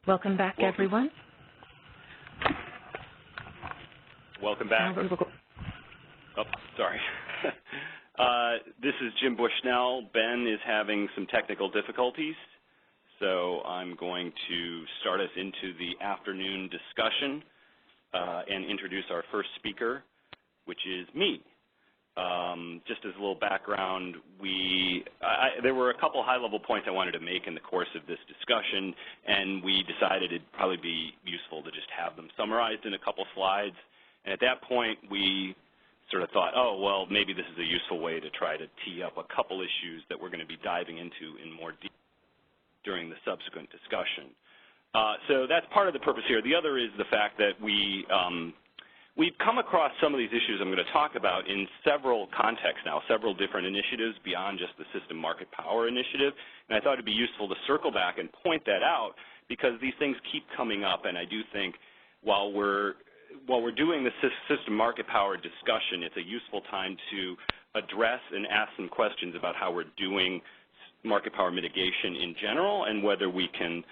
Welcome back, everyone. Welcome back. Oh, sorry. This is Jim Bushnell. Ben is having some technical difficulties, so I'm going to start us into the afternoon discussion and introduce our first speaker, which is me. Just as a little background, there were a couple high-level points I wanted to make in the course of this discussion, and we decided it'd probably be useful to just have them summarized in a couple slides. And at that point, we sort of thought, oh, well, maybe this is a useful way to try to tee up a couple issues that we're going to be diving into in more detail during the subsequent discussion. So that's part of the purpose here. The other is the fact that we've come across some of these issues I'm going to talk about in several contexts now, several different initiatives beyond just the System Market Power Initiative. And I thought it'd be useful to circle back and point that out because these things keep coming up. And I do think while we're doing the System Market Power discussion, it's a useful time to address and ask some questions about how we're doing market power mitigation in general and whether we can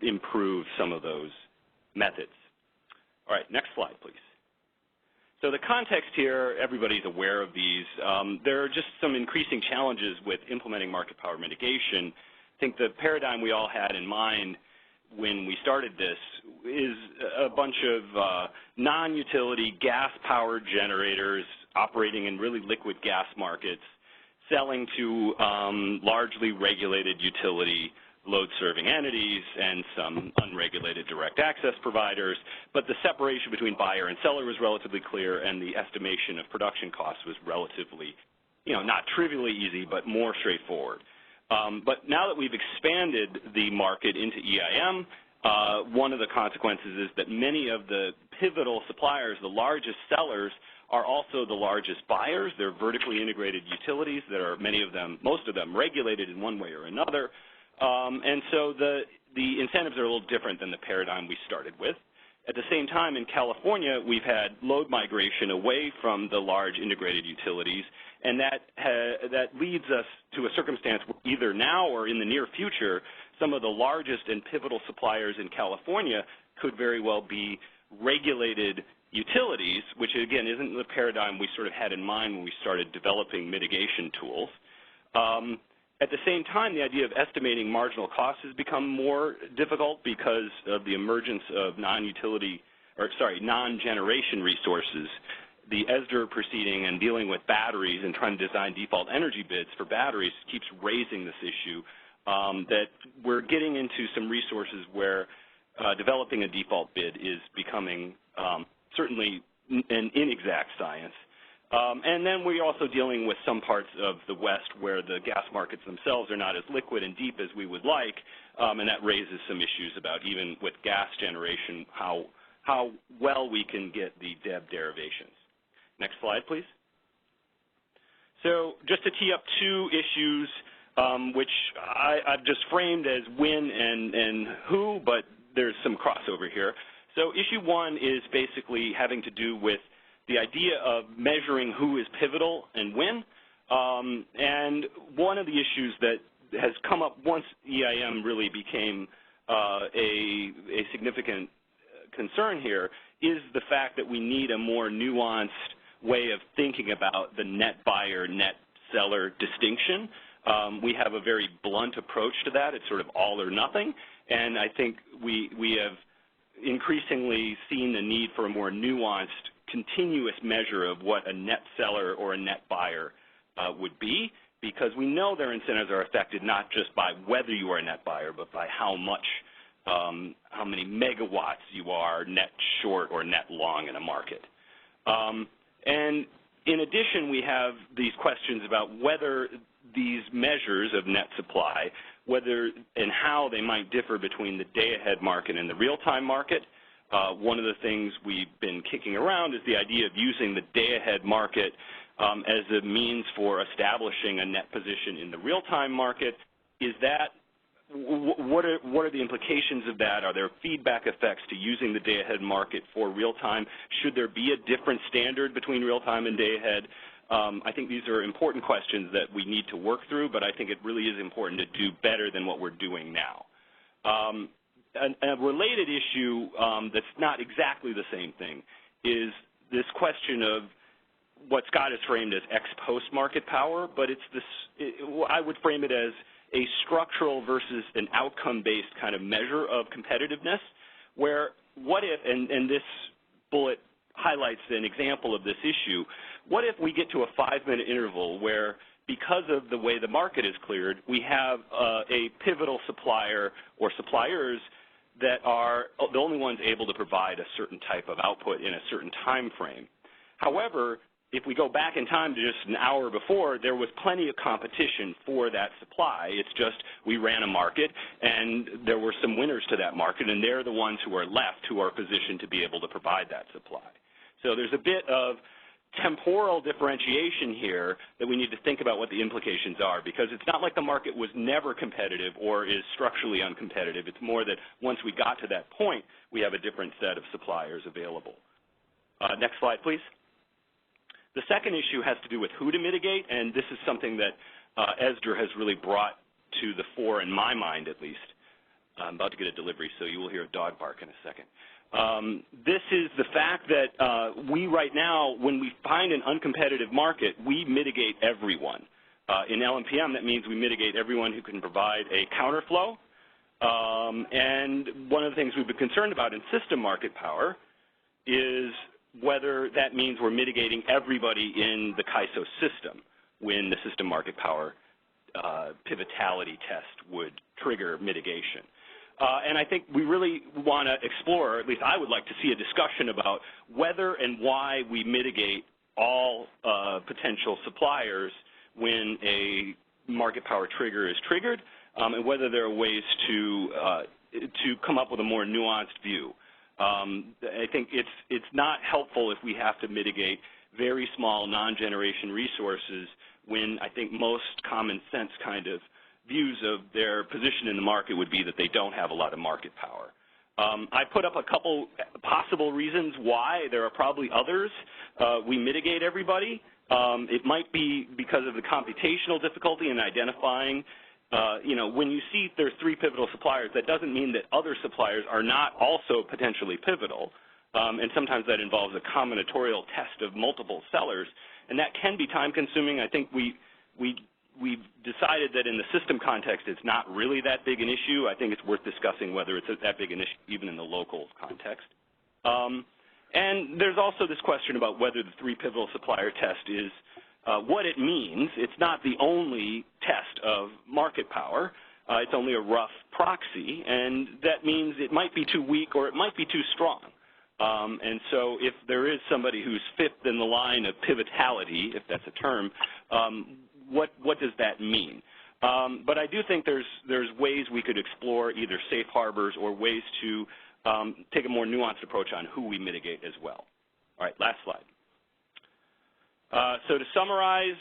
improve some of those methods. All right, next slide, please. So the context here, everybody's aware of these. There are just some increasing challenges with implementing market power mitigation. I think the paradigm we all had in mind when we started this is a bunch of non-utility gas-powered generators operating in really liquid gas markets, selling to largely regulated utility load-serving entities and some unregulated direct access providers, but the separation between buyer and seller was relatively clear, and the estimation of production costs was relatively, not trivially easy, but more straightforward. But now that we've expanded the market into EIM, one of the consequences is that many of the pivotal suppliers, the largest sellers, are also the largest buyers. They're vertically integrated utilities that are most of them regulated in one way or another. And so the incentives are a little different than the paradigm we started with. At the same time, in California, we've had load migration away from the large integrated utilities, and that leads us to a circumstance where either now or in the near future, some of the largest and pivotal suppliers in California could very well be regulated utilities, which again isn't the paradigm we sort of had in mind when we started developing mitigation tools. At the same time, the idea of estimating marginal costs has become more difficult because of the emergence of non-generation resources. The ESDR proceeding and dealing with batteries and trying to design default energy bids for batteries keeps raising this issue that we're getting into some resources where developing a default bid is becoming certainly an inexact science. And then we're also dealing with some parts of the West where the gas markets themselves are not as liquid and deep as we would like, and that raises some issues about even with gas generation, how well we can get the DEB derivations. Next slide, please. So just to tee up two issues, which I've just framed as when and who, but there's some crossover here. So issue one is basically having to do with the idea of measuring who is pivotal and when. And one of the issues that has come up once EIM really became a significant concern here is the fact that we need a more nuanced way of thinking about the net buyer, net seller distinction. We have a very blunt approach to that. It's sort of all or nothing. And I think we have increasingly seen the need for a more nuanced, continuous measure of what a net seller or a net buyer would be, because we know their incentives are affected not just by whether you are a net buyer, but by how many megawatts you are net short or net long in a market. And in addition, we have these questions about whether these measures of net supply, whether and how they might differ between the day-ahead market and the real-time market. One of the things we've been kicking around is the idea of using the day-ahead market as a means for establishing a net position in the real-time market. What are the implications of that? Are there feedback effects to using the day-ahead market for real-time? Should there be a different standard between real-time and day-ahead? I think these are important questions that we need to work through, but I think it really is important to do better than what we're doing now. a related issue that's not exactly the same thing is this question of what Scott has framed as ex post market power, but it's this, I would frame it as a structural versus an outcome-based kind of measure of competitiveness, where what if, and this bullet highlights an example of this issue, what if we get to a 5-minute interval where, because of the way the market is cleared, we have a pivotal supplier or suppliers that are the only ones able to provide a certain type of output in a certain time frame. However, if we go back in time to just an hour before, there was plenty of competition for that supply. It's just we ran a market, and there were some winners to that market, and they're the ones who are left who are positioned to be able to provide that supply. So there's a bit of temporal differentiation here that we need to think about what the implications are, because it's not like the market was never competitive or is structurally uncompetitive. It's more that once we got to that point, we have a different set of suppliers available. Next slide, please. The second issue has to do with who to mitigate, and this is something that Esdra has really brought to the fore, in my mind at least. I'm about to get a delivery, so you will hear a dog bark in a second. This is the fact that we right now, when we find an uncompetitive market, we mitigate everyone. In LMPM, that means we mitigate everyone who can provide a counterflow. And one of the things we've been concerned about in system market power is whether that means we're mitigating everybody in the CAISO system when the system market power pivotality test would trigger mitigation. And I think we really want to explore, or at least I would like to see a discussion about whether and why we mitigate all potential suppliers when a market power trigger is triggered, and whether there are ways to come up with a more nuanced view. I think it's not helpful if we have to mitigate very small non-generation resources when I think most common sense kind of views of their position in the market would be that they don't have a lot of market power. I put up a couple possible reasons why. There are probably others. We mitigate everybody. It might be because of the computational difficulty in identifying when you see there's 3 pivotal suppliers, that doesn't mean that other suppliers are not also potentially pivotal. And sometimes that involves a combinatorial test of multiple sellers, and that can be time-consuming. I think we've decided that in the system context, it's not really that big an issue. I think it's worth discussing whether it's that big an issue even in the local context. And there's also this question about whether the 3 pivotal supplier test is what it means. It's not the only test of market power. It's only a rough proxy, and that means it might be too weak or it might be too strong. And so if there is somebody who's 5th in the line of pivotality, if that's a term, what does that mean? But I do think there's ways we could explore either safe harbors or ways to take a more nuanced approach on who we mitigate as well. All right, last slide. So to summarize,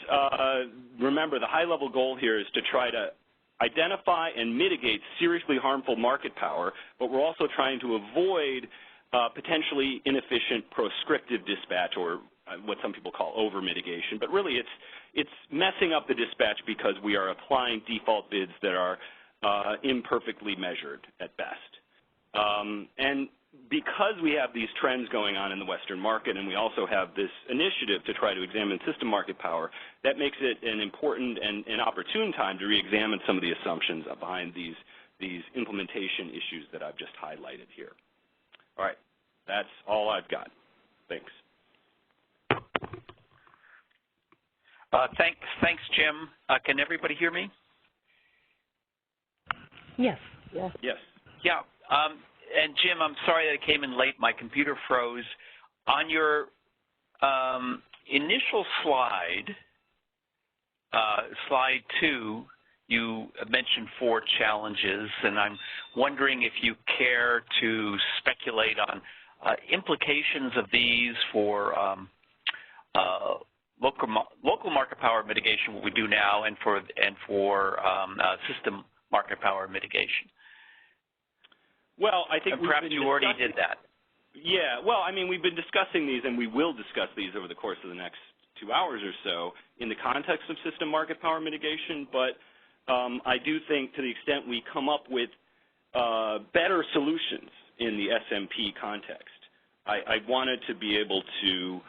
remember the high-level goal here is to try to identify and mitigate seriously harmful market power, but we're also trying to avoid potentially inefficient proscriptive dispatch, or what some people call over-mitigation. But really it's messing up the dispatch because we are applying default bids that are imperfectly measured at best. And because we have these trends going on in the Western market, and we also have this initiative to try to examine system market power, that makes it an important and an opportune time to re-examine some of the assumptions behind these implementation issues that I've just highlighted here. All right, that's all I've got. Thanks. Thanks, Jim. Can everybody hear me? Yes. Yes. Yes. Yeah. And Jim, I'm sorry that I came in late. My computer froze. On your initial slide, slide 2, you mentioned 4 challenges, and I'm wondering if you care to speculate on implications of these for local market power mitigation, what we do now, and for system market power mitigation. Well, I think perhaps you already did that. Yeah. Well, I mean, we've been discussing these, and we will discuss these over the course of the next 2 hours or so in the context of system market power mitigation. But I do think to the extent we come up with better solutions in the SMP context. I wanted to be able to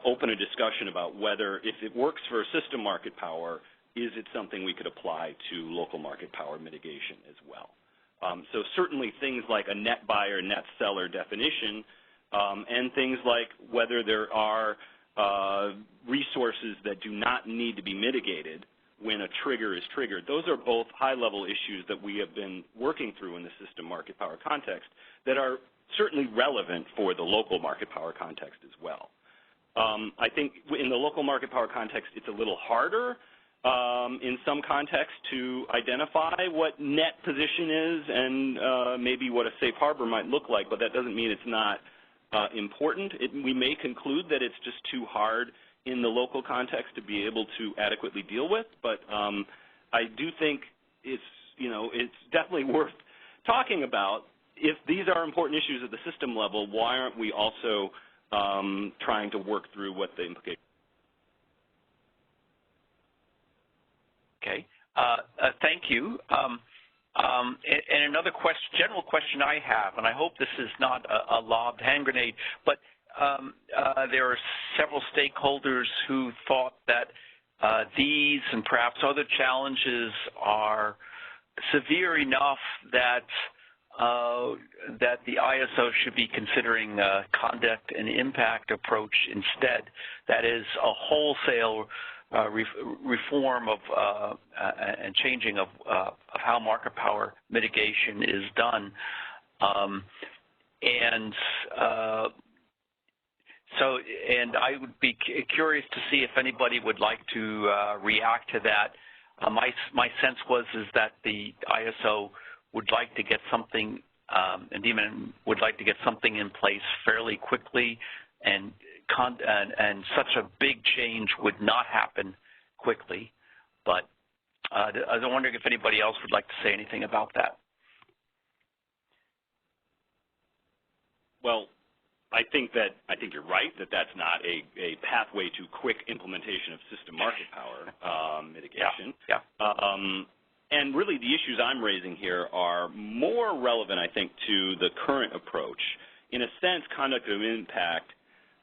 open a discussion about whether, if it works for system market power, is it something we could apply to local market power mitigation as well. So certainly things like a net buyer, net seller definition, and things like whether there are resources that do not need to be mitigated when a trigger is triggered. Those are both high-level issues that we have been working through in the system market power context that are certainly relevant for the local market power context as well. I think in the local market power context, it's a little harder in some contexts to identify what net position is and maybe what a safe harbor might look like, but that doesn't mean it's not important. We may conclude that it's just too hard in the local context to be able to adequately deal with, but I do think it's definitely worth talking about. If these are important issues at the system level, why aren't we also trying to work through what the implications? Okay, thank you. And another general question I have, and I hope this is not a lobbed hand grenade, but there are several stakeholders who thought that these and perhaps other challenges are severe enough that that the ISO should be considering a conduct and impact approach instead. That is a wholesale reform of and changing of how market power mitigation is done. And I would be curious to see if anybody would like to react to that. My sense is that the ISO would like to get something, and even would like to get something in place fairly quickly, and such a big change would not happen quickly. But I was wondering if anybody else would like to say anything about that. Well, I think you're right that that's not a pathway to quick implementation of system market power mitigation. Yeah. And really, the issues I'm raising here are more relevant, I think, to the current approach. In a sense, conduct of impact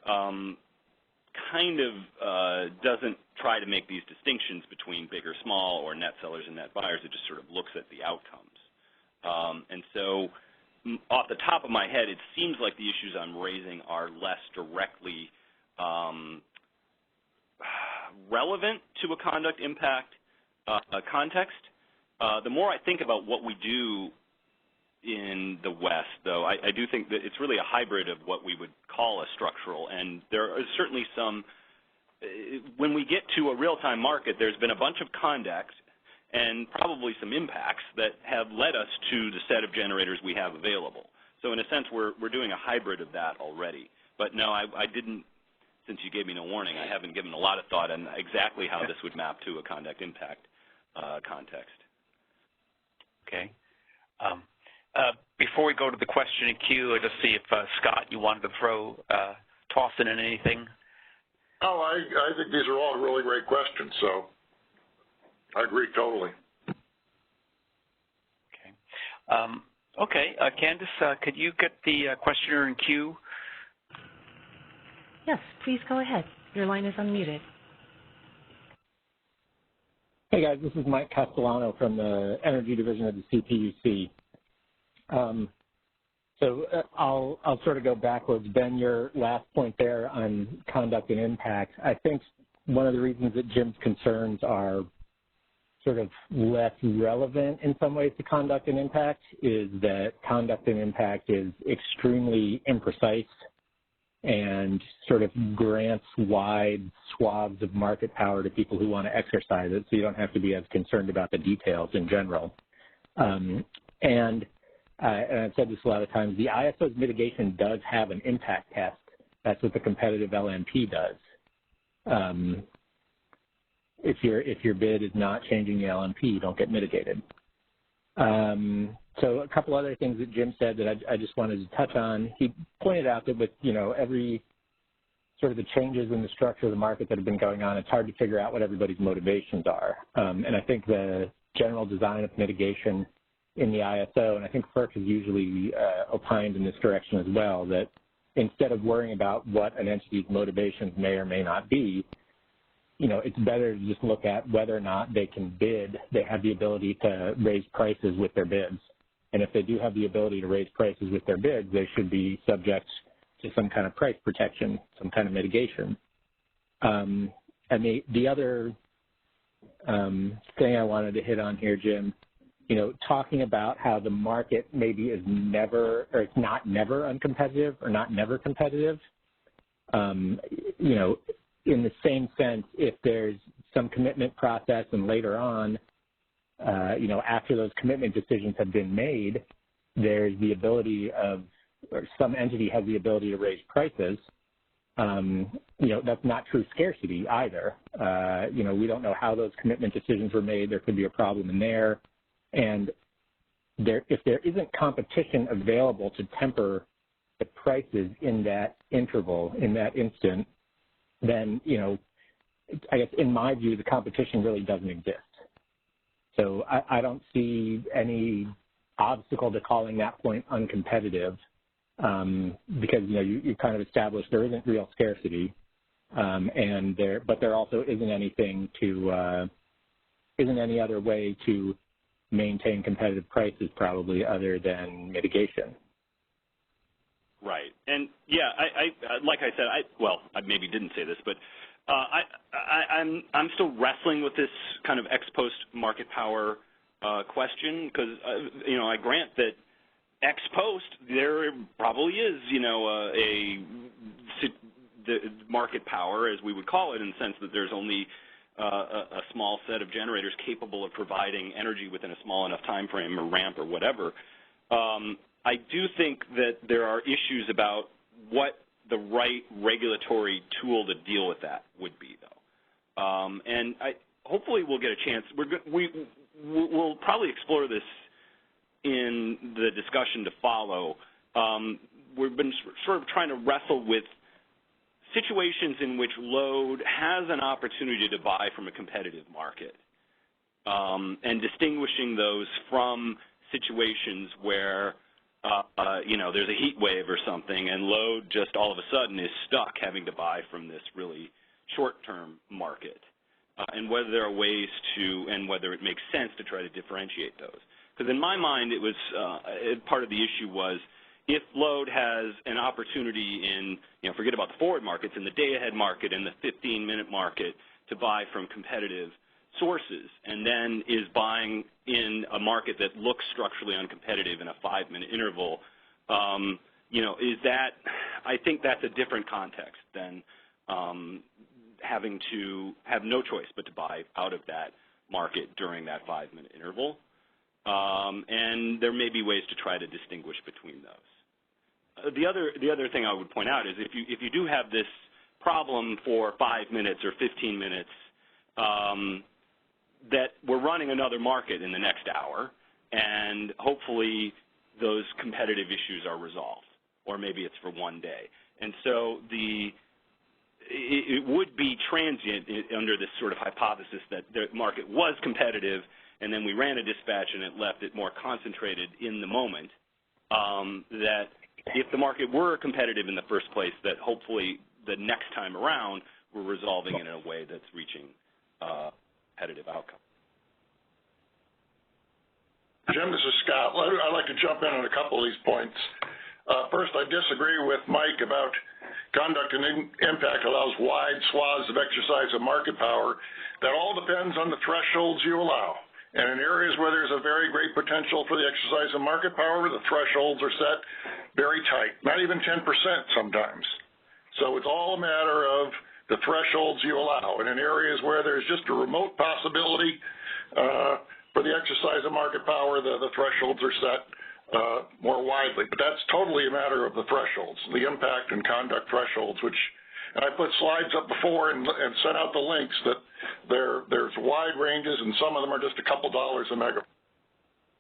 kind of doesn't try to make these distinctions between big or small or net sellers and net buyers. It just sort of looks at the outcomes. And so off the top of my head, it seems like the issues I'm raising are less directly relevant to a conduct impact context. The more I think about what we do in the West, though, I do think that it's really a hybrid of what we would call a structural. And there is certainly some, when we get to a real-time market, there's been a bunch of conduct and probably some impacts that have led us to the set of generators we have available. So in a sense, we're doing a hybrid of that already. But no, I didn't, since you gave me no warning, I haven't given a lot of thought on exactly how this would map to a conduct impact context. Okay. Before we go to the question in queue, I'll just see if, Scott, you wanted to toss in anything. Oh, I think these are all really great questions, so I agree totally. Okay. Candace, could you get the questioner in queue? Yes, please go ahead. Your line is unmuted. Hey guys, this is Mike Castellano from the Energy Division of the CPUC. So I'll sort of go backwards. Ben, your last point there on conduct and impact, I think one of the reasons that Jim's concerns are sort of less relevant in some ways to conduct and impact is that conduct and impact is extremely imprecise and sort of grants wide swaths of market power to people who want to exercise it, so you don't have to be as concerned about the details in general. And I've said this a lot of times, the ISO's mitigation does have an impact test. That's what the competitive LMP does. If your bid is not changing the LMP, you don't get mitigated. So a couple other things that Jim said that I just wanted to touch on. He pointed out that with every sort of the changes in the structure of the market that have been going on, it's hard to figure out what everybody's motivations are. And I think the general design of mitigation in the ISO, and I think FERC has usually opined in this direction as well, that instead of worrying about what an entity's motivations may or may not be, it's better to just look at whether or not they can bid, they have the ability to raise prices with their bids. And if they do have the ability to raise prices with their bids, they should be subject to some kind of price protection, some kind of mitigation. And the other thing I wanted to hit on here, Jim, talking about how the market maybe is never, or it's not never uncompetitive or not never competitive, in the same sense, if there's some commitment process and later on, after those commitment decisions have been made, there's the ability of, or some entity has the ability to raise prices, that's not true scarcity either. We don't know how those commitment decisions were made. There could be a problem in there. And if there isn't competition available to temper the prices in that interval, in that instant, then, I guess in my view, the competition really doesn't exist. So I don't see any obstacle to calling that point uncompetitive because, you kind of established there isn't real scarcity, but there also isn't anything isn't any other way to maintain competitive prices probably other than mitigation. Right. And yeah, I like I said, I maybe didn't say this, but I'm still wrestling with this kind of ex post market power question because I grant that ex post there probably is the market power, as we would call it, in the sense that there's only a small set of generators capable of providing energy within a small enough time frame or ramp or whatever. I do think that there are issues about what the right regulatory tool to deal with that would be, though. And hopefully we'll get a chance. We'll probably explore this in the discussion to follow. We've been sort of trying to wrestle with situations in which load has an opportunity to buy from a competitive market and distinguishing those from situations where there's a heat wave or something and load just all of a sudden is stuck having to buy from this really short-term market, and whether there are ways to, and whether it makes sense to try to differentiate those. Because in my mind, it was part of the issue was if load has an opportunity in, forget about the forward markets, in the day-ahead market and the 15-minute market to buy from competitive sources, and then is buying in a market that looks structurally uncompetitive in a 5-minute interval, is that, I think that's a different context than having to have no choice but to buy out of that market during that 5-minute interval. And there may be ways to try to distinguish between those. The other thing I would point out is if you do have this problem for 5 minutes or 15 minutes, that we're running another market in the next hour, and hopefully those competitive issues are resolved, or maybe it's for one day. And so it would be transient under this sort of hypothesis that the market was competitive, and then we ran a dispatch and it left it more concentrated in the moment, that if the market were competitive in the first place, that hopefully the next time around we're resolving it in a way that's reaching competitive outcome. Jim, this is Scott. I'd like to jump in on a couple of these points. First, I disagree with Mike about conduct and impact allows wide swaths of exercise of market power. That all depends on the thresholds you allow. And in areas where there's a very great potential for the exercise of market power, the thresholds are set very tight, not even 10% sometimes. So it's all a matter of the thresholds you allow. And in areas where there's just a remote possibility for the exercise of market power, the thresholds are set more widely. But that's totally a matter of the thresholds, the impact and conduct thresholds, which, and I put slides up before and sent out the links that there's wide ranges, and some of them are just a couple dollars a megawatt.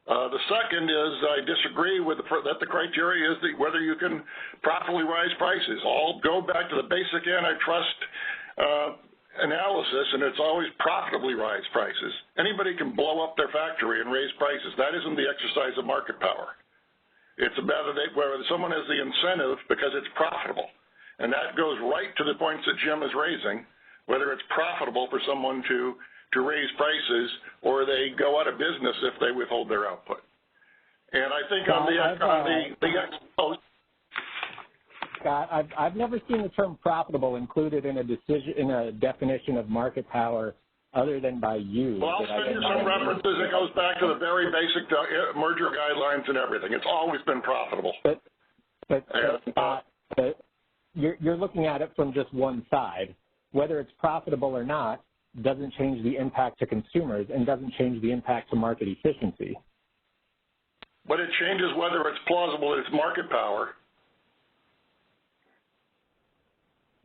The second is I disagree with that the criteria is whether you can properly rise prices. I'll go back to the basic antitrust analysis, and it's always profitably rise prices. Anybody can blow up their factory and raise prices. That isn't the exercise of market power. It's about where someone has the incentive because it's profitable. And that goes right to the points that Jim is raising, whether it's profitable for someone to raise prices or they go out of business if they withhold their output. And I think on the Scott, I've never seen the term profitable included in a definition of market power other than by you. Well, I'll send you some references. It goes back to the very basic merger guidelines and everything. It's always been profitable. But you're looking at it from just one side. Whether it's profitable or not doesn't change the impact to consumers and doesn't change the impact to market efficiency. But it changes whether it's plausible it's market power.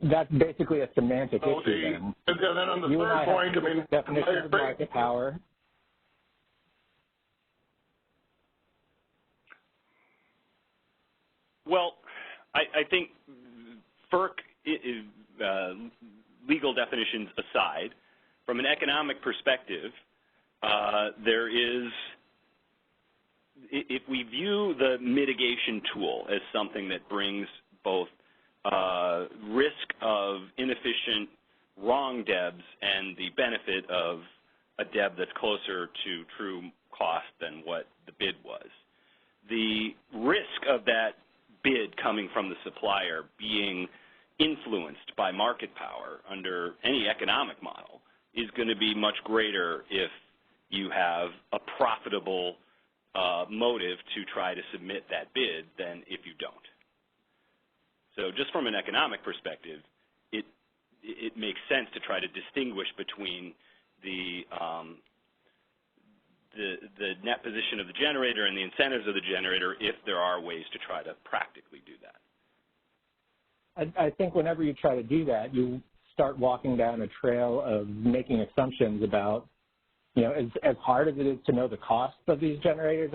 That's basically a semantic issue then. And then on the third point, I mean, definition of market power. Well, I think FERC, legal definitions aside, from an economic perspective, there is, if we view the mitigation tool as something that brings both risk of inefficient wrong DEBs and the benefit of a DEB that's closer to true cost than what the bid was. The risk of that bid coming from the supplier being influenced by market power under any economic model is going to be much greater if you have a profitable motive to try to submit that bid than if you don't. So just from an economic perspective, it makes sense to try to distinguish between the net position of the generator and the incentives of the generator if there are ways to try to practically do that. I think whenever you try to do that, you start walking down a trail of making assumptions about, as hard as it is to know the costs of these generators,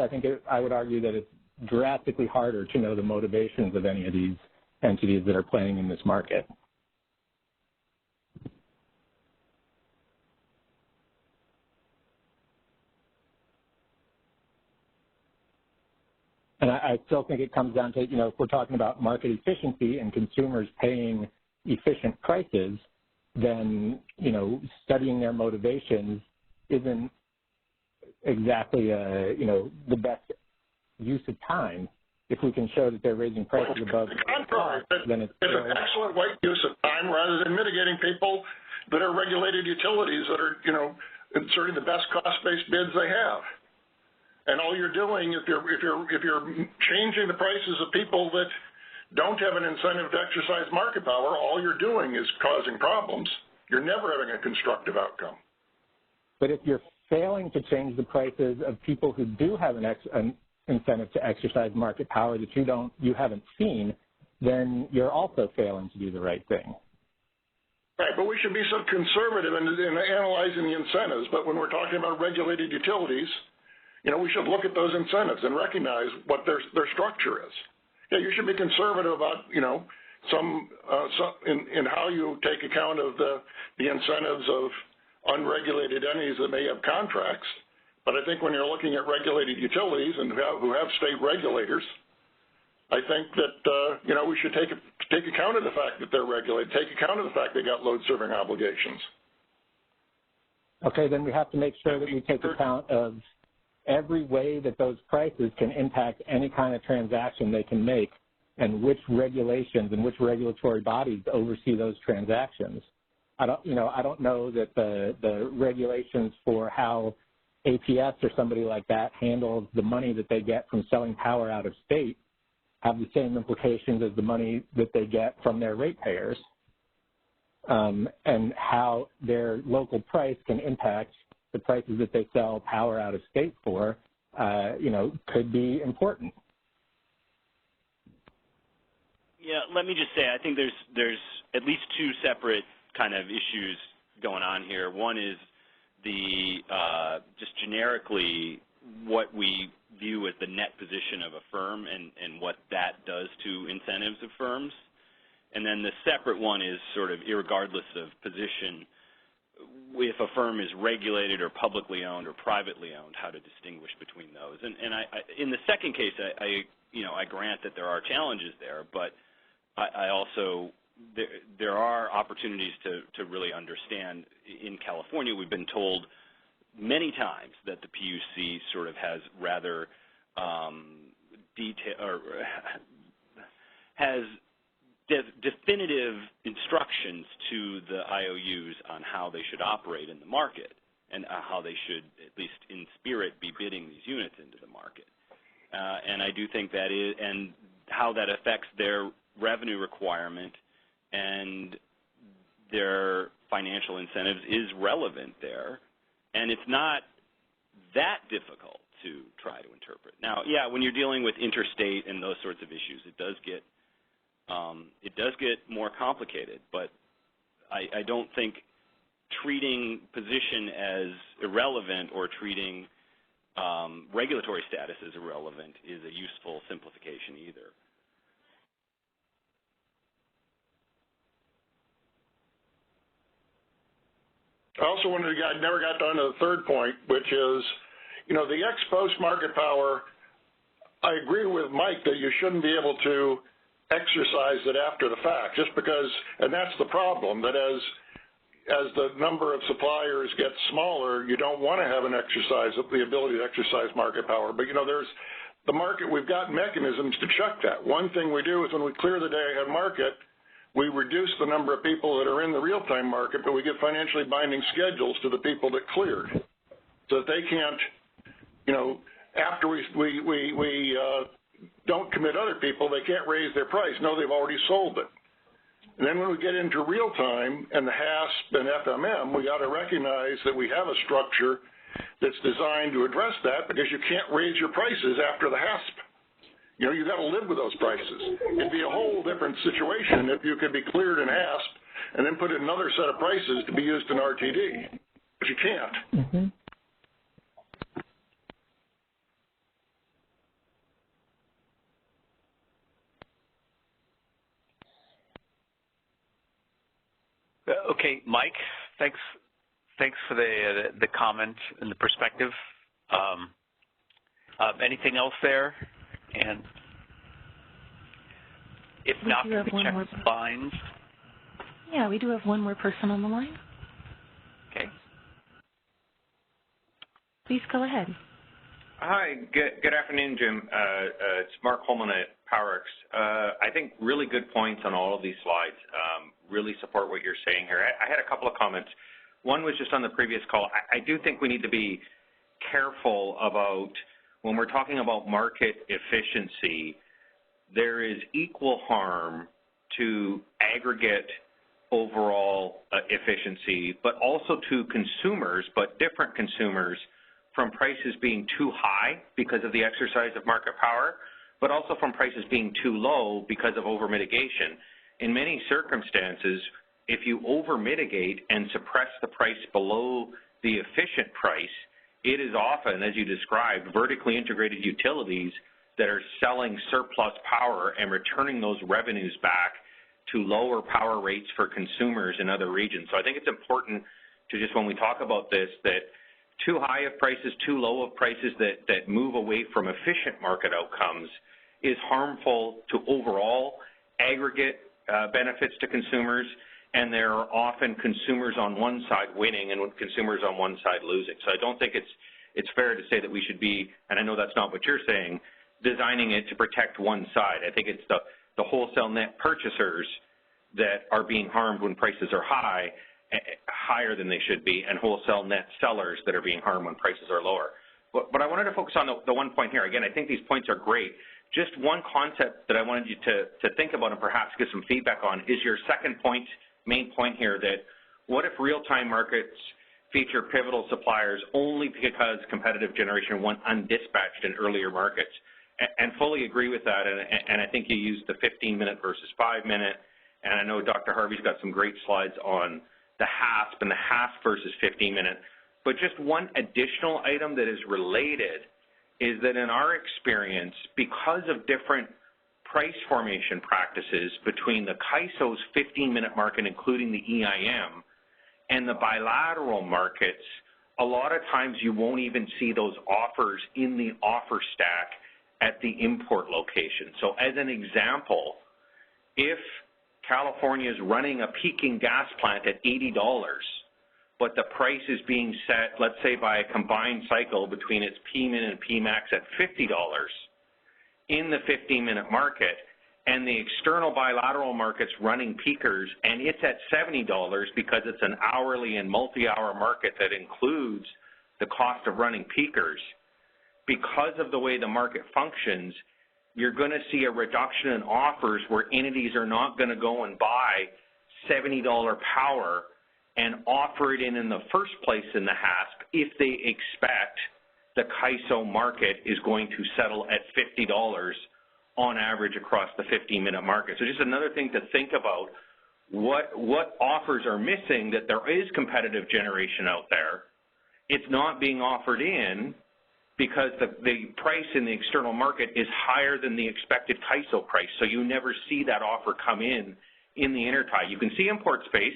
I would argue that it's drastically harder to know the motivations of any of these entities that are playing in this market. And I still think it comes down to, if we're talking about market efficiency and consumers paying efficient prices, then, studying their motivations isn't exactly, the best use of time. If we can show that they're raising prices above the contrary, then it's an excellent use of time rather than mitigating people that are regulated utilities that are, inserting the best cost-based bids they have. And all you're doing, if you're changing the prices of people that don't have an incentive to exercise market power, all you're doing is causing problems. You're never having a constructive outcome. But if you're failing to change the prices of people who do have an incentive to exercise market power that you haven't seen, then you're also failing to do the right thing. Right, but we should be so conservative in analyzing the incentives. But when we're talking about regulated utilities, we should look at those incentives and recognize what their structure is. Yeah, you should be conservative about, some in how you take account of the incentives of unregulated entities that may have contracts. But I think when you're looking at regulated utilities and who have state regulators, I think that, we should take account of the fact that they're regulated, take account of the fact they got load-serving obligations. Okay, then we have to make sure that we take account of every way that those prices can impact any kind of transaction they can make and which regulations and which regulatory bodies oversee those transactions. I don't know that the regulations for how APS or somebody like that handles the money that they get from selling power out of state have the same implications as the money that they get from their ratepayers, and how their local price can impact the prices that they sell power out of state for, could be important. Yeah, let me just say, I think there's at least two separate kind of issues going on here. One is the just generically what we view as the net position of a firm and what that does to incentives of firms. And then the separate one is sort of irregardless of position, if a firm is regulated or publicly owned or privately owned, how to distinguish between those. And in the second case, I grant that there are challenges there, but I also there are opportunities to really understand. In California, we've been told many times that the PUC sort of has rather has definitive instructions to the IOUs on how they should operate in the market and how they should, at least in spirit, be bidding these units into the market. And I do think that is, and how that affects their revenue requirement and their financial incentives is relevant there. And it's not that difficult to try to interpret. Now, yeah, when you're dealing with interstate and those sorts of issues, it does get more complicated, but I don't think treating position as irrelevant or treating regulatory status as irrelevant is a useful simplification either. I also wanted to, I never got down to the third point, which is, the ex-post market power. I agree with Mike that you shouldn't be able to exercise it after the fact, just because, and that's the problem, that as the number of suppliers gets smaller, you don't want to have the ability to exercise market power. But there's the market. We've got mechanisms to check that. One thing we do is when we clear the day-ahead market, we reduce the number of people that are in the real-time market, but we give financially binding schedules to the people that cleared, so that they can't, after we don't commit other people, they can't raise their price. No, they've already sold it. And then when we get into real-time and the HASP and FMM, we got to recognize that we have a structure that's designed to address that, because you can't raise your prices after the HASP. You've got to live with those prices. It'd be a whole different situation if you could be cleared in HASP and then put in another set of prices to be used in RTD, but you can't. Mm-hmm. Okay, Mike, thanks for the comment and the perspective. Anything else there? And if not, we check the lines. Yeah, we do have one more person on the line. Okay. Please go ahead. Hi, good afternoon, Jim. It's Mark Holman at PowerX. I think really good points on all of these slides. Really support what you're saying here. I had a couple of comments. One was just on the previous call. I do think we need to be careful about when we're talking about market efficiency, there is equal harm to aggregate overall efficiency, but also to consumers, but different consumers, from prices being too high because of the exercise of market power, but also from prices being too low because of over-mitigation. In many circumstances, if you over-mitigate and suppress the price below the efficient price, it is often, as you described, vertically integrated utilities that are selling surplus power and returning those revenues back to lower power rates for consumers in other regions. So I think it's important to just, when we talk about this, that too high of prices, too low of prices that move away from efficient market outcomes is harmful to overall aggregate benefits to consumers, and there are often consumers on one side winning and consumers on one side losing. So I don't think it's fair to say that we should be, and I know that's not what you're saying, designing it to protect one side. I think it's the wholesale net purchasers that are being harmed when prices are higher than they should be, and wholesale net sellers that are being harmed when prices are lower. But I wanted to focus on the one point here. Again, I think these points are great. Just one concept that I wanted you to think about and perhaps get some feedback on is your second point, main point here, that what if real-time markets feature pivotal suppliers only because competitive generation went undispatched in earlier markets? And fully agree with that, and I think you used the 15-minute versus 5-minute, and I know Dr. Harvey's got some great slides on the HASP and the HASP versus 15-minute. But just one additional item that is related is that in our experience, because of different price formation practices between the CAISO's 15-minute market, including the EIM, And the bilateral markets, a lot of times you won't even see those offers in the offer stack at the import location. So as an example, if California is running a peaking gas plant at $80, but the price is being set, let's say, by a combined cycle between its PMIN and PMAX at $50 in the 15-minute market, and the external bilateral market's running peakers, and it's at $70 because it's an hourly and multi-hour market that includes the cost of running peakers, because of the way the market functions, you're going to see a reduction in offers where entities are not going to go and buy $70 power and offer it in the first place in the HASP if they expect the CAISO market is going to settle at $50 on average across the 15-minute market. So just another thing to think about, what offers are missing, that there is competitive generation out there. It's not being offered in because the price in the external market is higher than the expected CAISO price, so you never see that offer come in the intertie. You can see import space,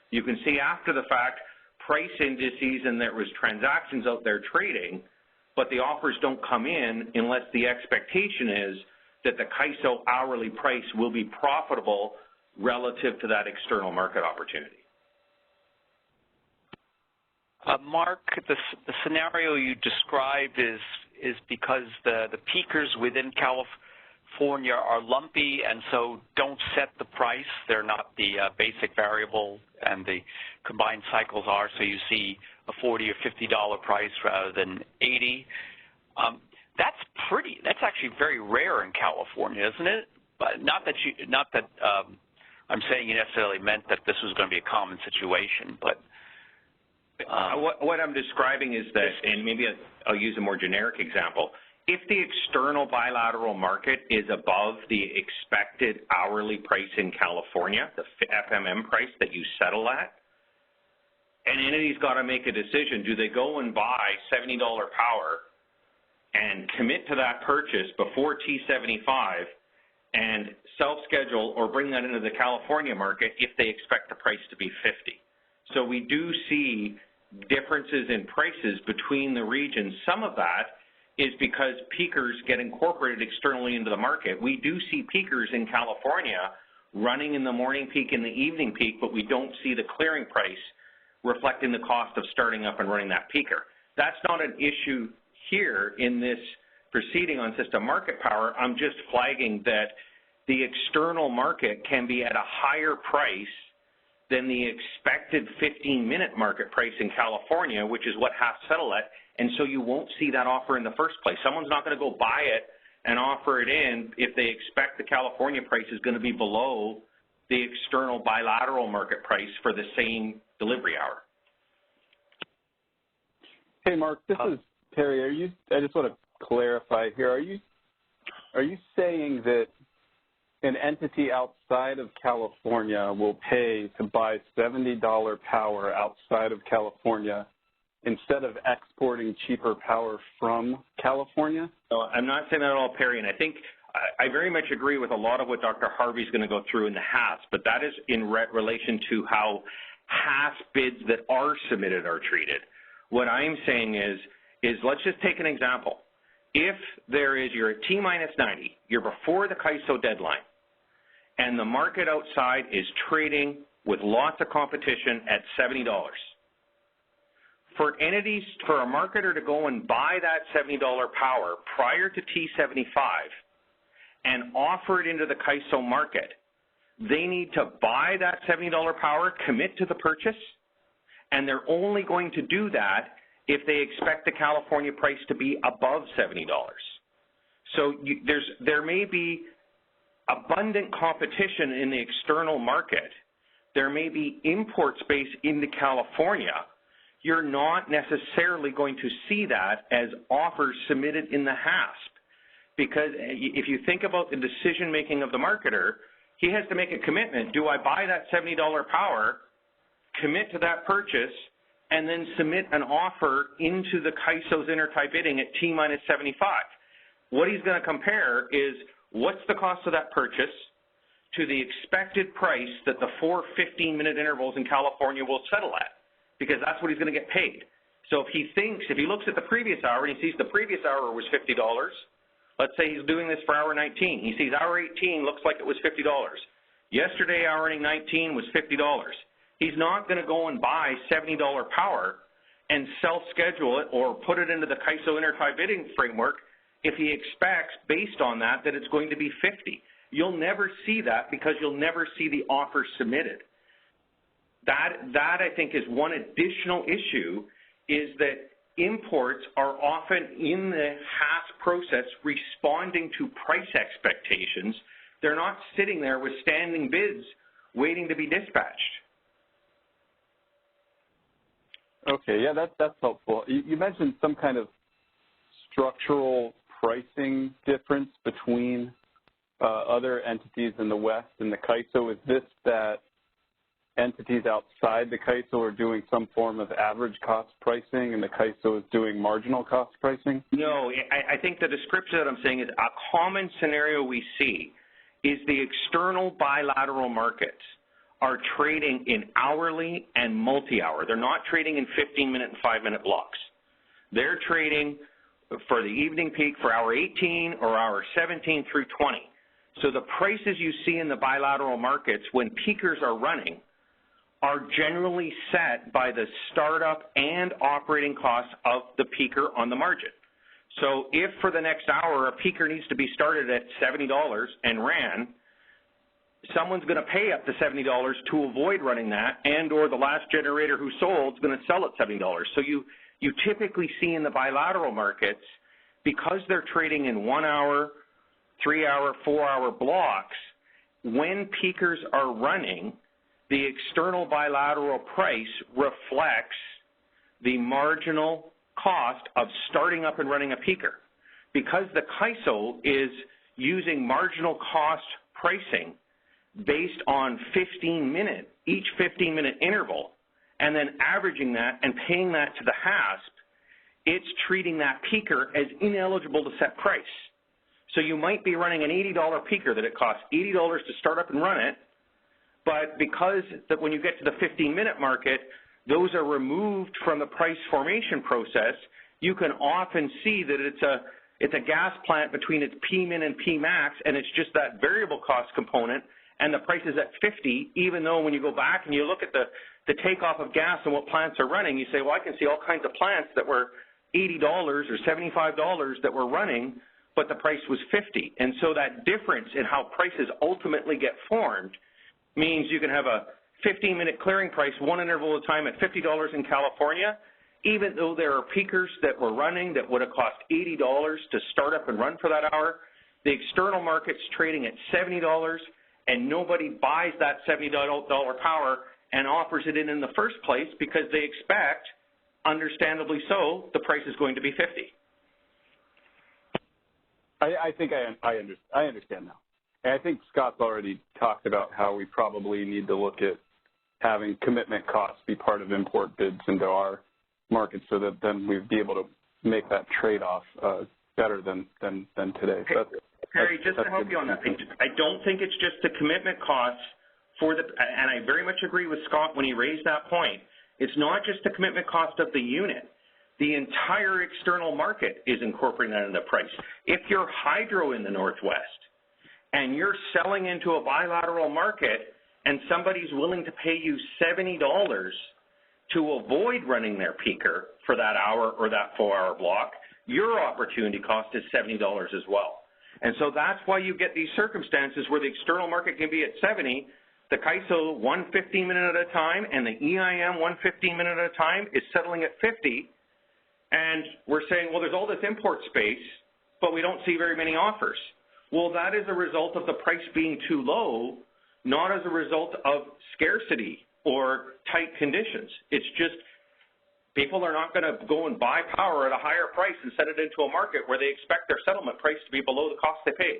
you can see after the fact price indices and there was transactions out there trading, but the offers don't come in unless the expectation is that the CAISO hourly price will be profitable relative to that external market opportunity. Mark, the scenario you described is because the peakers within California are lumpy and so don't set the price. They're not the basic variable, and the combined cycles are, so you see a $40 or $50 price rather than $80. That's actually very rare in California, isn't it? But not that I'm saying you necessarily meant that this was going to be a common situation, but what I'm describing is that, and maybe I'll use a more generic example, if the external bilateral market is above the expected hourly price in California, the FMM price that you settle at, an entity's got to make a decision. Do they go and buy $70 power and commit to that purchase before T75 and self-schedule or bring that into the California market if they expect the price to be 50? So we do see differences in prices between the regions. Some of that is because peakers get incorporated externally into the market. We do see peakers in California running in the morning peak and the evening peak, but we don't see the clearing price reflecting the cost of starting up and running that peaker. That's not an issue here in this proceeding on system market power. I'm just flagging that the external market can be at a higher price than the expected 15-minute market price in California, which is what has settled at, and so you won't see that offer in the first place. Someone's not going to go buy it and offer it in if they expect the California price is going to be below the external bilateral market price for the same delivery hour. Hey, Mark, this is Terry. I just want to clarify here. Are you saying that an entity outside of California will pay to buy $70 power outside of California instead of exporting cheaper power from California? No, I'm not saying that at all, Perry, and I think I very much agree with a lot of what Dr. Harvey's going to go through in the HASP, but that is in relation to how HASP bids that are submitted are treated. What I'm saying is let's just take an example. If you're at T-90, you're before the CAISO deadline, and the market outside is trading with lots of competition at $70. For entities, for a marketer to go and buy that $70 power prior to T75 and offer it into the CAISO market, they need to buy that $70 power, commit to the purchase, and they're only going to do that if they expect the California price to be above $70. So there may be abundant competition in the external market. There may be import space into California. You're not necessarily going to see that as offers submitted in the HASP, because if you think about the decision-making of the marketer, he has to make a commitment. Do I buy that $70 power, commit to that purchase, and then submit an offer into the CAISO's intertie bidding at T-75? What he's going to compare is what's the cost of that purchase to the expected price that the 4 15-minute intervals in California will settle at. because that's what he's going to get paid. So if he looks at the previous hour and he sees the previous hour was $50, let's say he's doing this for hour 19. He sees hour 18 looks like it was $50. Yesterday, hour 19 was $50. He's not going to go and buy $70 power and self-schedule it or put it into the CAISO intertie bidding framework if he expects, based on that, that it's going to be 50. You'll never see that because you'll never see the offer submitted. That I think is one additional issue, is that imports are often in the HAS process responding to price expectations. They're not sitting there with standing bids waiting to be dispatched. Okay, yeah, that's helpful. You mentioned some kind of structural pricing difference between other entities in the West and the CAISO. Is this that entities outside the CAISO are doing some form of average cost pricing and the CAISO is doing marginal cost pricing? No, I think the description that I'm saying is a common scenario we see is the external bilateral markets are trading in hourly and multi-hour. They're not trading in 15-minute and 5-minute blocks. They're trading for the evening peak for hour 18 or hour 17 through 20. So the prices you see in the bilateral markets when peakers are running are generally set by the startup and operating costs of the peaker on the margin. So if for the next hour a peaker needs to be started at $70 and ran, someone's going to pay up to $70 to avoid running that, and or the last generator who sold is going to sell at $70. So you typically see in the bilateral markets, because they're trading in 1 hour, 3 hour, 4 hour blocks, when peakers are running, the external bilateral price reflects the marginal cost of starting up and running a peaker. Because the CAISO is using marginal cost pricing based on each 15-minute interval, and then averaging that and paying that to the HASP, it's treating that peaker as ineligible to set price. So you might be running an $80 peaker that it costs $80 to start up and run it, but because that when you get to the 15-minute market, those are removed from the price formation process, you can often see that it's a gas plant between its Pmin and Pmax, and it's just that variable cost component, and the price is at 50, even though when you go back and you look at the takeoff of gas and what plants are running, you say, well, I can see all kinds of plants that were $80 or $75 that were running, but the price was 50. And so that difference in how prices ultimately get formed means you can have a 15-minute clearing price, one interval at a time at $50 in California, even though there are peakers that were running that would have cost $80 to start up and run for that hour. The external market's trading at $70, and nobody buys that $70 power and offers it in the first place because they expect, understandably so, the price is going to be 50. I think I understand now. And I think Scott's already talked about how we probably need to look at having commitment costs be part of import bids into our market so that then we'd be able to make that trade-off better than today. Perry, just to help you on that, I don't think it's just the commitment costs and I very much agree with Scott when he raised that point. It's not just the commitment cost of the unit. The entire external market is incorporating that in the price. If you're hydro in the Northwest and you're selling into a bilateral market and somebody's willing to pay you $70 to avoid running their peaker for that hour or that 4-hour block, your opportunity cost is $70 as well. And so that's why you get these circumstances where the external market can be at 70, the CAISO 1 15-minute at a time, and the EIM 1 15-minute at a time is settling at 50. And we're saying, well, there's all this import space, but we don't see very many offers. Well, that is a result of the price being too low, not as a result of scarcity or tight conditions. It's just people are not going to go and buy power at a higher price and send it into a market where they expect their settlement price to be below the cost they paid.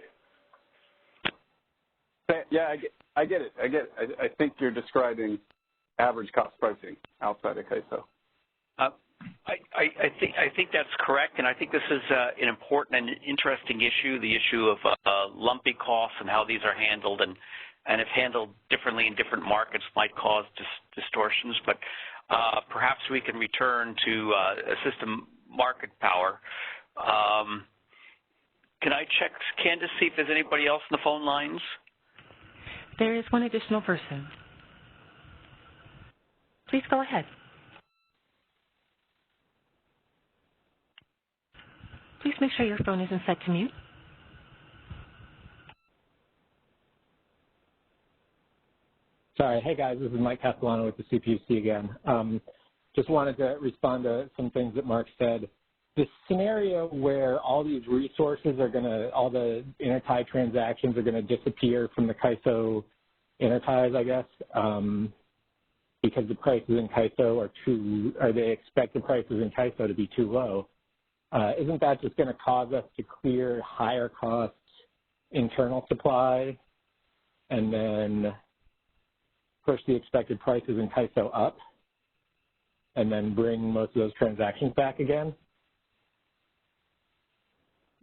Yeah, I get it. I think you're describing average cost pricing outside of CAISO. I think that's correct, and I think this is an important and interesting issue, the issue of lumpy costs and how these are handled, and if handled differently in different markets might cause distortions. But perhaps we can return to system market power. Can I check, Candace, see if there's anybody else on the phone lines? There is one additional person. Please go ahead. Please make sure your phone isn't set to mute. Sorry. Hey, guys. This is Mike Castellano with the CPUC again. Just wanted to respond to some things that Mark said. This scenario where all these resources are going to, all the intertie transactions are going to disappear from the CAISO interties, I guess, because the prices in CAISO are too, or they expect the prices in CAISO to be too low. Isn't that just going to cause us to clear higher cost internal supply and then push the expected prices in CAISO up and then bring most of those transactions back again?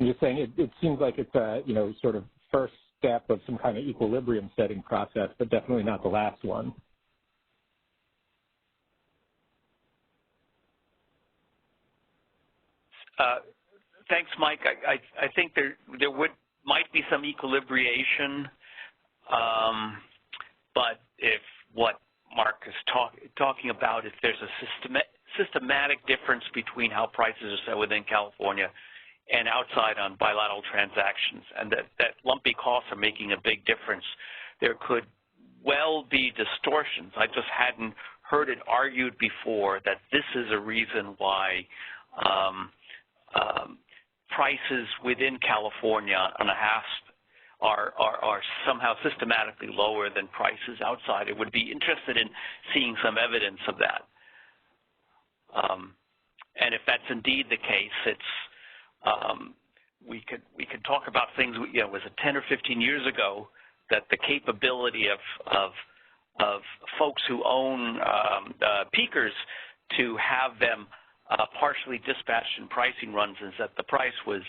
I'm just saying it seems like it's a, sort of first step of some kind of equilibrium setting process, but definitely not the last one. Thanks, Mike. I think there might be some equilibration, but if what Mark is talking about, if there's a systematic difference between how prices are set within California and outside on bilateral transactions, and that lumpy costs are making a big difference, there could well be distortions. I just hadn't heard it argued before that this is a reason why prices within California on a HASP are somehow systematically lower than prices outside. I would be interested in seeing some evidence of that. And if that's indeed the case, it's we could talk about things. Was it 10 or 15 years ago that the capability of folks who own peakers to have them partially dispatched in pricing runs is that the price was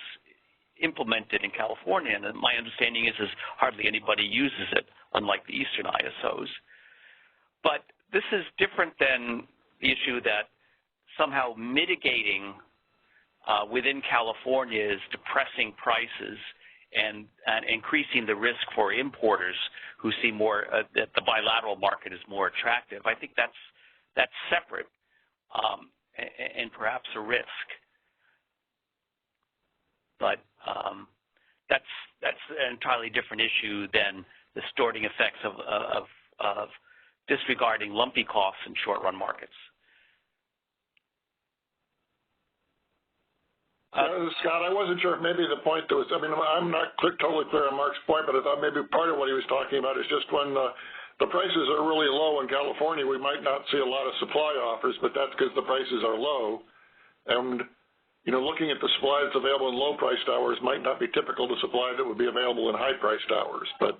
implemented in California, and my understanding is hardly anybody uses it, unlike the Eastern ISOs. But this is different than the issue that somehow mitigating within California is depressing prices and increasing the risk for importers who see more that the bilateral market is more attractive. I think that's separate and perhaps a risk. But that's an entirely different issue than the distorting effects of disregarding lumpy costs in short-run markets. Scott, I wasn't sure if maybe the point that was, I'm not totally clear on Mark's point, but I thought maybe part of what he was talking about is just when the prices are really low in California, we might not see a lot of supply offers, but that's because the prices are low. And, looking at the supply that's available in low-priced hours might not be typical to supply that would be available in high-priced hours. But,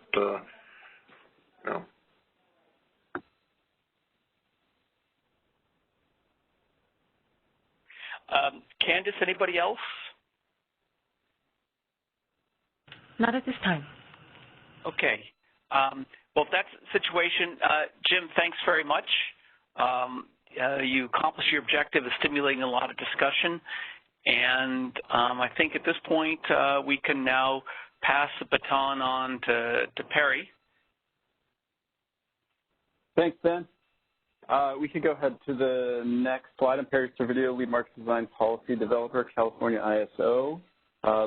Candace, anybody else? Not at this time. Okay. Well, if that's the situation, Jim, thanks very much. You accomplished your objective of stimulating a lot of discussion, and I think at this point we can now pass the baton on to Perry. Thanks, Ben. We can go ahead to the next slide. I'm Perry Servideo, Lead Market Design Policy Developer, California ISO,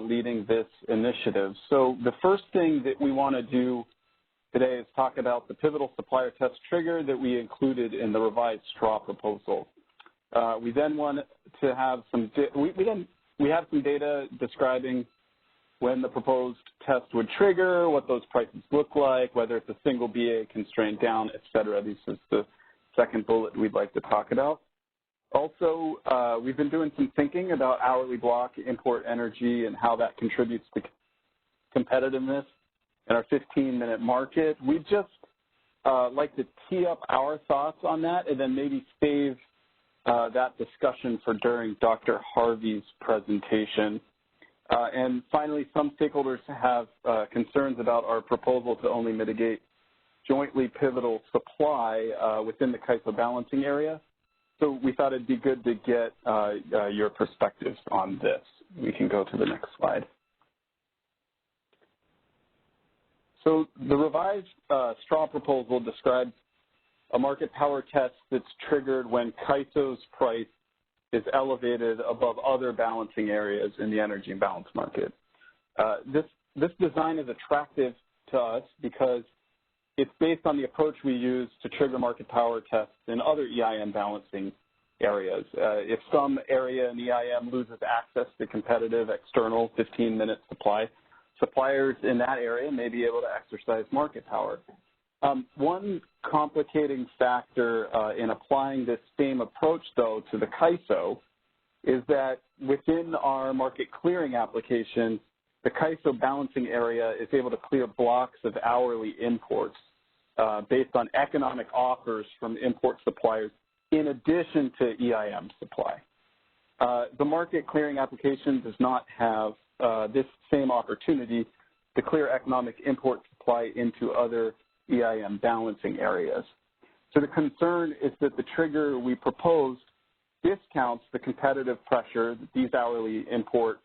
leading this initiative. So the first thing that we want to do today is talk about the pivotal supplier test trigger that we included in the revised straw proposal. We then want to have some, we have some data describing when the proposed test would trigger, what those prices look like, whether it's a single BA constraint down, et cetera. This is the second bullet we'd like to talk about. Also, we've been doing some thinking about hourly block import energy and how that contributes to competitiveness in our 15-minute market. We'd just like to tee up our thoughts on that and then maybe save that discussion for during Dr. Harvey's presentation. And finally, some stakeholders have concerns about our proposal to only mitigate jointly pivotal supply within the CAISO balancing area. So we thought it'd be good to get your perspectives on this. We can go to the next slide. So the revised straw proposal describes a market power test that's triggered when CAISO's price is elevated above other balancing areas in the energy imbalance market. This design is attractive to us because it's based on the approach we use to trigger market power tests in other EIM balancing areas. If some area in EIM loses access to competitive external 15-minute supply, suppliers in that area may be able to exercise market power. One complicating factor in applying this same approach, though, to the CAISO is that within our market clearing application, the CAISO balancing area is able to clear blocks of hourly imports based on economic offers from import suppliers in addition to EIM supply. The market clearing application does not have this same opportunity to clear economic import supply into other EIM balancing areas. So the concern is that the trigger we proposed discounts the competitive pressure that these hourly import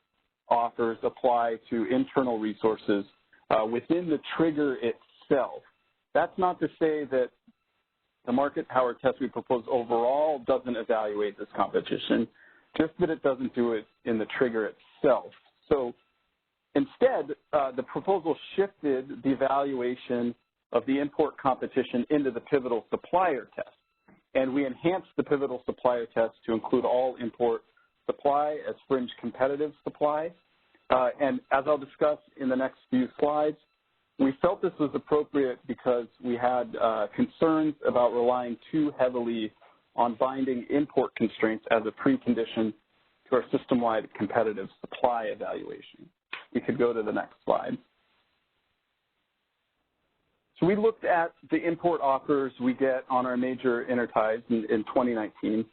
offers apply to internal resources within the trigger itself. That's not to say that the market power test we propose overall doesn't evaluate this competition, just that it doesn't do it in the trigger itself. So instead, the proposal shifted the evaluation of the import competition into the pivotal supplier test. And we enhanced the pivotal supplier test to include all import supply as fringe competitive supply. And as I'll discuss in the next few slides, we felt this was appropriate because we had concerns about relying too heavily on binding import constraints as a precondition to our system-wide competitive supply evaluation. We could go to the next slide. So we looked at the import offers we get on our major interties in 2019.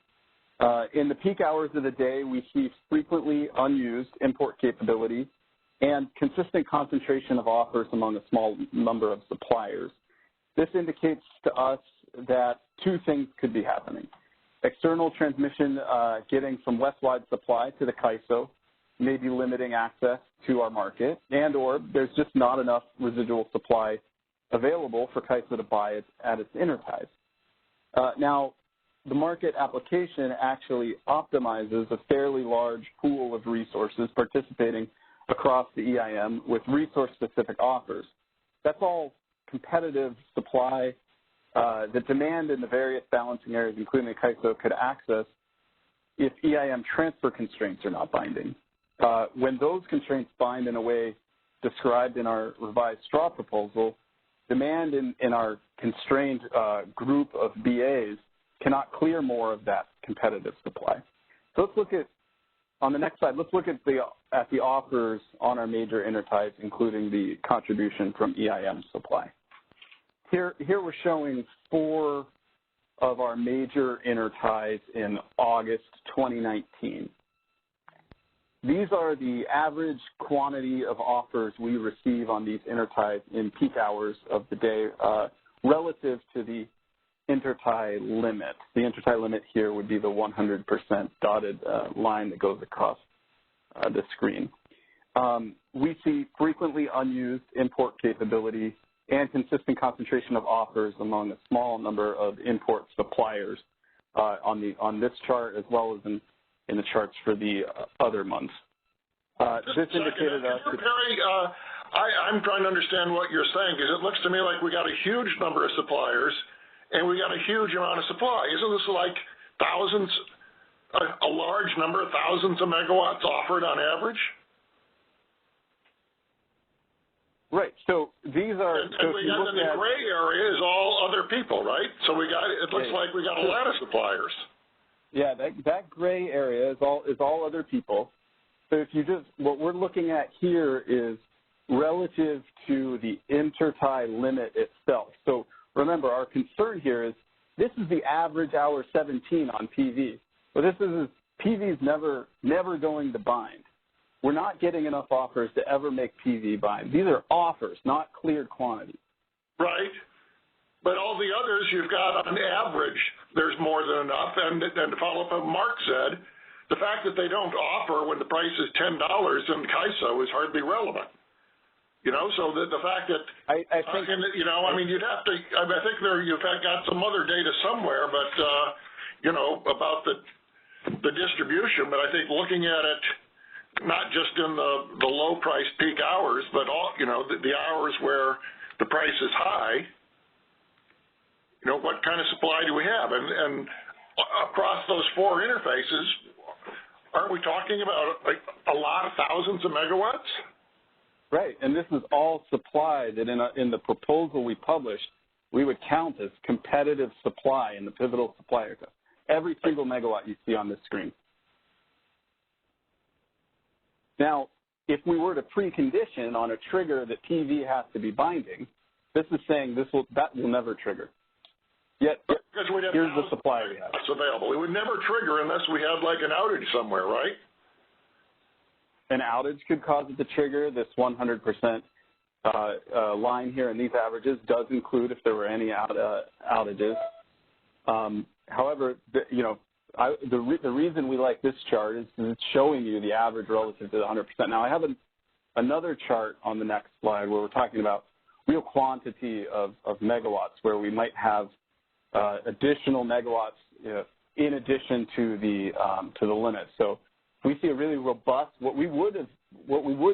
In the peak hours of the day, we see frequently unused import capability and consistent concentration of offers among a small number of suppliers. This indicates to us that two things could be happening. External transmission getting from west-wide supply to the CAISO may be limiting access to our market, and or there's just not enough residual supply available for CAISO to buy at its interties. Now, the market application actually optimizes a fairly large pool of resources participating across the EIM with resource-specific offers. That's all competitive supply that demand in the various balancing areas, including the CAISO, could access if EIM transfer constraints are not binding. When those constraints bind in a way described in our revised straw proposal, demand in our constrained group of BAs cannot clear more of that competitive supply. So let's look at, on the next slide, let's look at the offers on our major interties, including the contribution from EIM supply. Here we're showing 4 of our major interties in August 2019. These are the average quantity of offers we receive on these interties in peak hours of the day relative to the intertie limit. The intertie limit here would be the 100% dotted line that goes across the screen. We see frequently unused import capability and consistent concentration of offers among a small number of import suppliers on this chart, as well as in the charts for the other months. This indicated us. Perry, I'm trying to understand what you're saying, because it looks to me like we got a huge number of suppliers and we got a huge amount of supply. Isn't this like thousands, a large number of thousands of megawatts offered on average? Right. So these are. And the gray area is all other people, right? So we got. It looks like we got a lot of suppliers. Yeah, that gray area is all other people. So if you just, what we're looking at here is relative to the intertie limit itself. So remember, our concern here is this is the average hour 17 on PV. But this is PV is never going to bind. We're not getting enough offers to ever make PV bind. These are offers, not cleared quantity. Right. But all the others, you've got on average, there's more than enough. And to follow up on what Mark said, the fact that they don't offer when the price is $10 in CAISO is hardly relevant. You know, so the fact that, I think, you know, I mean, you'd have to, I think you've got some other data somewhere, but, you know, about the distribution, but I think looking at it, not just in the low price peak hours, but all, you know, the hours where the price is high, you know, what kind of supply do we have? And across those four interfaces, aren't we talking about like a lot of thousands of megawatts? Right, and this is all supply that in the proposal we published, we would count as competitive supply in the pivotal supplier test. Every single megawatt you see on this screen. Now, if we were to precondition on a trigger that PV has to be binding, this is saying that will never trigger. Yet, here's the supply we have. It's available. It would never trigger unless we had like an outage somewhere, right? An outage could cause it to trigger. This 100% line here in these averages does include if there were any outages. However, you know, the reason we like this chart is it's showing you the average relative to the 100%. Now, I have another chart on the next slide where we're talking about real quantity of megawatts, where we might have additional megawatts, you know, in addition to the limit. So we see a really robust. What we would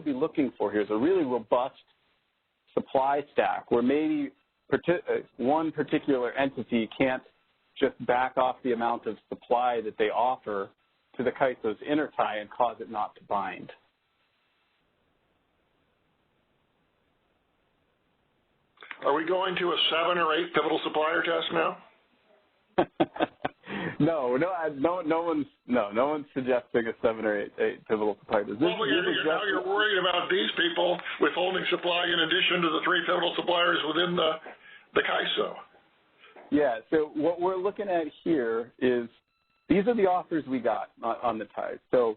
be looking for here is a really robust supply stack, where maybe one particular entity can't just back off the amount of supply that they offer to the CAISO's intertie and cause it not to bind. Are we going to a 7 or 8 pivotal supplier test now? No one's suggesting a 7 or 8 pivotal supplier test. Well, now you're worried about these people withholding supply in addition to the 3 pivotal suppliers within the CAISO. Yeah, so what we're looking at here is these are the offers we got on the ties. So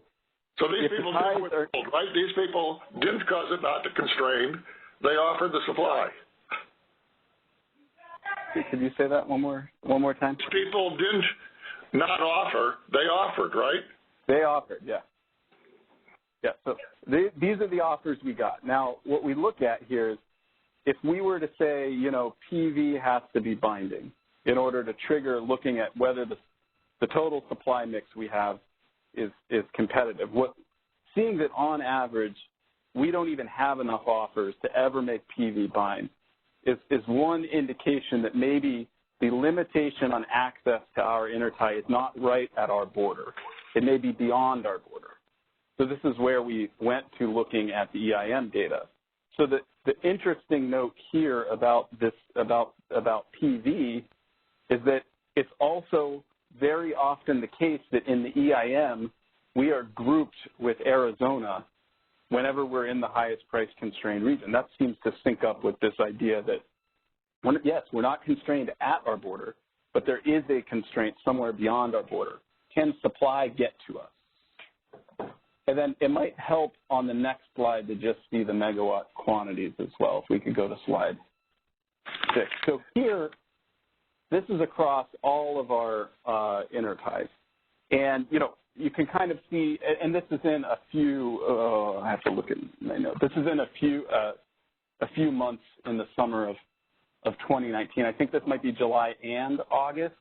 these people didn't withhold, right? These people didn't cause it not to constrain. They offered the supply. Could you say that one more time? People didn't not offer. They offered, right? They offered, yeah. Yeah, so these are the offers we got. Now, what we look at here is if we were to say, you know, PV has to be binding in order to trigger looking at whether the total supply mix we have is competitive. Seeing that on average, we don't even have enough offers to ever make PV bind is one indication that maybe the limitation on access to our intertie is not right at our border. It may be beyond our border. So this is where we went to looking at the EIM data. So the interesting note here about PV is that it's also very often the case that in the EIM, we are grouped with Arizona whenever we're in the highest price constrained region. That seems to sync up with this idea that, yes, we're not constrained at our border, but there is a constraint somewhere beyond our border. Can supply get to us? And then it might help on the next slide to just see the megawatt quantities as well, if we could go to slide 6. So here, this is across all of our interties. And, you know, you can kind of see, and this is in a few, I have to look at my note. This is in a few months in the summer of 2019. I think this might be July and August.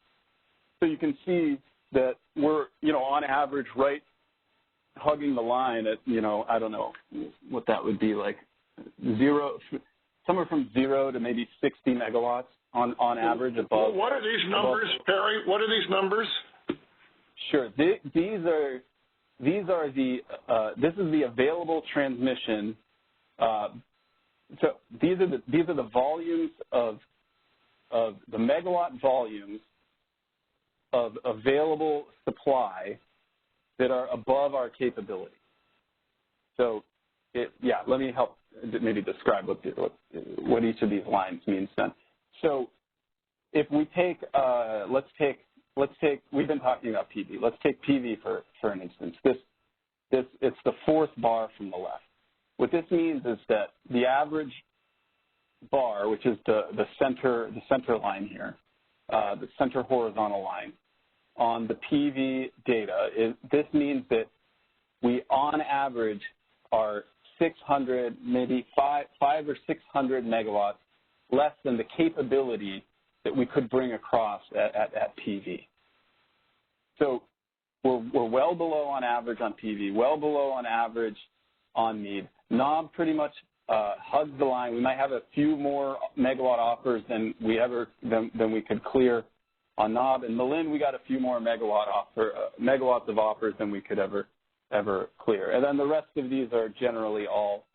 So you can see that we're, you know, on average, right, hugging the line at, you know, I don't know what that would be, like somewhere from 0 to maybe 60 megawatts on average above. What are these numbers, Perry? What are these numbers? Sure. This is the available transmission. So these are the volumes of the megawatt volumes of available supply that are above our capability. So, let me help maybe describe what each of these lines means then. So, if we take, let's take, we've been talking about PV. Let's take PV for an instance. It's the fourth bar from the left. What this means is that the average bar, which is the center line here, the center horizontal line on the PV data, this means that we, on average, are 600, maybe 500 or 600 megawatts less than the capability that we could bring across at PV. So we're well below on average on PV, well below on average on MEAD. Knob pretty much hugs the line. We might have a few more megawatt offers than we could clear on Knob. And Malin, we got a few more megawatts of offers than we could ever clear. And then the rest of these are generally all,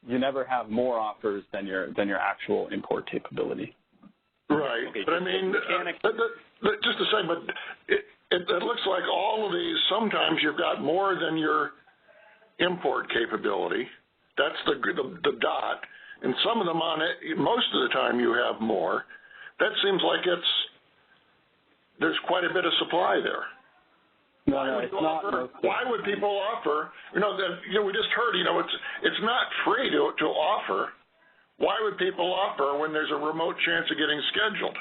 you never have more offers than your actual import capability. Right. Okay. But I mean, just a second, but it looks like all of these, sometimes you've got more than your import capability. That's the dot. And some of them on it, most of the time you have more. That seems like there's quite a bit of supply there. No, it's not. Why would people offer? We just heard. It's not free to offer. Why would people offer when there's a remote chance of getting scheduled?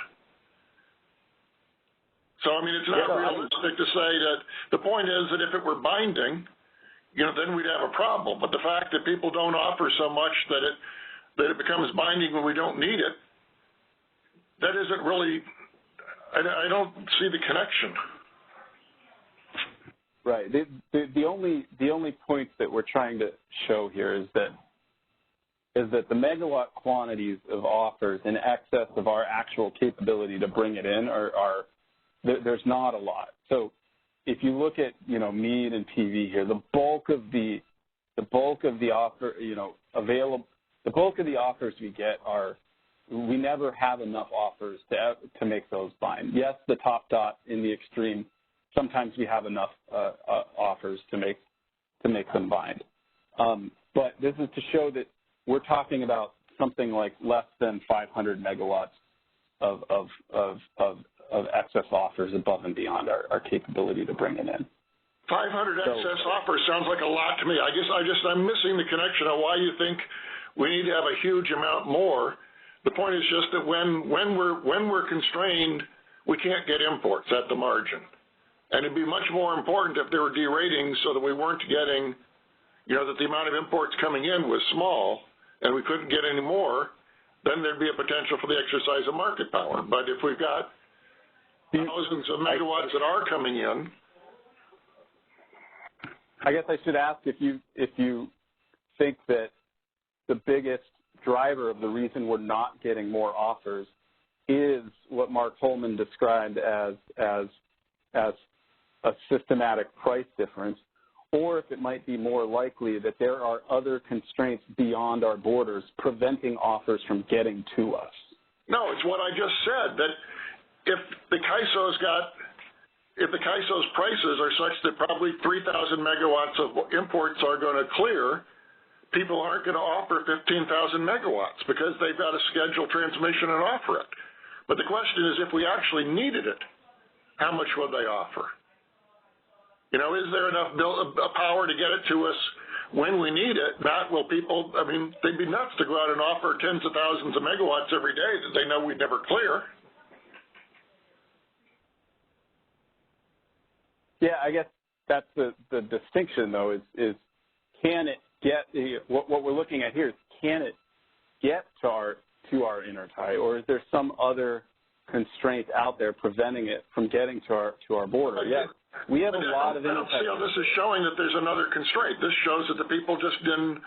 So I mean, it's not realistic to say that. The point is that if it were binding, then we'd have a problem. But the fact that people don't offer so much that it becomes binding when we don't need it, that isn't really. I don't see the connection. Right. The only point that we're trying to show here is that the megawatt quantities of offers in excess of our actual capability to bring it in are there's not a lot. So if you look at MEAD and PV here, the bulk of the offer the bulk of the offers we get are, we never have enough offers to make those bind. Yes, the top dot in the extreme, sometimes we have enough offers to make them bind. But this is to show that we're talking about something like less than 500 megawatts of excess offers above and beyond our capability to bring it in. 500 excess offers sounds like a lot to me. I'm missing the connection on why you think we need to have a huge amount more. The point is just that when we're constrained, we can't get imports at the margin. And it'd be much more important if there were deratings so that we weren't getting, that the amount of imports coming in was small and we couldn't get any more, then there'd be a potential for the exercise of market power. But if we've got thousands of megawatts that are coming in. I guess I should ask if you think that the biggest driver of the reason we're not getting more offers is what Mark Holman described as a systematic price difference, or if it might be more likely that there are other constraints beyond our borders preventing offers from getting to us. No, it's what I just said, that if the CAISO's prices are such that probably 3,000 megawatts of imports are going to clear, people aren't going to offer 15,000 megawatts because they've got to schedule transmission and offer it. But the question is, if we actually needed it, how much would they offer? Is there enough power to get it to us when we need it? Not will people, they'd be nuts to go out and offer tens of thousands of megawatts every day that they know we'd never clear. Yeah, I guess that's the distinction, though, is can it get, what we're looking at here is, can it get to our intertie, or is there some other constraint out there preventing it from getting to our border? Yeah, we have a lot of intertie. I don't see how this is showing that there's another constraint. This shows that the people just didn't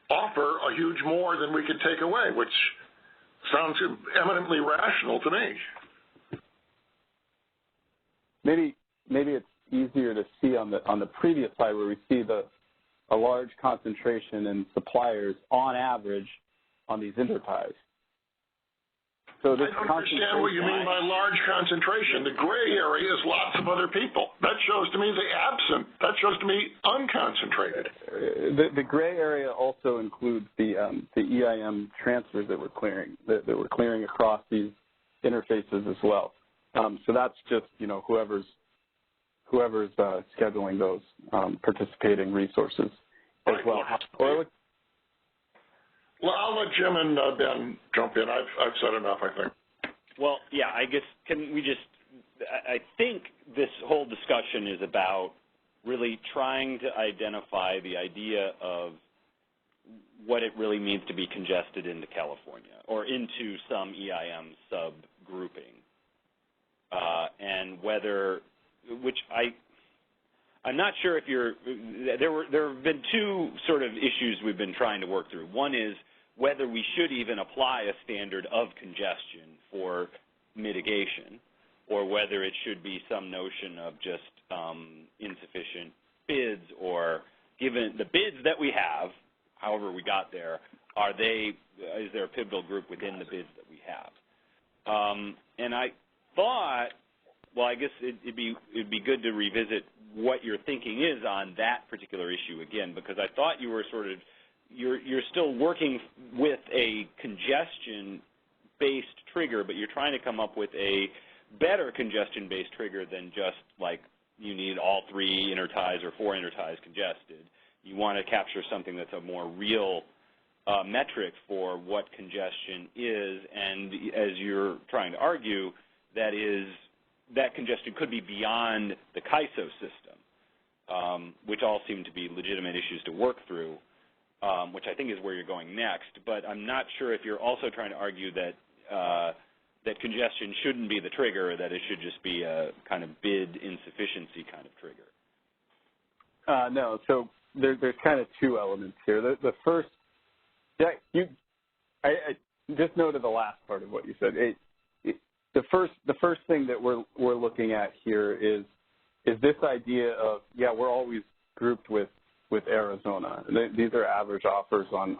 offer a huge more than we could take away, which sounds eminently rational to me. Maybe it's easier to see on the previous slide where we see a large concentration in suppliers on average on these interties. So this I don't understand what you mean by large concentration. The gray area is lots of other people. That shows to me the absent. That shows to me unconcentrated. The gray area also includes the EIM transfers that we're clearing, that we're clearing across these interfaces as well. So that's just whoever's scheduling those participating resources as well. Well, I'll let Jim and Ben jump in. I've said enough, I think. Well, yeah, I guess, can we just, I think this whole discussion is about really trying to identify the idea of what it really means to be congested into California or into some EIM subgrouping, and whether, which I'm not sure if you're, there have been two sort of issues we've been trying to work through. One is whether we should even apply a standard of congestion for mitigation, or whether it should be some notion of just insufficient bids, or given the bids that we have, however we got there, is there a pivotal group within the bids that we have? And I thought, well, I guess it'd be good to revisit what your thinking is on that particular issue again, because I thought you were sort of, you're still working with a congestion-based trigger, but you're trying to come up with a better congestion-based trigger than just like you need all 3 interties or 4 interties congested. You want to capture something that's a more real metric for what congestion is, and as you're trying to argue, that congestion could be beyond the CAISO system, which all seem to be legitimate issues to work through, which I think is where you're going next. But I'm not sure if you're also trying to argue that that congestion shouldn't be the trigger, that it should just be a kind of bid insufficiency kind of trigger. No, so there's kind of 2 elements here. The first, I just noted the last part of what you said. The first thing that we're looking at here is this idea of, yeah, we're always grouped with Arizona. These are average offers on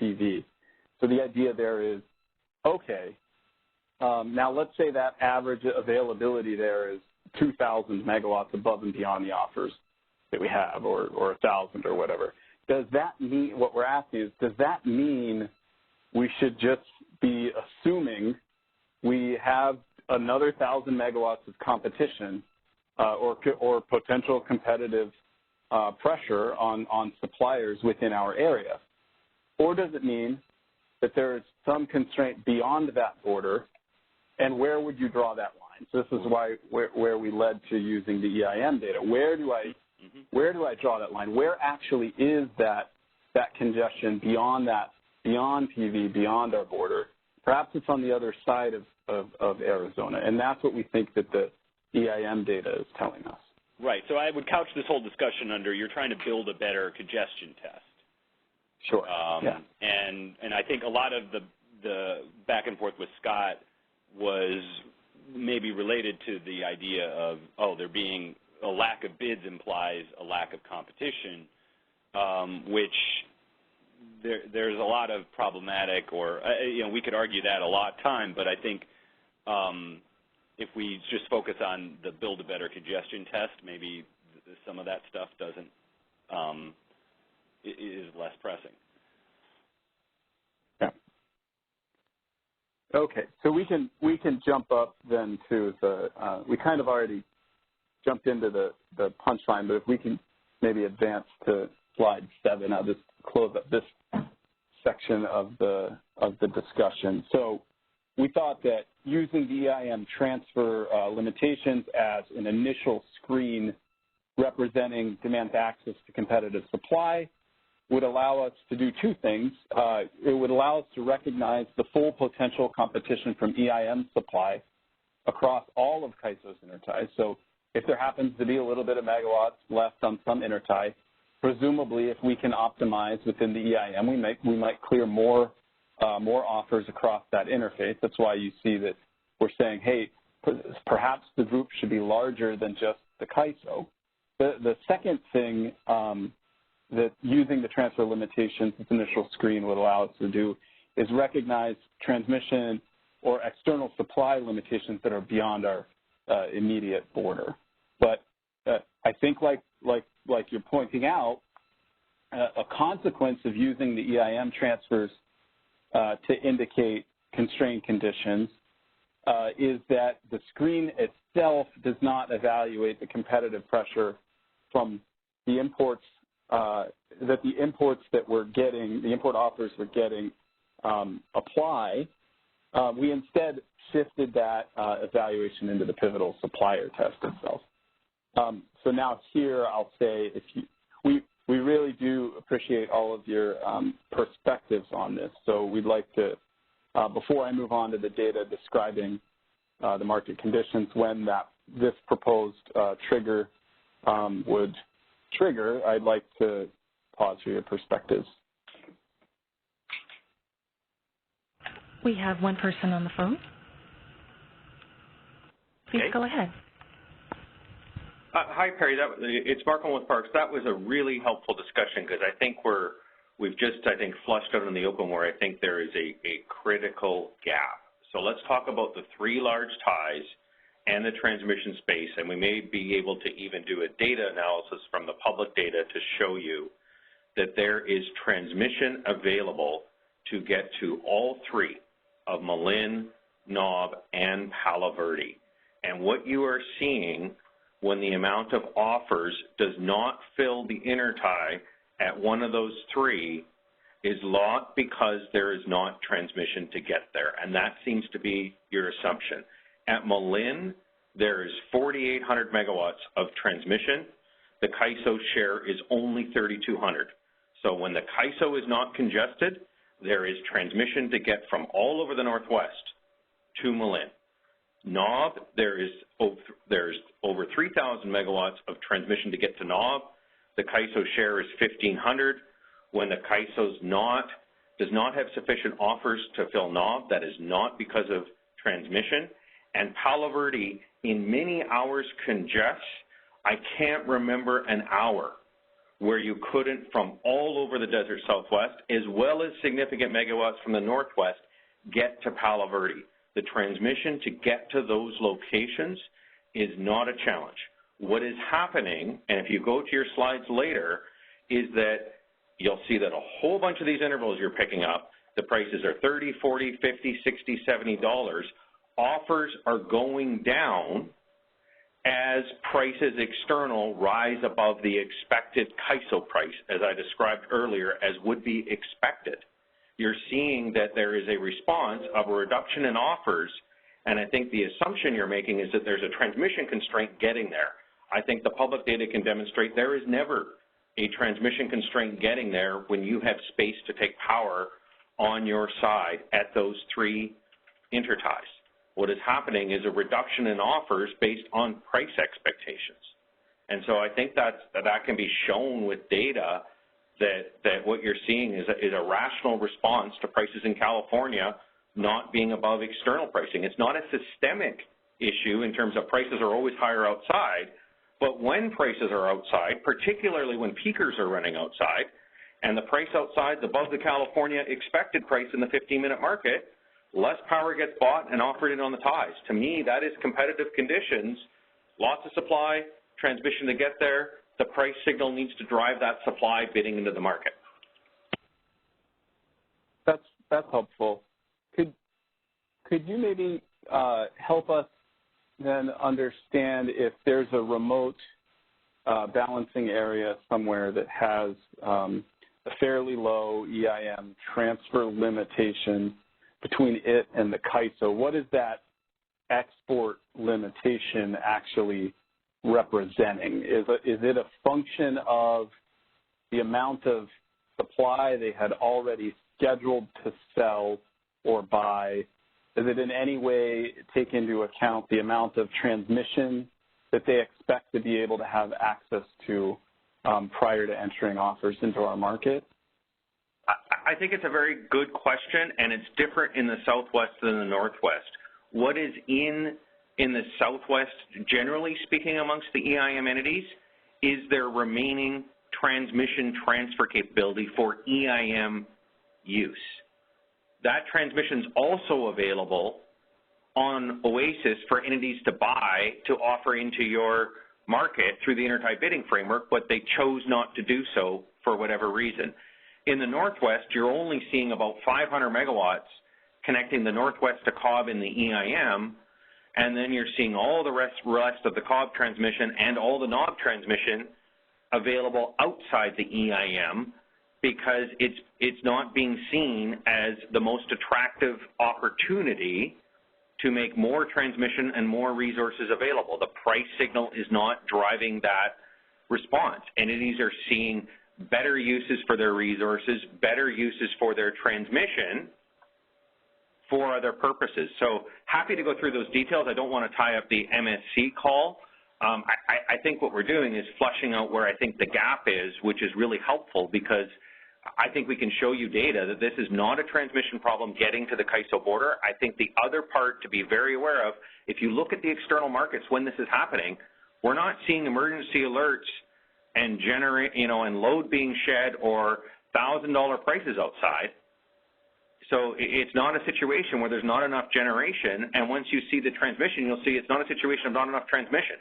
PV. So the idea there is, okay, now let's say that average availability there is 2,000 megawatts above and beyond the offers that we have, or 1,000 or whatever. Does that mean, what we're asking is, does that mean we should just be assuming we have another 1,000 megawatts of competition or potential competitive pressure on suppliers within our area? Or does it mean that there is some constraint beyond that border, and where would you draw that line? So this is where we led to using the EIM data. Where do I draw that line? Where actually is that congestion beyond PV, beyond our border? Perhaps it's on the other side of Arizona, and that's what we think that the EIM data is telling us. Right. So I would couch this whole discussion under you're trying to build a better congestion test. Sure. Yeah. And I think a lot of the back and forth with Scott was maybe related to the idea of, there being a lack of bids implies a lack of competition, which there's a lot of problematic, or we could argue that a lot of time, but I think if we just focus on the build a better congestion test, maybe some of that stuff doesn't is less pressing. Yeah. Okay, so we can jump up then to the we kind of already jumped into the punchline, but if we can maybe advance to slide 7, I'll just close up this section of the discussion. So we thought that using the EIM transfer limitations as an initial screen representing demand access to competitive supply would allow us to do 2 things. It would allow us to recognize the full potential competition from EIM supply across all of CAISO's interties. So if there happens to be a little bit of megawatts left on some intertie, presumably if we can optimize within the EIM, we might clear more offers across that interface. That's why you see that we're saying, hey, perhaps the group should be larger than just the CAISO. The second thing that using the transfer limitations, this initial screen would allow us to do is recognize transmission or external supply limitations that are beyond our immediate border. But I think like you're pointing out, a consequence of using the EIM transfers to indicate constrained conditions is that the screen itself does not evaluate the competitive pressure from the imports that the imports that we're getting, the import offers we're getting apply, we instead shifted that evaluation into the pivotal supplier test itself. So now here I'll say we really do appreciate all of your perspectives on this. So we'd like to, before I move on to the data describing the market conditions, when this proposed trigger would trigger, I'd like to pause for your perspectives. We have one person on the phone. Please go ahead. Hi, Perry. It's Mark with Parks. That was a really helpful discussion because I think we've just, flushed out in the open where I think there is a critical gap. So let's talk about the three large ties and the transmission space, and we may be able to even do a data analysis from the public data to show you that there is transmission available to get to all three of Malin, Knob, and Palo Verde. And what you are seeing when the amount of offers does not fill the intertie at one of those three is not because there is not transmission to get there, and that seems to be your assumption. At Malin, there is 4,800 megawatts of transmission. The CAISO share is only 3,200. So when the CAISO is not congested, there is transmission to get from all over the Northwest to Malin. Knob, there's over 3,000 megawatts of transmission to get to Knob. The CAISO share is 1,500. When the CAISO does not have sufficient offers to fill Knob, that is not because of transmission. And Palo Verde, in many hours, congests. I can't remember an hour where you couldn't, from all over the desert Southwest, as well as significant megawatts from the Northwest, get to Palo Verde. The transmission to get to those locations is not a challenge. What is happening, and if you go to your slides later, is that you'll see that a whole bunch of these intervals you're picking up, the prices are $30, $40, $50, $60, $70. Offers are going down as prices external rise above the expected CAISO price, as I described earlier, as would be expected. You're seeing that there is a response of a reduction in offers, and I think the assumption you're making is that there's a transmission constraint getting there. I think the public data can demonstrate there is never a transmission constraint getting there when you have space to take power on your side at those three interties. What is happening is a reduction in offers based on price expectations. And so I think that can be shown with data that what you're seeing is a rational response to prices in California not being above external pricing. It's not a systemic issue in terms of prices are always higher outside, but when prices are outside, particularly when peakers are running outside, and the price outside is above the California expected price in the 15-minute market, less power gets bought and offered in on the ties. To me, that is competitive conditions, lots of supply, transmission to get there. The price signal needs to drive that supply bidding into the market. That's helpful. Could you maybe help us then understand if there's a remote balancing area somewhere that has a fairly low EIM transfer limitation between it and the CAISO? What is that export limitation actually representing? Is it a function of the amount of supply they had already scheduled to sell or buy? Does it in any way take into account the amount of transmission that they expect to be able to have access to prior to entering offers into our market? I think it's a very good question, and it's different in the Southwest than the Northwest. What is in the Southwest, generally speaking, amongst the EIM entities, is their remaining transmission transfer capability for EIM use. That transmission is also available on OASIS for entities to buy to offer into your market through the intertie bidding framework, but they chose not to do so for whatever reason. In the Northwest, you're only seeing about 500 megawatts connecting the Northwest to Cobb in the EIM, and then you're seeing all the rest of the Cobb transmission and all the Knob transmission available outside the EIM because it's not being seen as the most attractive opportunity to make more transmission and more resources available. The price signal is not driving that response. Entities are seeing better uses for their resources, better uses for their transmission for other purposes. So happy to go through those details. I don't want to tie up the MSC call. I think what we're doing is flushing out where I think the gap is, which is really helpful because I think we can show you data that this is not a transmission problem getting to the CAISO border. I think the other part to be very aware of, if you look at the external markets when this is happening, we're not seeing emergency alerts and and load being shed or $1,000 prices outside. So it's not a situation where there's not enough generation, and once you see the transmission, you'll see it's not a situation of not enough transmission.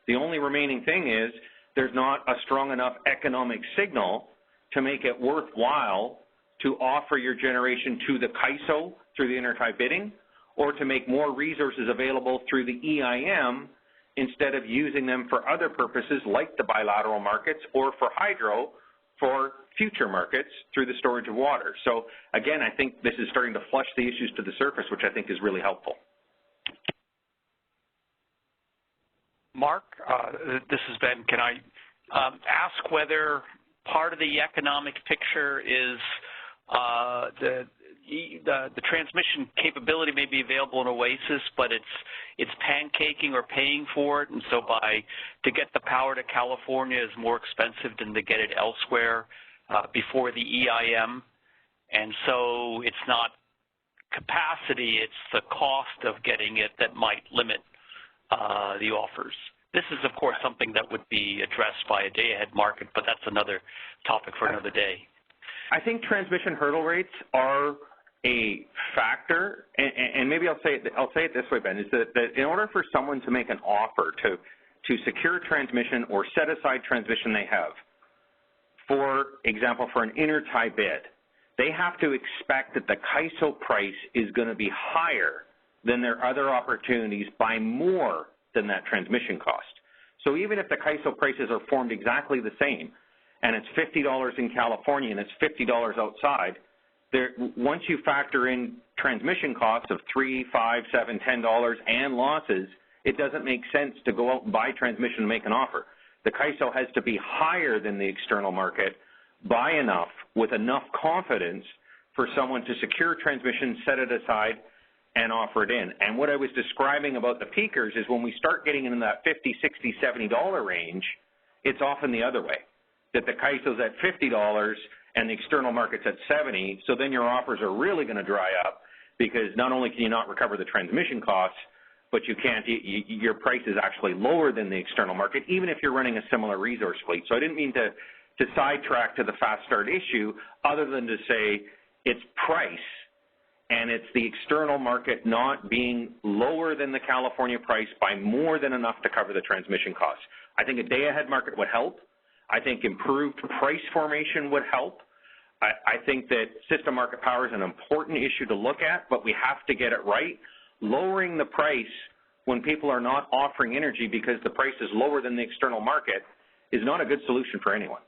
The only remaining thing is there's not a strong enough economic signal to make it worthwhile to offer your generation to the CAISO through the intertie bidding or to make more resources available through the EIM instead of using them for other purposes like the bilateral markets or for hydro for future markets through the storage of water. So again, I think this is starting to flush the issues to the surface, which I think is really helpful. Mark, this is Ben. Can I ask whether part of the economic picture is the transmission capability may be available in Oasis, but it's pancaking or paying for it, and so to get the power to California is more expensive than to get it elsewhere before the EIM, and so it's not capacity, it's the cost of getting it that might limit the offers. This is, of course, something that would be addressed by a day-ahead market, but that's another topic for another day. I think transmission hurdle rates are a factor, and maybe I'll say it this way, Ben, is that in order for someone to make an offer to secure transmission or set aside transmission they have, for example, for an intertie bid, they have to expect that the CAISO price is going to be higher than their other opportunities by more than that transmission cost. So even if the CAISO prices are formed exactly the same, and it's $50 in California and it's $50 outside, once you factor in transmission costs of $3, $5, $7, $10 and losses, it doesn't make sense to go out and buy transmission and make an offer. The CAISO has to be higher than the external market by enough, with enough confidence for someone to secure transmission, set it aside, and offer it in. And what I was describing about the peakers is when we start getting into that $50, $60, $70 range, it's often the other way, that the CAISO's at $50 and the external market's at $70, so then your offers are really going to dry up because not only can you not recover the transmission costs, but your price is actually lower than the external market, even if you're running a similar resource fleet. So I didn't mean to sidetrack to the fast start issue, other than to say it's price, and it's the external market not being lower than the California price by more than enough to cover the transmission costs. I think a day-ahead market would help. I think improved price formation would help. I think that system market power is an important issue to look at, but we have to get it right. Lowering the price when people are not offering energy because the price is lower than the external market is not a good solution for anyone.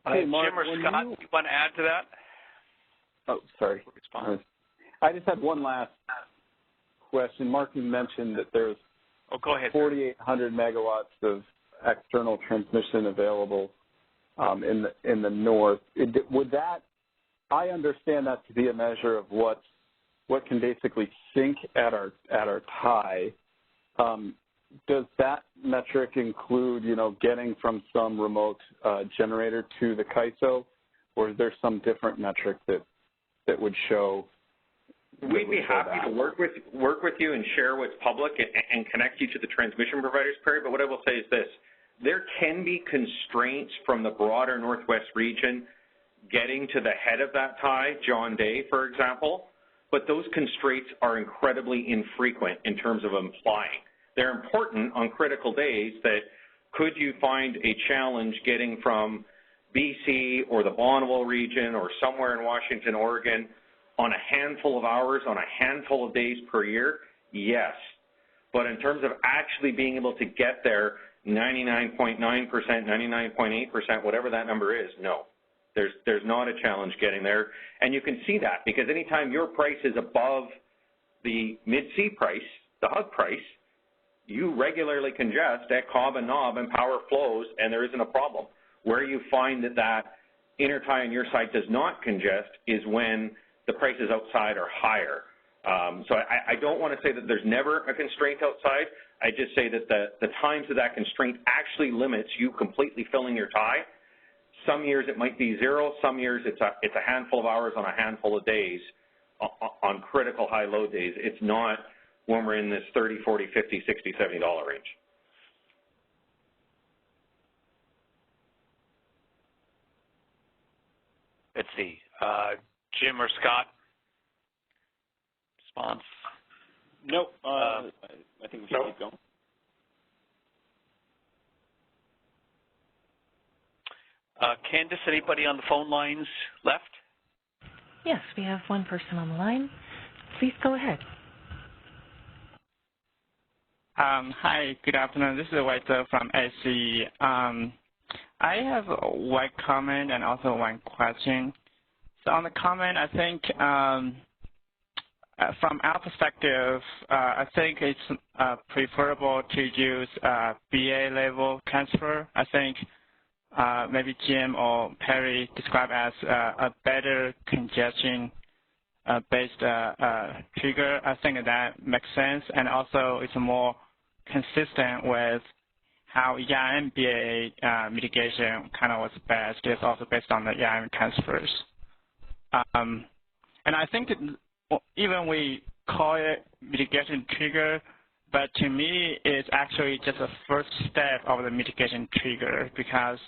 Hey, Mark, Jim or Scott, you want to add to that? Oh, sorry. I just had one last question. Mark, you mentioned that there's 4,800 megawatts of external transmission available in the north. Would that, I understand that to be a measure of what can basically sink at our tie. Does that metric include, getting from some remote generator to the CAISO, or is there some different metric that would show? We'd be happy to work with you and share what's public and connect you to the transmission providers, Perry. But what I will say is this: there can be constraints from the broader Northwest region getting to the head of that tie, John Day, for example. But those constraints are incredibly infrequent in terms of implying. They're important on critical days that could you find a challenge getting from BC or the Bonneville region or somewhere in Washington, Oregon on a handful of hours, on a handful of days per year? Yes. But in terms of actually being able to get there 99.9%, 99.8%, whatever that number is, no. There's not a challenge getting there. And you can see that because anytime your price is above the mid-C price, the hub price, you regularly congest at Cobb and Knob and power flows, and there isn't a problem. Where you find that intertie on your side does not congest is when the prices outside are higher. So I don't want to say that there's never a constraint outside. I just say that the times of that constraint actually limits you completely filling your tie. Some years it might be 0. Some years it's a handful of hours on a handful of days on critical high load days. It's not when we're in this $30, $40, $50, $60, $70 range. Let's see. Jim or Scott? Response? Nope. I think we should keep going. Candace, anybody on the phone lines left? Yes, we have one person on the line. Please go ahead. Hi, good afternoon. This is White from SC. I have one comment and also one question. So on the comment, I think from our perspective, I think it's preferable to use BA level transfer. I think maybe Jim or Perry described as a better congestion based trigger. I think that makes sense, and also it's more consistent with how EIM BA mitigation kind of was best. It's also based on the EIM transfers. And I think that even we call it mitigation trigger, but to me it's actually just a first step of the mitigation trigger, because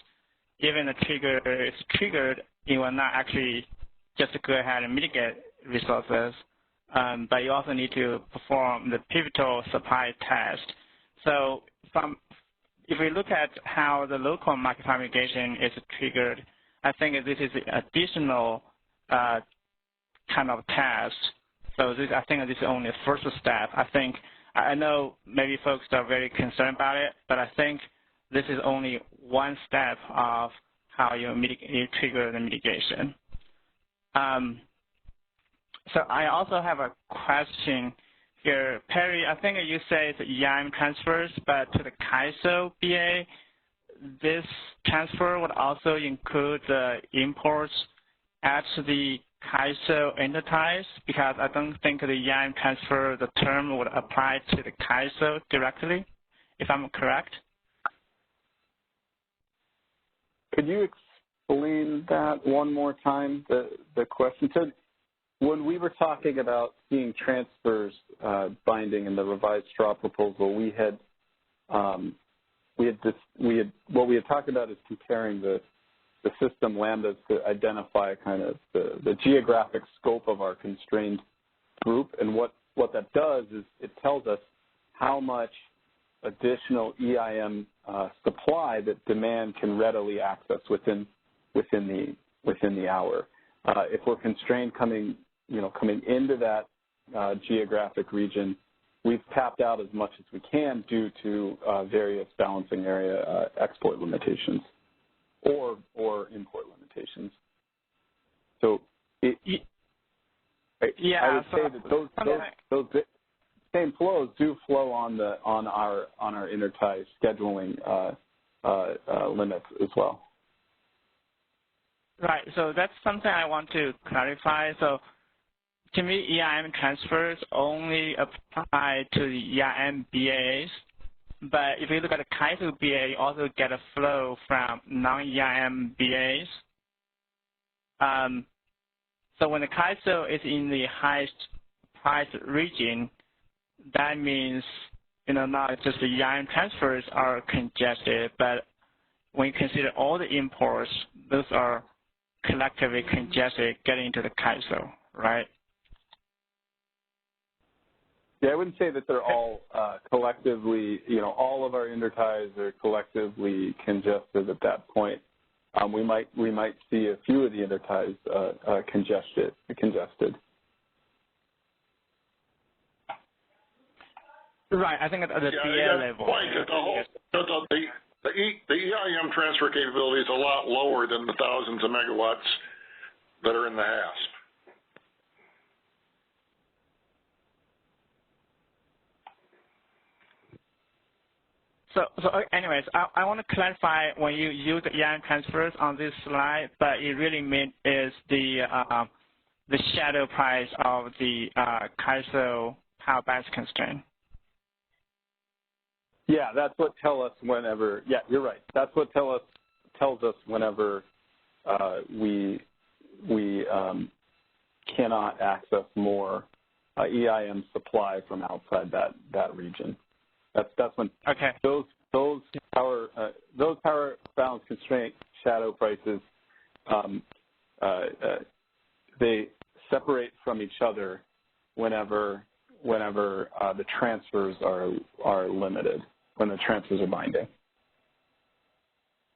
even the trigger is triggered, it will not actually just go ahead and mitigate resources, but you also need to perform the pivotal supply test. So if we look at how the local market power mitigation is triggered, I think this is an additional kind of test. So I think this is only the first step. I know maybe folks are very concerned about it, but I think this is only one step of how you trigger the mitigation. So I also have a question here. Perry, I think you said EIM transfers, but to the CAISO BA, this transfer would also include the imports at the CAISO entities, because I don't think the EIM transfer, the term would apply to the CAISO directly, if I'm correct. Could you explain that one more time, the question? So when we were talking about seeing transfers binding in the revised straw proposal, what we had talked about is comparing the system lambdas to identify kind of the geographic scope of our constrained group. And what that does is it tells us how much additional EIM supply that demand can readily access within the hour. If we're constrained coming into that geographic region, we've tapped out as much as we can due to various balancing area export limitations or import limitations. So I would say that those same flows do flow on our intertie scheduling limits as well. Right. So that's something I want to clarify. So to me, EIM transfers only apply to the EIM BAs. But if you look at the CAISO BA, you also get a flow from non-EIM BAs. So when the CAISO is in the highest price region, that means, not just the EIM transfers are congested, but when you consider all the imports, those are collectively congested getting into the CAISO, right? Yeah, I wouldn't say that they're all collectively, all of our interties are collectively congested at that point. We might see a few of the interties congested. Right. I think at the BA level. Point at the EIM transfer capability is a lot lower than the thousands of megawatts that are in the HASP. So anyways, I want to clarify when you use the EIM transfers on this slide, but it really means is the shadow price of the CAISO power balance constraint. Yeah, that's what tell us whenever. Yeah, you're right. That's what tells us whenever we cannot access more EIM supply from outside that region. That's when those power balance constraint shadow prices they separate from each other whenever the transfers are limited, when the transfers are binding.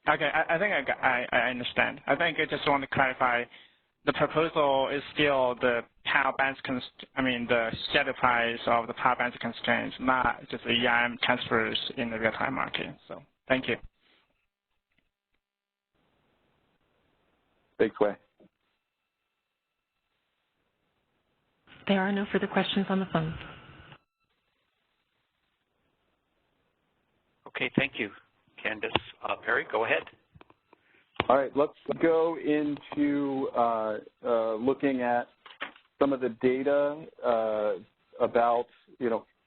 Okay, I think I understand. I think I just want to clarify. The proposal is still the power balance the shadow price of the power balance constraints, not just the EIM transfers in the real-time market. So thank you. Thanks, Wei. There are no further questions on the phone. Okay, thank you. Candace, Perry, go ahead. All right, let's go into looking at some of the data about,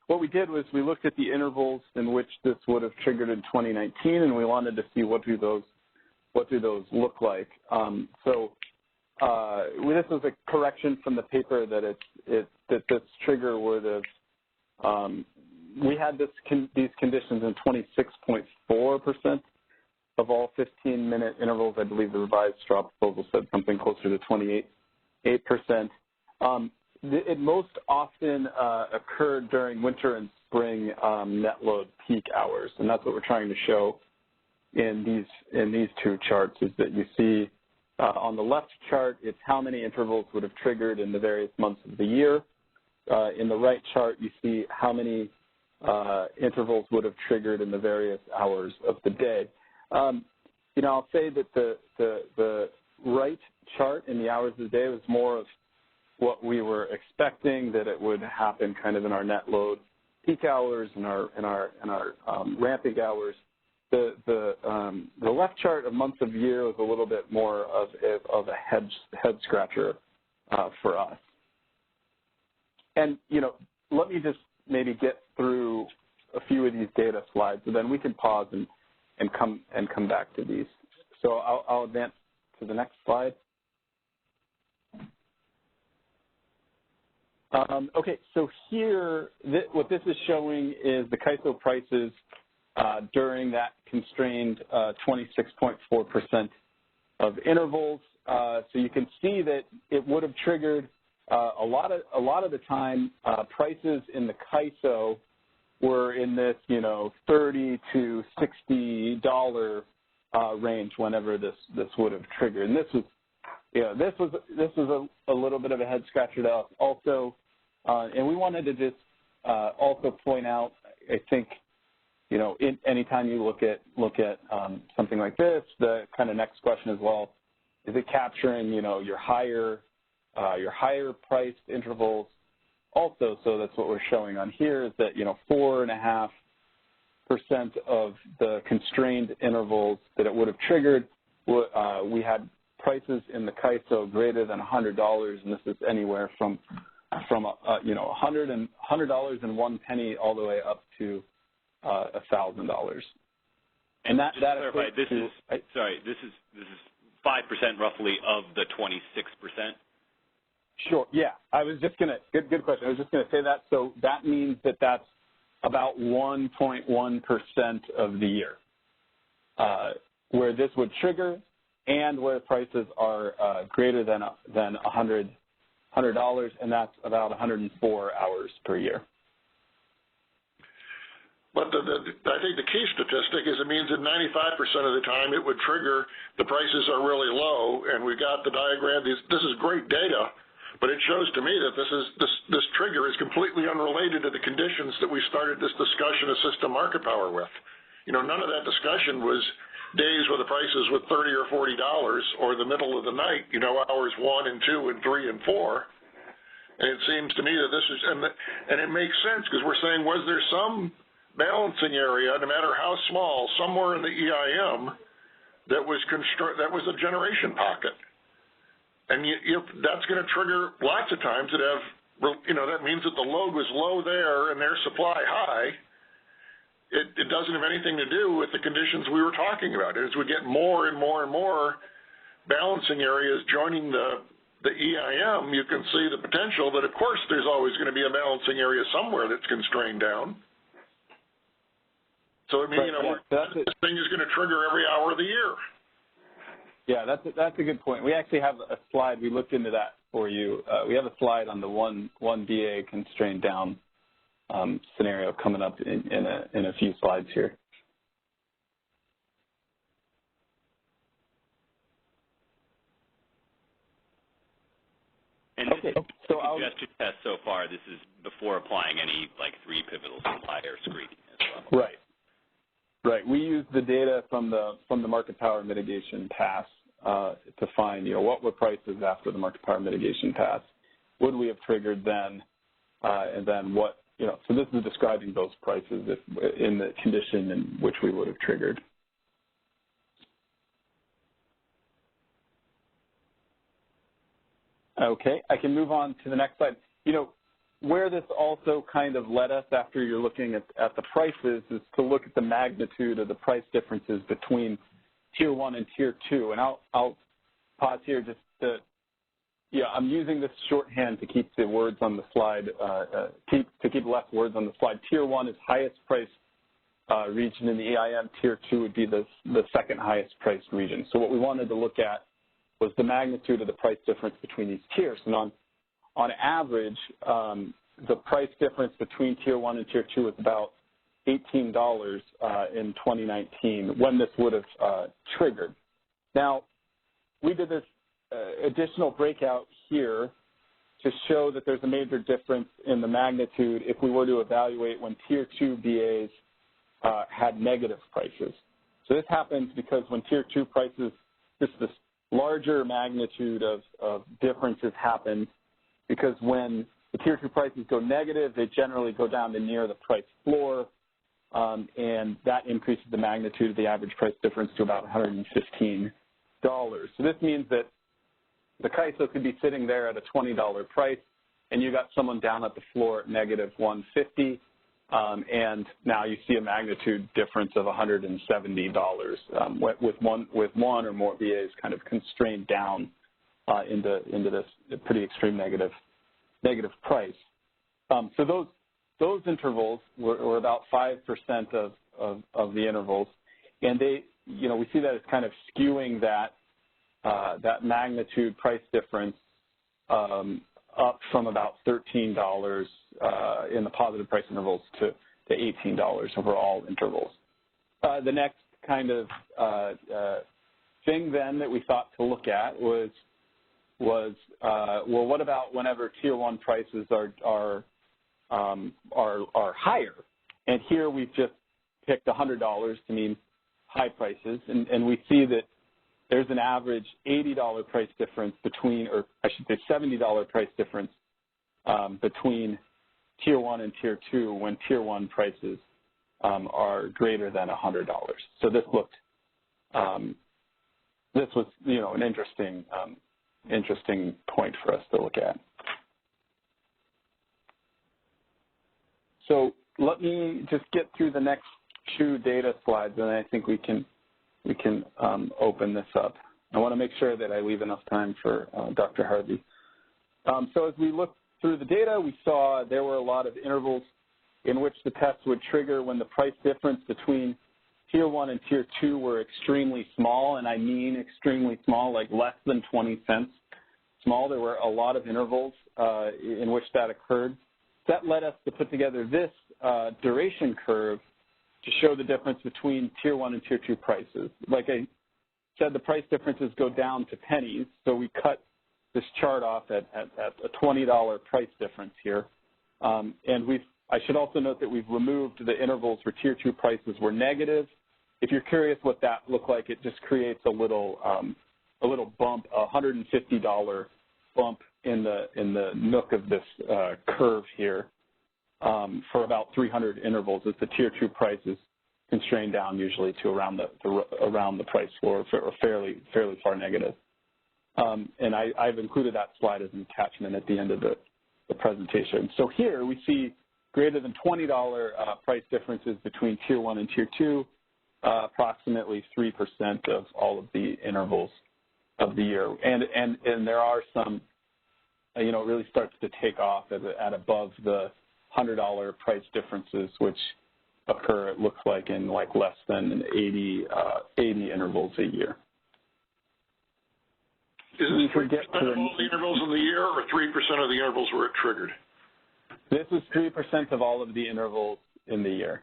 what we did was we looked at the intervals in which this would have triggered in 2019, and we wanted to see what do those look like. So this was a correction from the paper that that this trigger would have. We had these conditions in 26.4% of all 15-minute intervals. I believe the revised straw proposal said something closer to 28%. It most often occurred during winter and spring net load peak hours, and that's what we're trying to show in these two charts. Is that you see on the left chart, it's how many intervals would have triggered in the various months of the year. In the right chart, you see how many intervals would have triggered in the various hours of the day. I'll say that the right chart in the hours of the day was more of what we were expecting, that it would happen kind of in our net load peak hours and our ramping hours. The left chart of months of year was a little bit more of a head scratcher for us. And let me just maybe get through a few of these data slides, and then we can pause and come back to these. So I'll advance to the next slide. Okay, so here, what this is showing is the CAISO prices during that constrained 26.4% of intervals. So you can see that it would have triggered a lot of the time prices in the CAISO were in this $30 to $60 range whenever this would have triggered. And this was a little bit of a head scratcher to us also, and we wanted to just also point out, I think, anytime you look at something like this, the kind of next question as well, is it capturing your higher priced intervals also? So that's what we're showing on here, is that 4.5% of the constrained intervals that it would have triggered, we had prices in the CAISO greater than $100, and this is anywhere from $100 and 1 penny all the way up to $1,000. And that clarify, this is 5% roughly of the 26%. Sure. Yeah, I was just gonna good question. I was just gonna say that. So that means that that's about 1.1% of the year where this would trigger, and where prices are greater than $100, and that's about 104 hours per year. But I think the key statistic is it means that 95% of the time it would trigger, the prices are really low, and we got the diagram. This is great data, But it shows to me that this trigger is completely unrelated to the conditions that we started this discussion of system market power with. You know, none of that discussion was days where the prices were $30 or $40 or the middle of the night, you know, hours 1 and 2 and 3 and 4. And it seems to me that this is, and it makes sense because we're saying, was there some balancing area, no matter how small, somewhere in the EIM that was a generation pocket? And that's going to trigger lots of times that have, you know, that means that the load was low there and their supply high. It doesn't have anything to do with the conditions we were talking about. As we get more and more and more balancing areas joining the EIM, you can see the potential that, of course, there's always going to be a balancing area somewhere that's constrained down. So, I mean, you know, this thing is going to trigger every hour of the year. Yeah, that's a good point. We actually have a slide. We looked into that for you. We have a slide on the one BA constrained down scenario coming up in a few slides here. And okay, so suggested test so far. This is before applying any like 3 pivotal supplier screening as well. Right. Right. We use the data from the market power mitigation pass to find, you know, what were prices after the market power mitigation pass? Would we have triggered then? And then what, you know, so this is describing those prices in the condition in which we would have triggered. Okay, I can move on to the next slide. You know, where this also kind of led us after you're looking at the prices is to look at the magnitude of the price differences between Tier 1 and Tier 2. And I'll pause here just to, yeah, I'm using this shorthand to keep the words on the slide, to keep less words on the slide. Tier 1 is highest price region in the EIM. Tier 2 would be the second highest priced region. So what we wanted to look at was the magnitude of the price difference between these tiers. And on average, the price difference between Tier 1 and Tier 2 was about $18 in 2019 when this would have triggered. Now, we did this additional breakout here to show that there's a major difference in the magnitude if we were to evaluate when Tier 2 BAs had negative prices. So this happens because when Tier 2 prices, this larger magnitude of differences happen because when the Tier 2 prices go negative, they generally go down to near the price floor, and that increases the magnitude of the average price difference to about $115. So this means that the CAISO could be sitting there at a $20 price, and you got someone down at the floor at negative $150, and now you see a magnitude difference of $170 with one or more VAs kind of constrained down into this pretty extreme negative price. So those intervals were about 5% of the intervals, and they, you know, we see that as kind of skewing that magnitude price difference up from about $13 in the positive price intervals to $18 over all intervals. The next kind of thing then that we thought to look at was well, what about whenever Tier 1 prices are higher? And here we've just picked $100 to mean high prices, and we see that there's an average $80 price difference between, or I should say $70 price difference between Tier 1 and Tier 2 when Tier 1 prices are greater than $100. So this looked, this was, you know, an interesting point for us to look at. So let me just get through the next 2 data slides, and I think we can open this up. I want to make sure that I leave enough time for Dr. Harvey. So as we look through the data, we saw there were a lot of intervals in which the test would trigger when the price difference between Tier 1 and Tier 2 were extremely small, and I mean extremely small, like less than 20 cents small. There were a lot of intervals in which that occurred. That led us to put together this duration curve to show the difference between Tier 1 and Tier 2 prices. Like I said, the price differences go down to pennies, so we cut this chart off at a $20 price difference here. And I should also note that we've removed the intervals where Tier 2 prices were negative. If you're curious what that looked like, it just creates a little bump, a $150 bump in the nook of this curve here for about 300 intervals as the Tier 2 price is constrained down usually to around the price floor or fairly far negative. And I've included that slide as an attachment at the end of the presentation. So here we see greater than $20 price differences between Tier 1 and Tier 2, approximately 3% of all of the intervals of the year. And there are some, it really starts to take off at above the $100 price differences, which occur, it looks like, in like less than 80 intervals a year. Is this 3% of all the intervals in the year or 3% of the intervals where it triggered? This is 3% of all of the intervals in the year.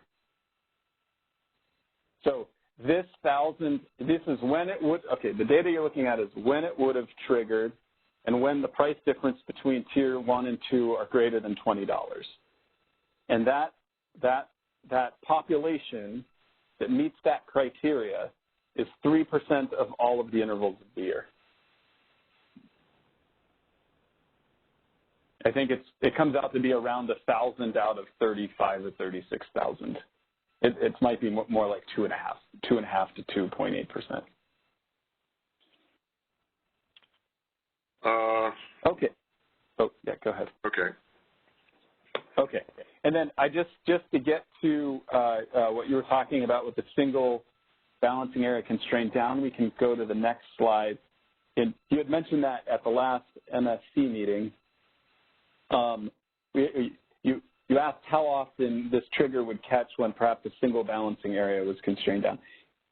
So this is when it would, the data you're looking at is when it would have triggered and when the price difference between Tier 1 and 2 are greater than $20. And that population that meets that criteria is 3% of all of the intervals of the year. I think it comes out to be around 1,000 out of 35 or 36,000. It might be more like 2.5 to 2.8%. Okay. Oh, yeah, go ahead. Okay. Okay. And then I just to get to what you were talking about with the single balancing area constraint down, we can go to the next slide. And you had mentioned that at the last MSC meeting. You asked how often this trigger would catch when perhaps a single balancing area was constrained down.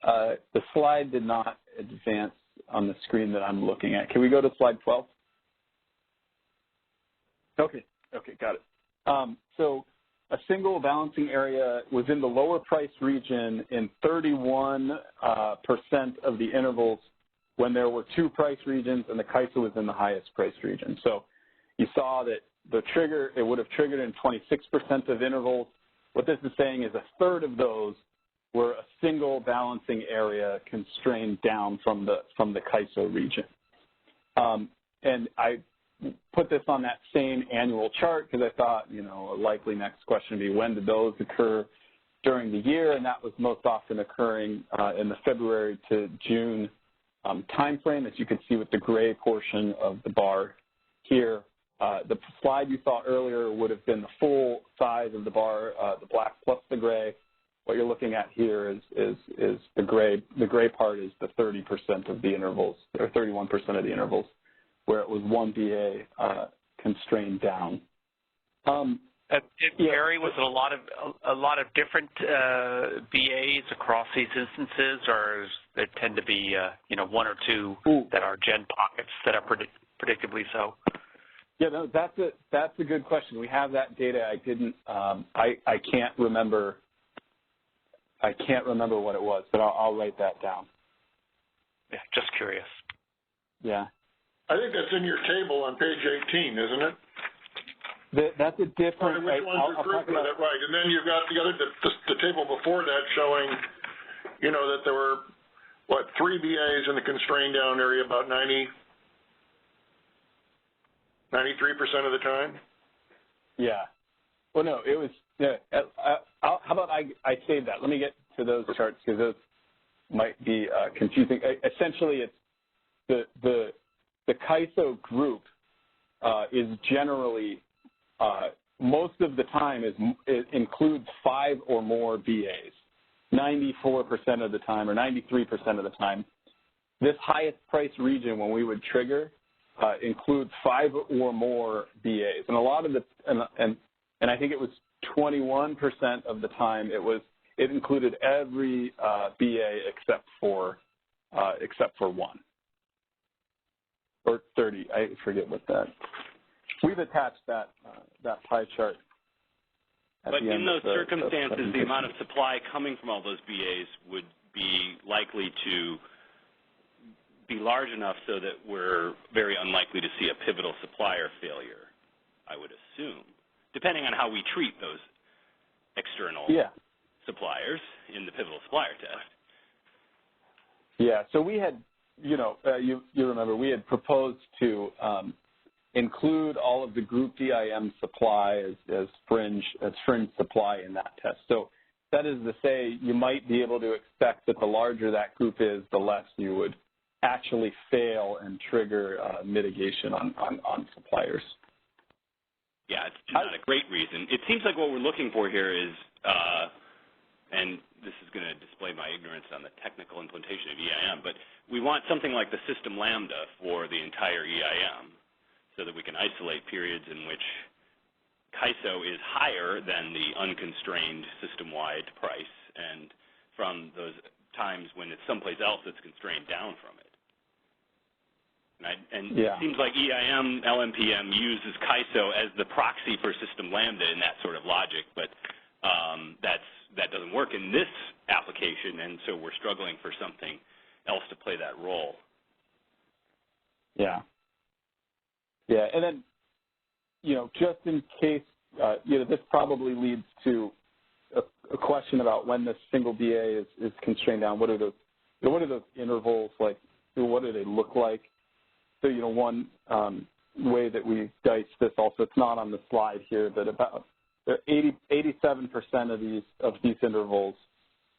The slide did not advance on the screen that I'm looking at. Can we go to slide 12? Okay, got it. So a single balancing area was in the lower price region in 31% of the intervals when there were 2 price regions and the CAISO was in the highest price region. So you saw that the trigger, it would have triggered in 26% of intervals. What this is saying is a third of those were a single balancing area constrained down from the CAISO region. And I put this on that same annual chart because I thought, a likely next question would be when did those occur during the year, and that was most often occurring in the February to June time frame, as you can see with the gray portion of the bar here. The slide you saw earlier would have been the full size of the bar, the black plus the gray. What you're looking at here is the gray. The gray part is the 30% of the intervals, or 31% of the intervals, where it was 1 BA constrained down. Gary, was it a lot of different BAs across these instances, or there tend to be 1 or 2 that are gen pockets that are predictably so? Yeah, no, that's a good question. We have that data. I didn't. I can't remember. I can't remember what it was, but I'll write that down. Yeah, just curious. Yeah. I think that's in your table on page 18, isn't it? That's a different. Which ones are grouped with it, right? And then you've got the table before that showing, that there were 3 BAs in the constrained down area about 93% of the time. Yeah. Well, no, it was. Yeah. How about I save that? Let me get to those charts because those might be confusing. Essentially, it's the CAISO group is generally most of the time it includes 5 or more BAs, 94% of the time or 93% of the time. This highest price region, when we would trigger, includes 5 or more BAs, and a lot of the and I think it was 21% of the time it included every BA except for 1 or 30. I forget what that. We've attached that pie chart. But in those circumstances, the amount of supply coming from all those BAs would be likely to be large enough so that we're very unlikely to see a pivotal supplier failure, I would assume, depending on how we treat those external suppliers in the pivotal supplier test. Yeah, so we had, you remember, we had proposed to include all of the group DIM supply as fringe supply in that test. So that is to say, you might be able to expect that the larger that group is, the less you would actually fail and trigger mitigation on suppliers. Yeah, it's not a great reason. It seems like what we're looking for here is, and this is going to display my ignorance on the technical implementation of EIM, but we want something like the system lambda for the entire EIM so that we can isolate periods in which CAISO is higher than the unconstrained system-wide price, and from those times when it's someplace else that's constrained down from it. And it seems like EIM, LMPM uses CAISO as the proxy for system lambda in that sort of logic, but that doesn't work in this application, and so we're struggling for something else to play that role. Yeah. Yeah, and then, just in case, this probably leads to a question about when this single BA is constrained down. What are those intervals like? What do they look like? So, one way that we dice this also, it's not on the slide here, but about 87% of these intervals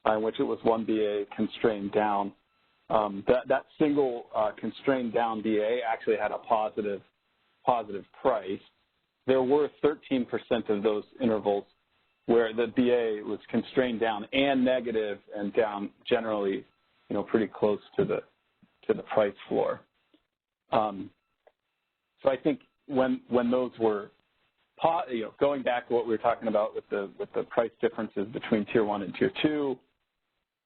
in which it was one BA constrained down, that single constrained down BA actually had a positive price. There were 13% of those intervals where the BA was constrained down and negative and down generally, pretty close to the price floor. So I think when those were, going back to what we were talking about with the price differences between Tier 1 and Tier 2,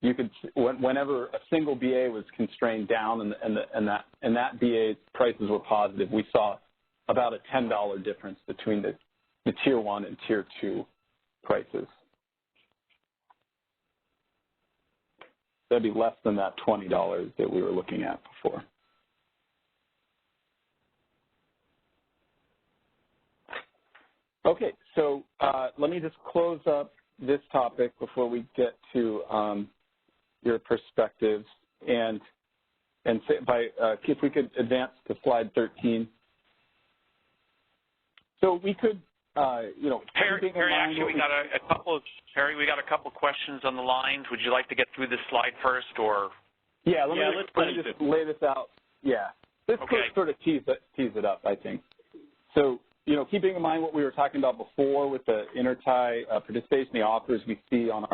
you could, whenever a single BA was constrained down and that BA's prices were positive, we saw about a $10 difference between the Tier 1 and Tier 2 prices. That'd be less than that $20 that we were looking at before. Okay, so let me just close up this topic before we get to your perspectives, and say if we could advance to slide 13. So we could, Perry, actually, we got a couple questions on the lines. Would you like to get through this slide first, or? Yeah, let me just lay this out. Yeah, this could sort of tease it up, I think. So, keeping in mind what we were talking about before with the intertie participation, the offers we see on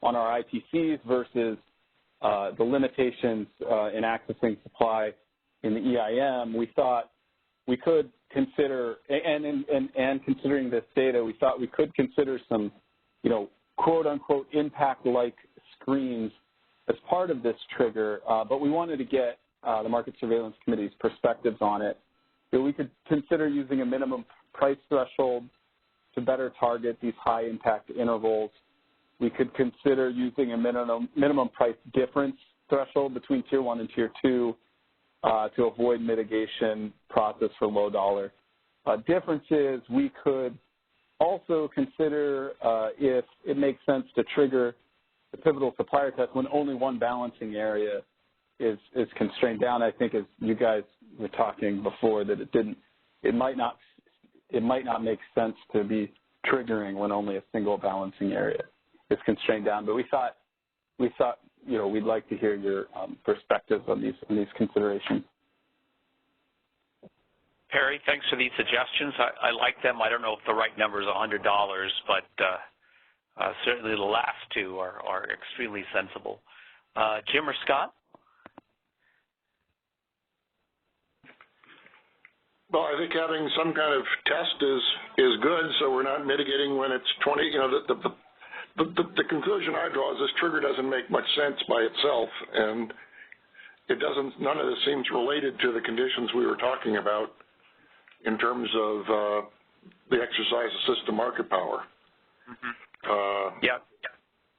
our IPCs versus the limitations in accessing supply in the EIM, we thought we could consider, and considering this data, we thought we could consider some, quote unquote impact-like screens as part of this trigger, but we wanted to get the Market Surveillance Committee's perspectives on it. So we could consider using a minimum price threshold to better target these high impact intervals. We could consider using a minimum price difference threshold between Tier 1 and Tier 2 to avoid mitigation process for low dollar. Differences, we could also consider if it makes sense to trigger the pivotal supplier test when only one balancing area is constrained down. I think as you guys were talking before that it might not make sense to be triggering when only a single balancing area is constrained down. But we thought we'd like to hear your perspectives on these considerations. Perry, thanks for these suggestions. I like them. I don't know if the right number is $100, but certainly the last two are extremely sensible. Jim or Scott? Well, I think having some kind of test is good, so we're not mitigating when it's 20. The conclusion I draw is this trigger doesn't make much sense by itself, and none of this seems related to the conditions we were talking about in terms of the exercise of system market power. Yeah.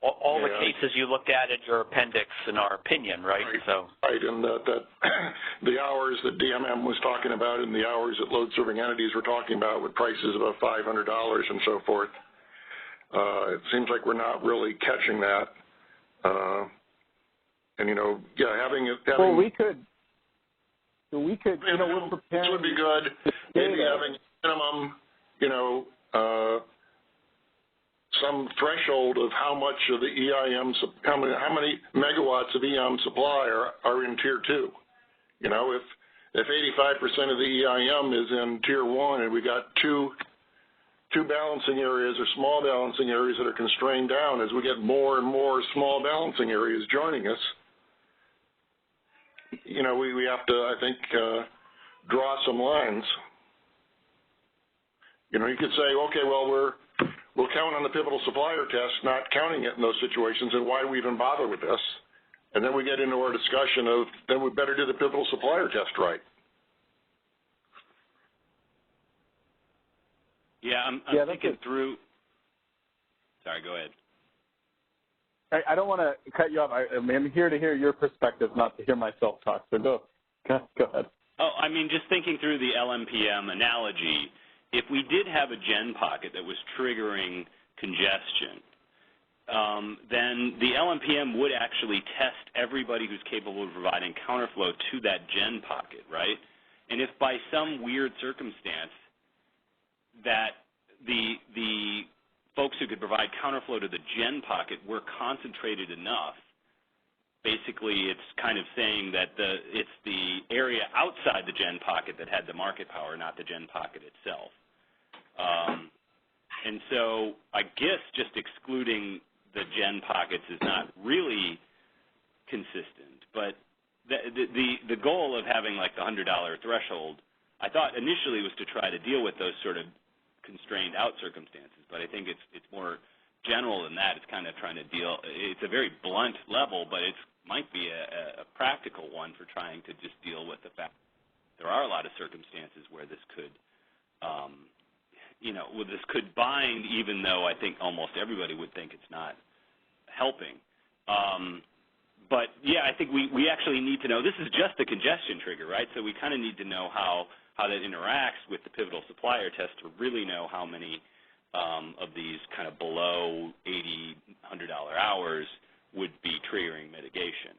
all the cases you looked at in your appendix in our opinion, right? So. Right, and that the hours that DMM was talking about and the hours that load-serving entities were talking about with prices above $500 and so forth, it seems like we're not really catching that. And, you know, yeah, having well, we could, we're preparing. This would be good. Maybe having minimum, you know, some threshold of how much of the EIM, how many megawatts of EIM supply are in Tier 2. You know, if 85% of the EIM is in Tier 1 and we got two balancing areas or small balancing areas that are constrained down, as we get more and more small balancing areas joining us, you know, we have to, I think, draw some lines. You know, you could say, okay, well, we'll count on the pivotal supplier test, not counting it in those situations, and why do we even bother with this? And then we get into our discussion of, then we better do the pivotal supplier test right. Yeah, I'm thinking through. Sorry, go ahead. I don't want to cut you off. I'm here to hear your perspective, not to hear myself talk. So go ahead. Oh, I mean, just thinking through the LMPM analogy, if we did have a gen pocket that was triggering congestion, then the LMPM would actually test everybody who's capable of providing counterflow to that gen pocket, right? And if by some weird circumstance that the folks who could provide counterflow to the gen pocket were concentrated enough, basically it's kind of saying that it's the area outside the gen pocket that had the market power, not the gen pocket itself. And so I guess just excluding the gen pockets is not really consistent. But the goal of having like the $100 threshold, I thought initially was to try to deal with those sort of constrained out circumstances. But I think it's more general than that. It's kind of trying to deal. It's a very blunt level, but it might be a practical one for trying to just deal with the fact there are a lot of circumstances where this could. This could bind, even though I think almost everybody would think it's not helping. But, yeah, I think we actually need to know. This is just the congestion trigger, right? So we kind of need to know how that interacts with the pivotal supplier test to really know how many of these kind of below $80, $100 hours would be triggering mitigation.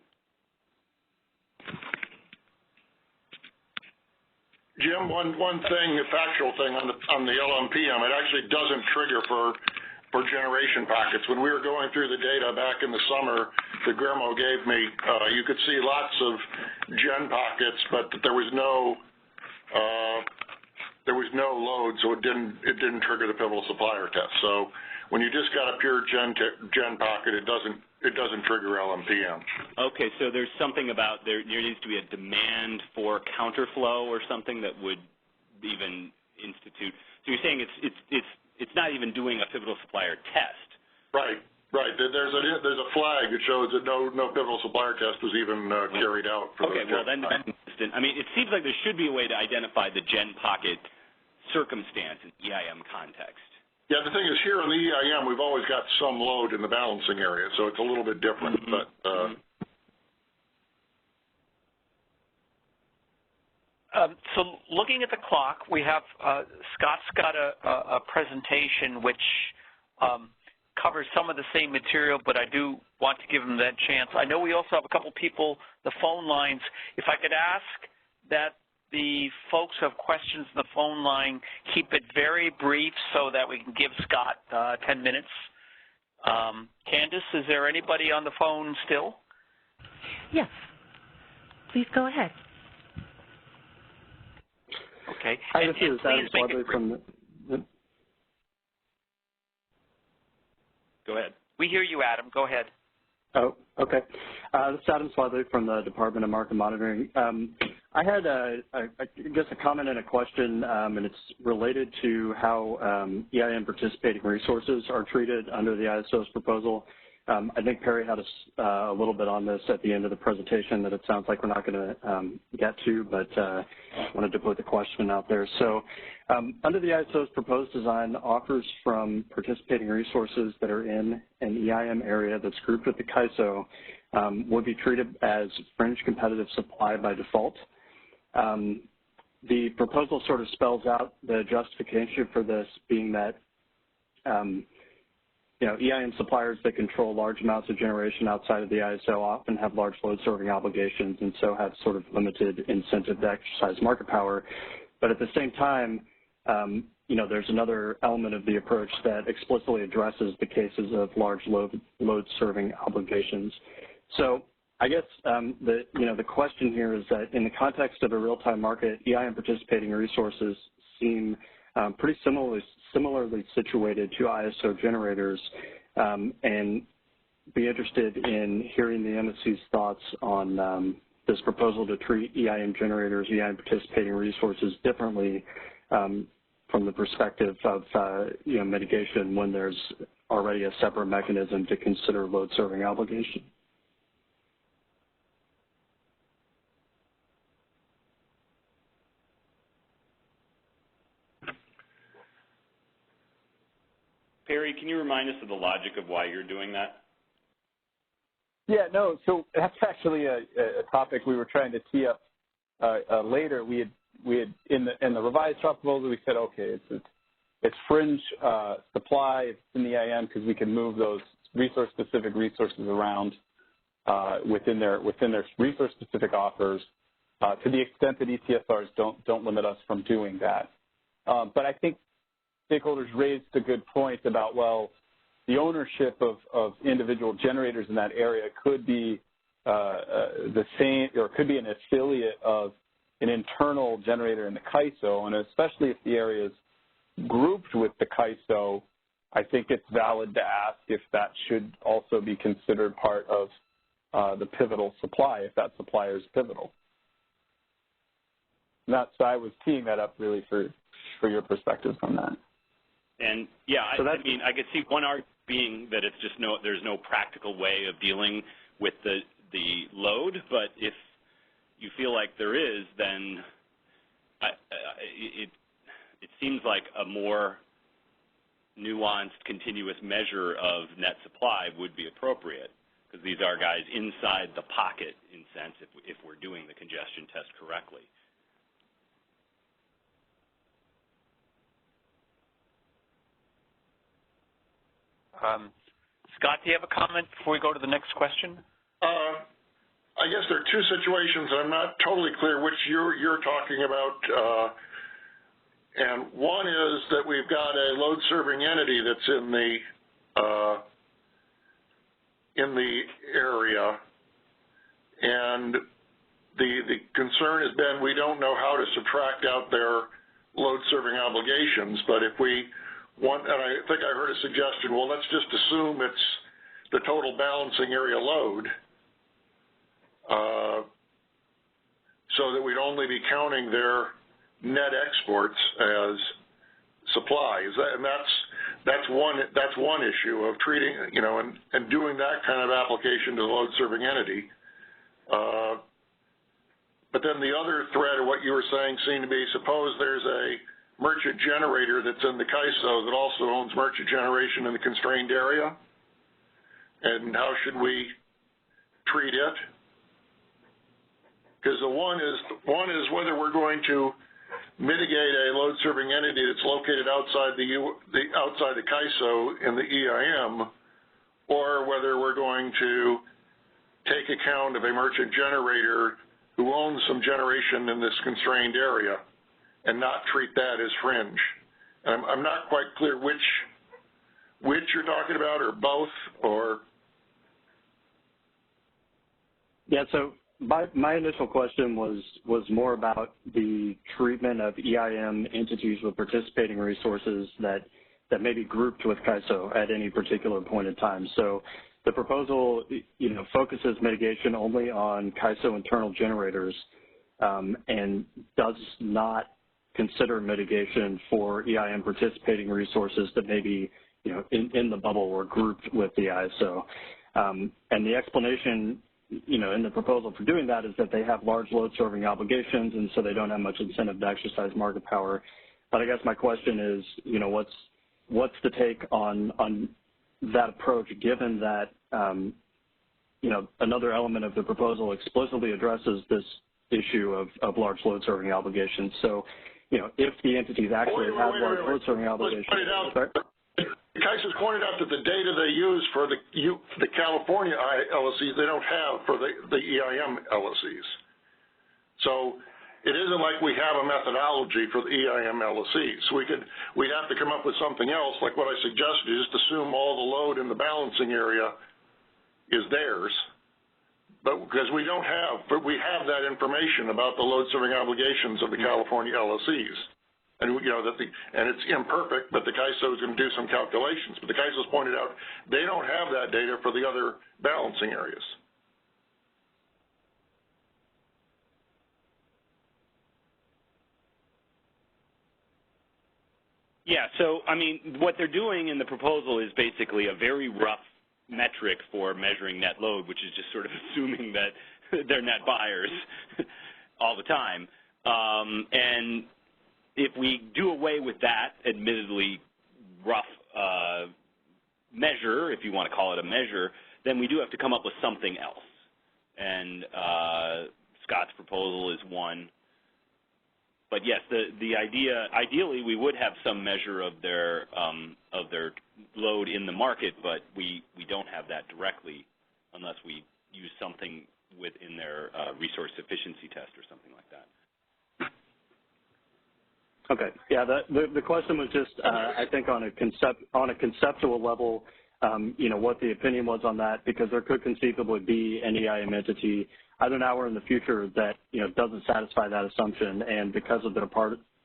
Jim, one thing, a factual thing on the LMPM, it actually doesn't trigger for generation packets. When we were going through the data back in the summer that Guillermo gave me, you could see lots of gen pockets, but there was no load, so it didn't trigger the pivotal supplier test. So when you just got a pure gen pocket, it doesn't trigger LMPM. Okay, so there's something about there needs to be a demand for counterflow or something that would even institute. So you're saying it's not even doing a pivotal supplier test. Right. There's a flag that shows that no pivotal supplier test was even carried out. Okay, well then that's consistent. I mean, it seems like there should be a way to identify the gen pocket circumstance in EIM context. Yeah, the thing is, here on the EIM, we've always got some load in the balancing area, so it's a little bit different. But so looking at the clock, we have Scott's got a presentation which covers some of the same material, but I do want to give him that chance. I know we also have a couple people, the phone lines. If I could ask that the folks who have questions in the phone line keep it very brief so that we can give Scott 10 minutes. Candace, is there anybody on the phone still? Yes. Please go ahead. Okay. Hi, this is Adam Swadley from the... Go ahead. We hear you, Adam. Go ahead. Oh, okay. This is Adam Swadley from the Department of Market Monitoring. I had, I guess, a comment and a question, and it's related to how EIM participating resources are treated under the ISO's proposal. I think Perry had a little bit on this at the end of the presentation that it sounds like we're not going to get to, but wanted to put the question out there. So under the ISO's proposed design, offers from participating resources that are in an EIM area that's grouped with the CAISO would be treated as fringe competitive supply by default. The proposal sort of spells out the justification for this being that EIM suppliers that control large amounts of generation outside of the ISO often have large load serving obligations and so have sort of limited incentive to exercise market power. But at the same time, there's another element of the approach that explicitly addresses the cases of large load serving obligations. So I guess the question here is that in the context of a real-time market, EIM participating resources seem pretty similarly situated to ISO generators, and be interested in hearing the MSC's thoughts on this proposal to treat EIM generators, EIM participating resources differently from the perspective of mitigation when there's already a separate mechanism to consider load serving obligation. Perry, can you remind us of the logic of why you're doing that? Yeah, no, so that's actually a topic we were trying to tee up later. We had in the revised draft proposal, we said, okay, it's fringe supply, it's in the IM because we can move those resource-specific resources around within their resource-specific offers to the extent that ETSRs don't limit us from doing that. But I think stakeholders raised a good point about, well, the ownership of individual generators in that area could be the same, or could be an affiliate of an internal generator in the CAISO, and especially if the area is grouped with the CAISO, I think it's valid to ask if that should also be considered part of the pivotal supply, if that supplier is pivotal. And so I was teeing that up really for your perspective on that. And yeah, so I mean, I could see one argument being that it's just there's no practical way of dealing with the load, but if you feel like there is, then it seems like a more nuanced, continuous measure of net supply would be appropriate, because these are guys inside the pocket, in a sense, if we're doing the congestion test correctly. Scott, do you have a comment before we go to the next question? I guess there are two situations. I'm not totally clear which you're talking about. And one is that we've got a load-serving entity that's in the area, and the concern has been we don't know how to subtract out their load-serving obligations. But if we want, and I think I heard a suggestion, well, let's just assume it's the total balancing area load, so that we'd only be counting their net exports as supply. And that's one issue of treating, and doing that kind of application to the load-serving entity. But then the other thread of what you were saying seemed to be, suppose there's a merchant generator that's in the CAISO that also owns merchant generation in the constrained area, and how should we treat it? Because the one is whether we're going to mitigate a load-serving entity that's located outside the CAISO in the EIM, or whether we're going to take account of a merchant generator who owns some generation in this constrained area and not treat that as fringe. And I'm not quite clear which you're talking about, or both, or. Yeah, so my initial question was more about the treatment of EIM entities with participating resources that may be grouped with CAISO at any particular point in time. So the proposal, focuses mitigation only on CAISO internal generators, and does not consider mitigation for EIM participating resources that may be in the bubble or grouped with the ISO. And the explanation, in the proposal for doing that is that they have large load serving obligations, and so they don't have much incentive to exercise market power. But I guess my question is, what's the take on that approach, given that, another element of the proposal explicitly addresses this issue of large load serving obligations. So, if the entities actually have large load serving obligations. CAISO's pointed out that the data they use for the California LSEs, they don't have for the EIM LSEs. So it isn't like we have a methodology for the EIM LSEs. So we'd have to come up with something else, like what I suggested, is just assume all the load in the balancing area is theirs. But because we have that information about the load serving obligations of the California LSEs. And, and it's imperfect, but the CAISO is going to do some calculations. But the CAISO's pointed out they don't have that data for the other balancing areas. Yeah, so, what they're doing in the proposal is basically a very rough metric for measuring net load, which is just sort of assuming that they're net buyers all the time. And if we do away with that admittedly rough measure, if you want to call it a measure, then we do have to come up with something else. And Scott's proposal is one. But yes, the idea, ideally, we would have some measure of their load in the market, but we don't have that directly unless we use something within their resource efficiency test or something like that. Okay. Yeah. The question was just, I think, on a conceptual level, what the opinion was on that, because there could conceivably be an EIM entity either now or in the future that doesn't satisfy that assumption, and because of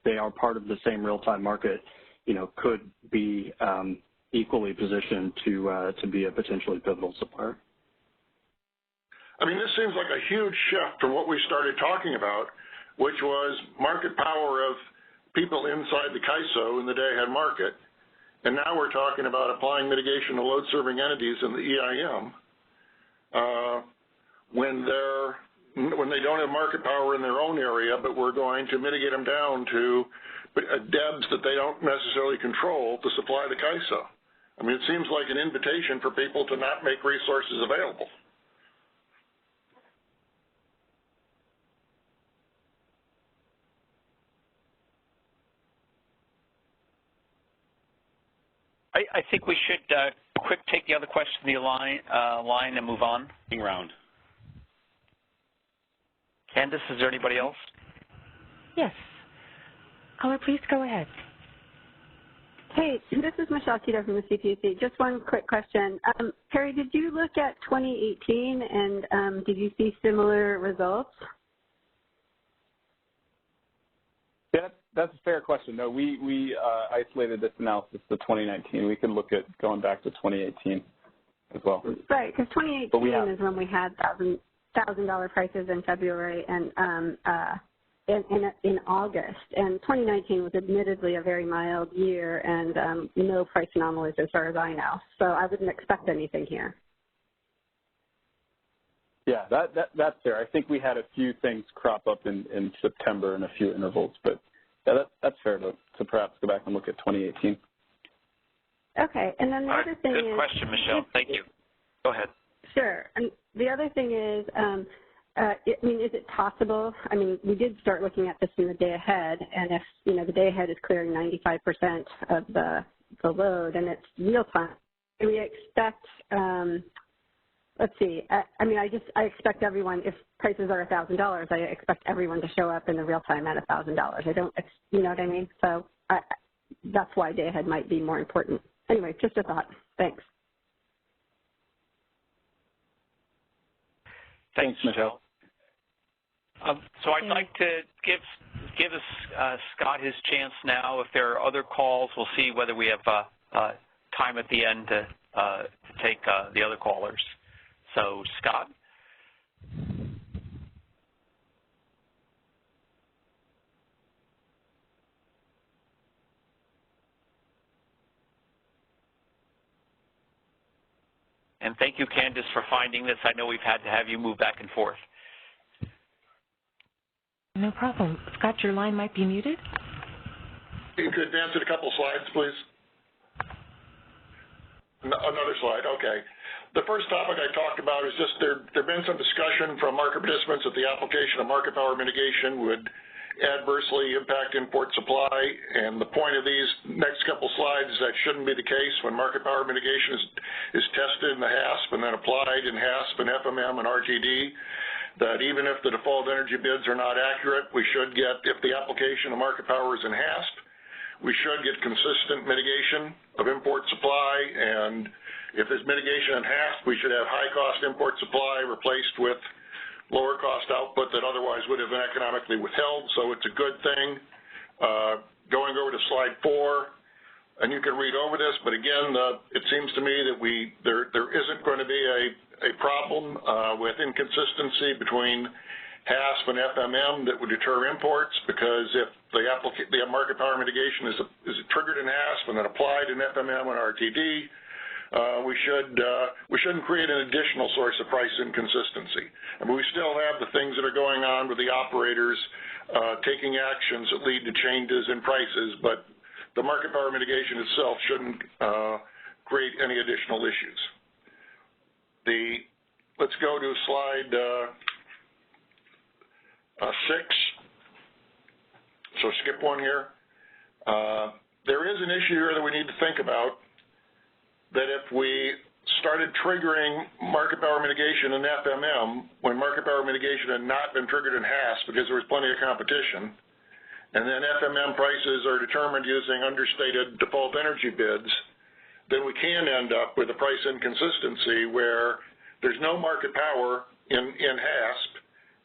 they are part of the same real-time market, could be equally positioned to be a potentially pivotal supplier. This seems like a huge shift from what we started talking about, which was market power of people inside the CAISO in the day-ahead market, and now we're talking about applying mitigation to load-serving entities in the EIM when they don't have market power in their own area, but we're going to mitigate them down to DEBs that they don't necessarily control to supply the CAISO. It seems like an invitation for people to not make resources available. I think we should take the other question in the line and move on. Round. Candace, is there anybody else? Yes. Caller, please go ahead. Hey, this is Michelle Tito from the CPUC. Just one quick question. Perry, did you look at 2018 and did you see similar results? Yeah, that's a fair question. No, we isolated this analysis to 2019. We could look at going back to 2018 as well. Right, because 2018 is when we had $1,000 prices in February and in August. And 2019 was admittedly a very mild year and no price anomalies as far as I know. So I wouldn't expect anything here. Yeah, that's fair. I think we had a few things crop up in September in a few intervals, but yeah, that's fair to perhaps go back and look at 2018. Okay, and then the other thing is... Good question, Michelle. Thank you. Go ahead. Sure. And the other thing is, is it possible? We did start looking at this in the day ahead, and if, the day ahead is clearing 95% of the load and it's real time, we expect... let's see. I expect everyone, if prices are $1,000, I expect everyone to show up in the real time at $1,000. I don't, you know what I mean? So that's why day ahead might be more important. Anyway, just a thought. Thanks. Thanks, Michelle. So I'd like to give Scott his chance now. If there are other calls, we'll see whether we have time at the end to take the other callers. So, Scott? And thank you, Candace, for finding this. I know we've had to have you move back and forth. No problem. Scott, your line might be muted. You could advance it a couple slides, please. Another slide, okay. The first topic I talked about is just there been some discussion from market participants that the application of market power mitigation would adversely impact import supply, and the point of these next couple slides is that shouldn't be the case when market power mitigation is tested in the HASP and then applied in HASP and FMM and RTD, that even if the default energy bids are not accurate, we should get, if the application of market power is in HASP, we should get consistent mitigation of import supply, and if there's mitigation in HASP, we should have high-cost import supply replaced with lower-cost output that otherwise would have been economically withheld, so it's a good thing. Going over to slide 4, and you can read over this, but again, it seems to me that there isn't going to be a problem with inconsistency between HASP and FMM that would deter imports, because if the market power mitigation is triggered in HASP and then applied in FMM and RTD, we shouldn't create an additional source of price inconsistency. And we still have the things that are going on with the operators taking actions that lead to changes in prices, but the market power mitigation itself shouldn't create any additional issues. Let's go to slide 6. So skip one here. There is an issue here that we need to think about, that if we started triggering market power mitigation in FMM when market power mitigation had not been triggered in HASP because there was plenty of competition, and then FMM prices are determined using understated default energy bids, then we can end up with a price inconsistency where there's no market power in HASP,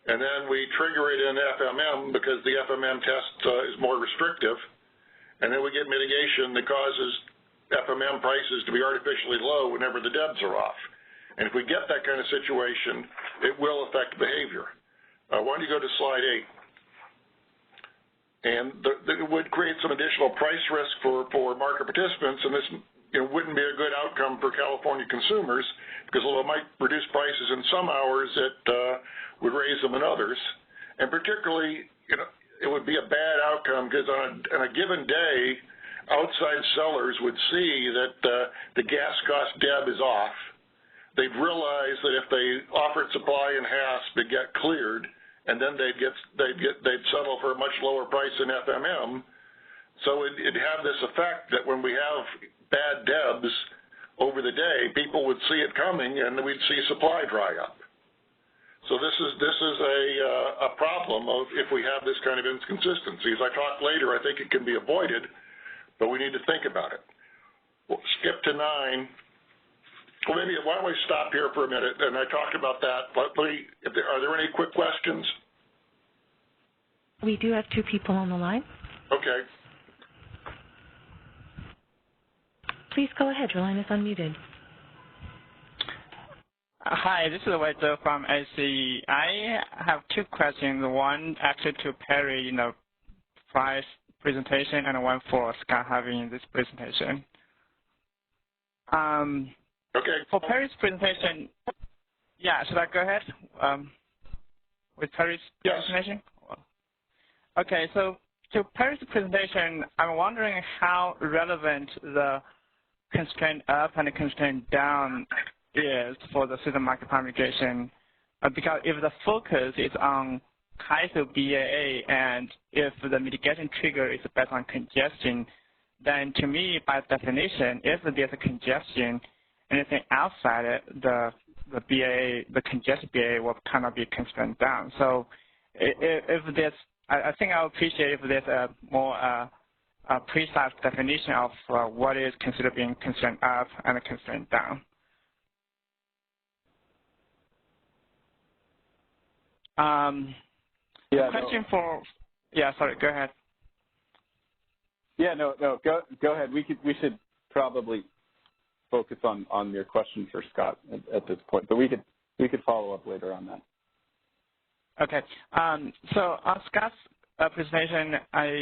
and then we trigger it in FMM because the FMM test is more restrictive, and then we get mitigation that causes FMM prices to be artificially low whenever the DEBs are off. And if we get that kind of situation, it will affect behavior. Why don't you go to slide 8? And it would create some additional price risk for market participants, and this wouldn't be a good outcome for California consumers, because although it might reduce prices in some hours, it would raise them in others. And particularly, it would be a bad outcome because on a given day, outside sellers would see that the gas cost DEB is off. They'd realize that if they offered supply in HASP, it'd get cleared, and then they'd settle for a much lower price in FMM. So it'd have this effect that when we have bad DEBs over the day, people would see it coming, and we'd see supply dry up. So this is a problem of if we have this kind of inconsistency. As I talk later, I think it can be avoided, but we need to think about it. We'll skip to 9. Well, maybe why don't we stop here for a minute, and I talked about that. But are there any quick questions? We do have 2 people on the line. Okay. Please go ahead. Your line is unmuted. Hi, this is Weizhou from ACE. I have 2 questions. One actually to Perry in the price presentation, and one for Scott having this presentation. Okay. For Perry's presentation, yeah, should I go ahead with Perry's presentation? Okay, so to Perry's presentation, I'm wondering how relevant the constraint up and the constraint down is for the system market power mitigation, because if the focus is on CAISO BAA and if the mitigation trigger is based on congestion, then to me, by definition, if there's a congestion, anything outside it, the BAA, the congested BAA will kind of be constrained down. So if there's, I think I would appreciate if there's a more precise definition of what is considered being constrained up and constrained down. Question for, sorry, go ahead. Yeah, no, go ahead. We should probably focus on your question for Scott at this point, but we could follow up later on that. Okay. So on Scott's presentation,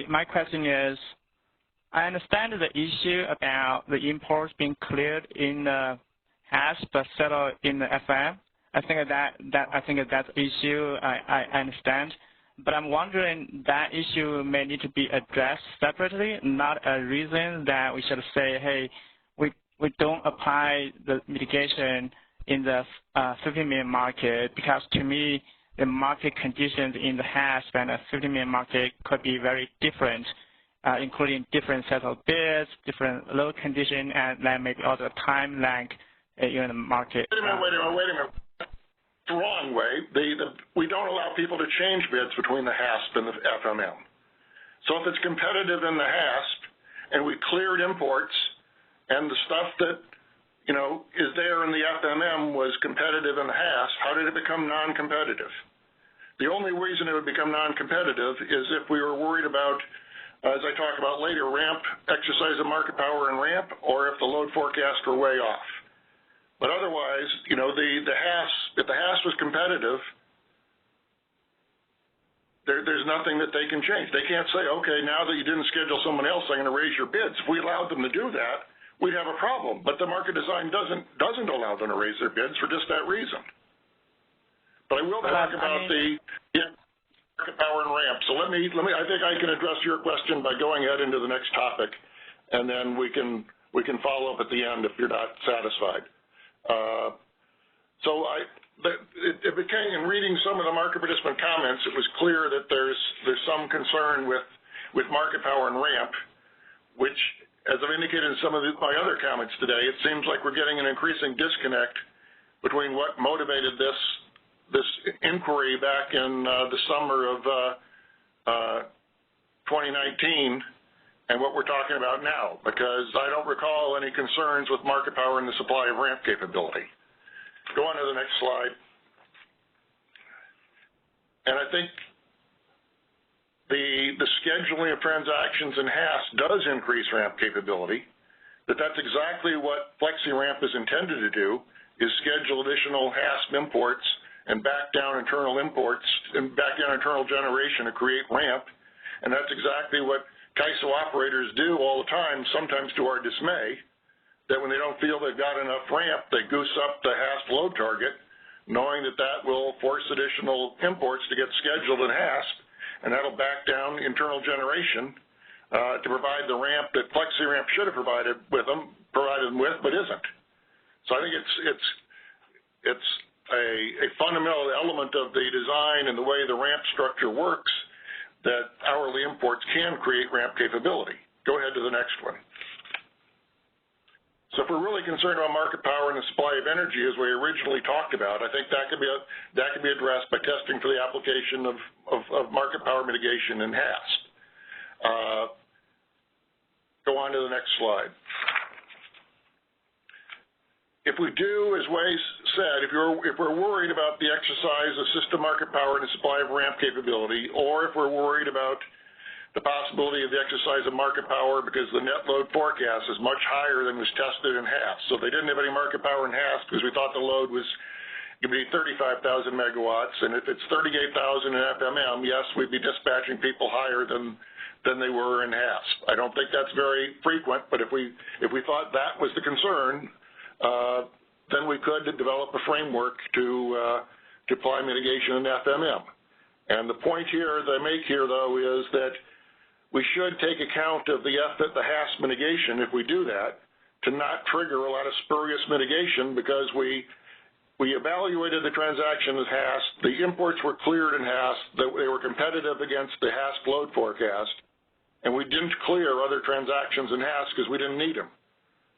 my question is, I understand the issue about the imports being cleared in HASP but settle in the FM. I think that's the issue I understand. But I'm wondering that issue may need to be addressed separately, not a reason that we should say, hey, we don't apply the mitigation in the 50-minute market, because to me, the market conditions in the HASP and the 50-minute market could be very different, including different sets of bids, different load condition, and then maybe also time lag in the market. Wait a minute. The wrong way. We don't allow people to change bids between the HASP and the FMM. So if it's competitive in the HASP and we cleared imports and the stuff that, is there in the FMM was competitive in the HASP, how did it become non-competitive? The only reason it would become non-competitive is if we were worried about, as I talk about later, ramp, exercise of market power and ramp, or if the load forecasts were way off. But otherwise, the HASP, if the HASP was competitive, there's nothing that they can change. They can't say, okay, now that you didn't schedule someone else, I'm going to raise your bids. If we allowed them to do that, we'd have a problem. But the market design doesn't allow them to raise their bids for just that reason. But I will talk about the market power and ramp. So let me. I think I can address your question by going ahead into the next topic, and then we can follow up at the end if you're not satisfied. It became, in reading some of the market participant comments, it was clear that there's some concern with market power and ramp, which, as I've indicated in some of my other comments today, it seems like we're getting an increasing disconnect between what motivated this inquiry back in the summer of 2019 and what we're talking about now, because I don't recall any concerns with market power and the supply of ramp capability. Go on to the next slide. And I think the scheduling of transactions in HASP does increase ramp capability, that's exactly what FlexiRamp is intended to do, is schedule additional HASP imports and back down internal imports and back down internal generation to create ramp. And that's exactly what CAISO operators do all the time, sometimes to our dismay, that when they don't feel they've got enough ramp, they goose up the HASP load target, knowing that will force additional imports to get scheduled in HASP, and that'll back down internal generation to provide the ramp that FlexiRamp should have provided them with, but isn't. So I think it's a fundamental element of the design and the way the ramp structure works that hourly imports can create ramp capability. Go ahead to the next one. So if we're really concerned about market power and the supply of energy, as we originally talked about, I think that could be addressed by testing for the application of market power mitigation in HASP. Go on to the next slide. If we do, as Wei said, if we're worried about the exercise of system market power and the supply of ramp capability, or if we're worried about the possibility of the exercise of market power because the net load forecast is much higher than was tested in HASP. So they didn't have any market power in HASP because we thought the load was going to be 35,000 megawatts, and if it's 38,000 in FMM, yes, we'd be dispatching people higher than they were in HASP. I don't think that's very frequent, but if we thought that was the concern, then we could develop a framework to apply mitigation in FMM. And the point here that I make here, though, is that we should take account of the HASP mitigation, if we do that, to not trigger a lot of spurious mitigation, because we evaluated the transaction as HASP, the imports were cleared in HASP, that they were competitive against the HASP load forecast, and we didn't clear other transactions in HASP because we didn't need them.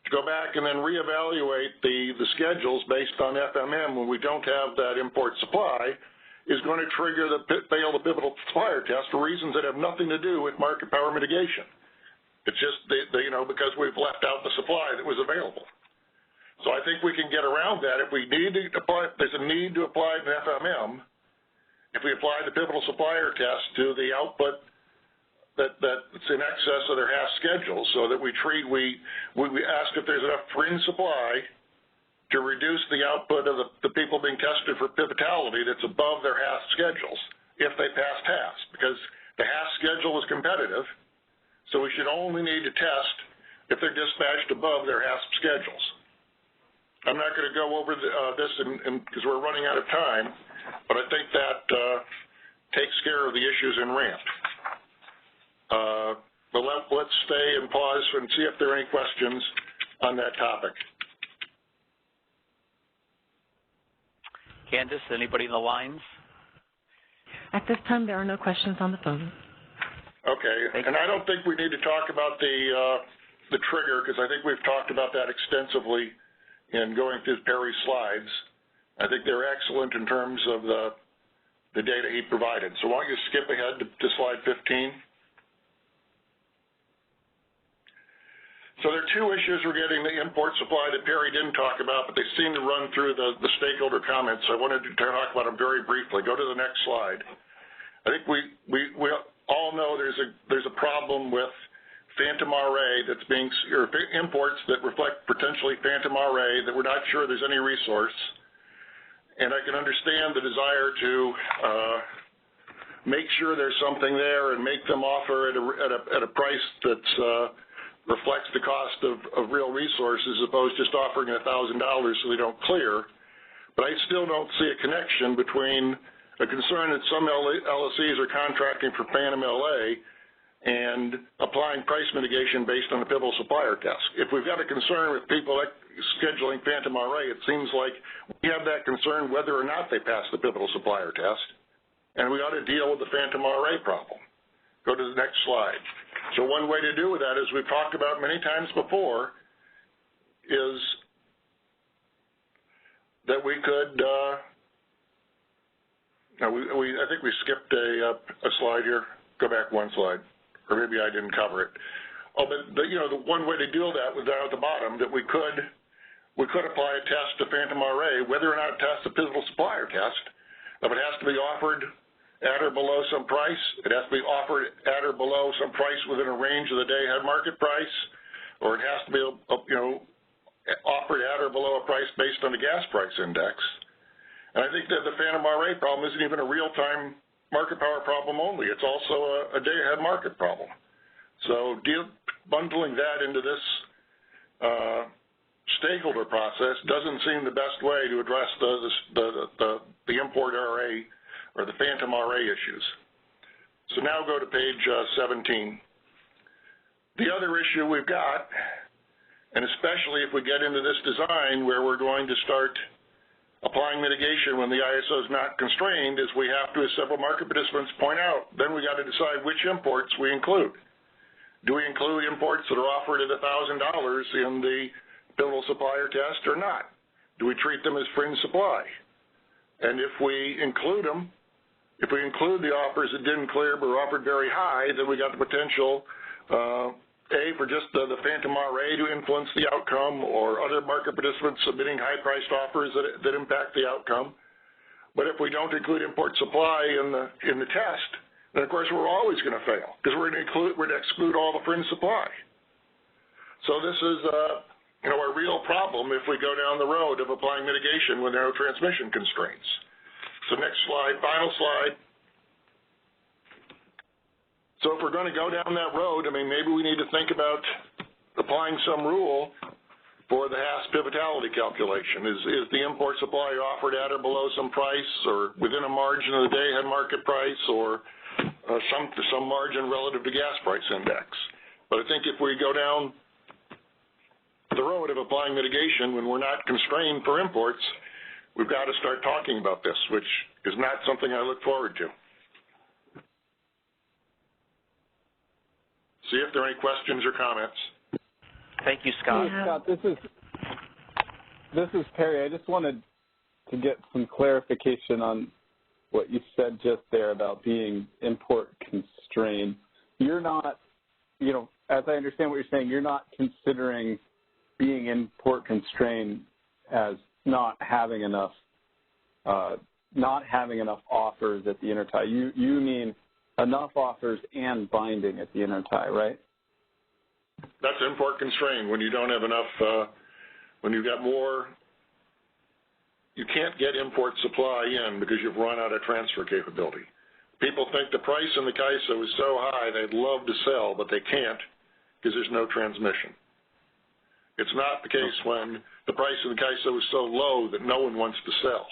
To go back and then reevaluate the schedules based on FMM when we don't have that import supply is going to trigger fail the pivotal supplier test for reasons that have nothing to do with market power mitigation. It's just because we've left out the supply that was available. So I think we can get around that if we need to apply. There's a need to apply an FMM. If we apply the pivotal supplier test to the output that's in excess of their HASP schedule, so that we ask if there's enough fringe supply to reduce the output of the people being tested for pivotality that's above their HASP schedules if they passed HASP, because the HASP schedule is competitive, so we should only need to test if they're dispatched above their HASP schedules. I'm not going to go over this because we're running out of time, but I think that takes care of the issues in ramp. But let's stay and pause and see if there are any questions on that topic. Candace, anybody in the lines? At this time, there are no questions on the phone. Okay, and I don't think we need to talk about the trigger because I think we've talked about that extensively in going through Perry's slides. I think they're excellent in terms of the data he provided. So why don't you skip ahead to slide 15? So there are two issues regarding the import supply that Perry didn't talk about, but they seem to run through the stakeholder comments. So I wanted to talk about them very briefly. Go to the next slide. I think we all know there's a problem with phantom RA that's being, or imports that reflect potentially phantom RA that we're not sure there's any resource. And I can understand the desire to make sure there's something there and make them offer at a price that's reflects the cost of real resources as opposed to just offering $1,000 so they don't clear. But I still don't see a connection between a concern that some LSEs are contracting for phantom LA and applying price mitigation based on the pivotal supplier test. If we've got a concern with people scheduling phantom RA, it seems like we have that concern whether or not they pass the pivotal supplier test, and we ought to deal with the phantom RA problem. Go to the next slide. So one way to do with that, as we've talked about many times before, is that we could, I think we skipped a slide here. Go back one slide, or maybe I didn't cover it. Oh, but the one way to deal with that was down at the bottom, that we could apply a test to phantom RA, whether or not it tests the pivotal supplier test. If it has to be offered at or below some price, it has to be offered at or below some price within a range of the day-ahead market price, or it has to be, offered at or below a price based on the gas price index. And I think that the phantom RA problem isn't even a real-time market power problem only. It's also a day-ahead market problem. So bundling that into this stakeholder process doesn't seem the best way to address the import RA or the phantom RA issues. So now go to page 17. The other issue we've got, and especially if we get into this design where we're going to start applying mitigation when the ISO is not constrained, is we have to, as several market participants point out, then we got to decide which imports we include. Do we include imports that are offered at $1,000 in the pivotal supplier test or not? Do we treat them as fringe supply? And if we include them, if we include the offers that didn't clear but were offered very high, then we got the potential, for just the phantom RA to influence the outcome, or other market participants submitting high-priced offers that impact the outcome. But if we don't include import supply in the test, then of course we're always going to fail because we're going to exclude all the fringe supply. So this is a real problem if we go down the road of applying mitigation with narrow transmission constraints. So next slide, final slide. So if we're going to go down that road, maybe we need to think about applying some rule for the Haas pivotality calculation. Is the import supply offered at or below some price, or within a margin of the day-ahead market price, or some margin relative to gas price index? But I think if we go down the road of applying mitigation when we're not constrained for imports, we've got to start talking about this, which is not something I look forward to. See if there are any questions or comments. Thank you, Scott. Hey, Scott, this is Perry. I just wanted to get some clarification on what you said just there about being import constrained. You're not, as I understand what you're saying, you're not considering being import constrained as not having enough offers at the intertie. You mean enough offers and binding at the intertie, right? That's import constrained. When you don't have enough, when you've got more, you can't get import supply in because you've run out of transfer capability. People think the price in the CAISO is so high they'd love to sell, but they can't because there's no transmission. It's not the case when the price of the CAISO is so low that no one wants to sell.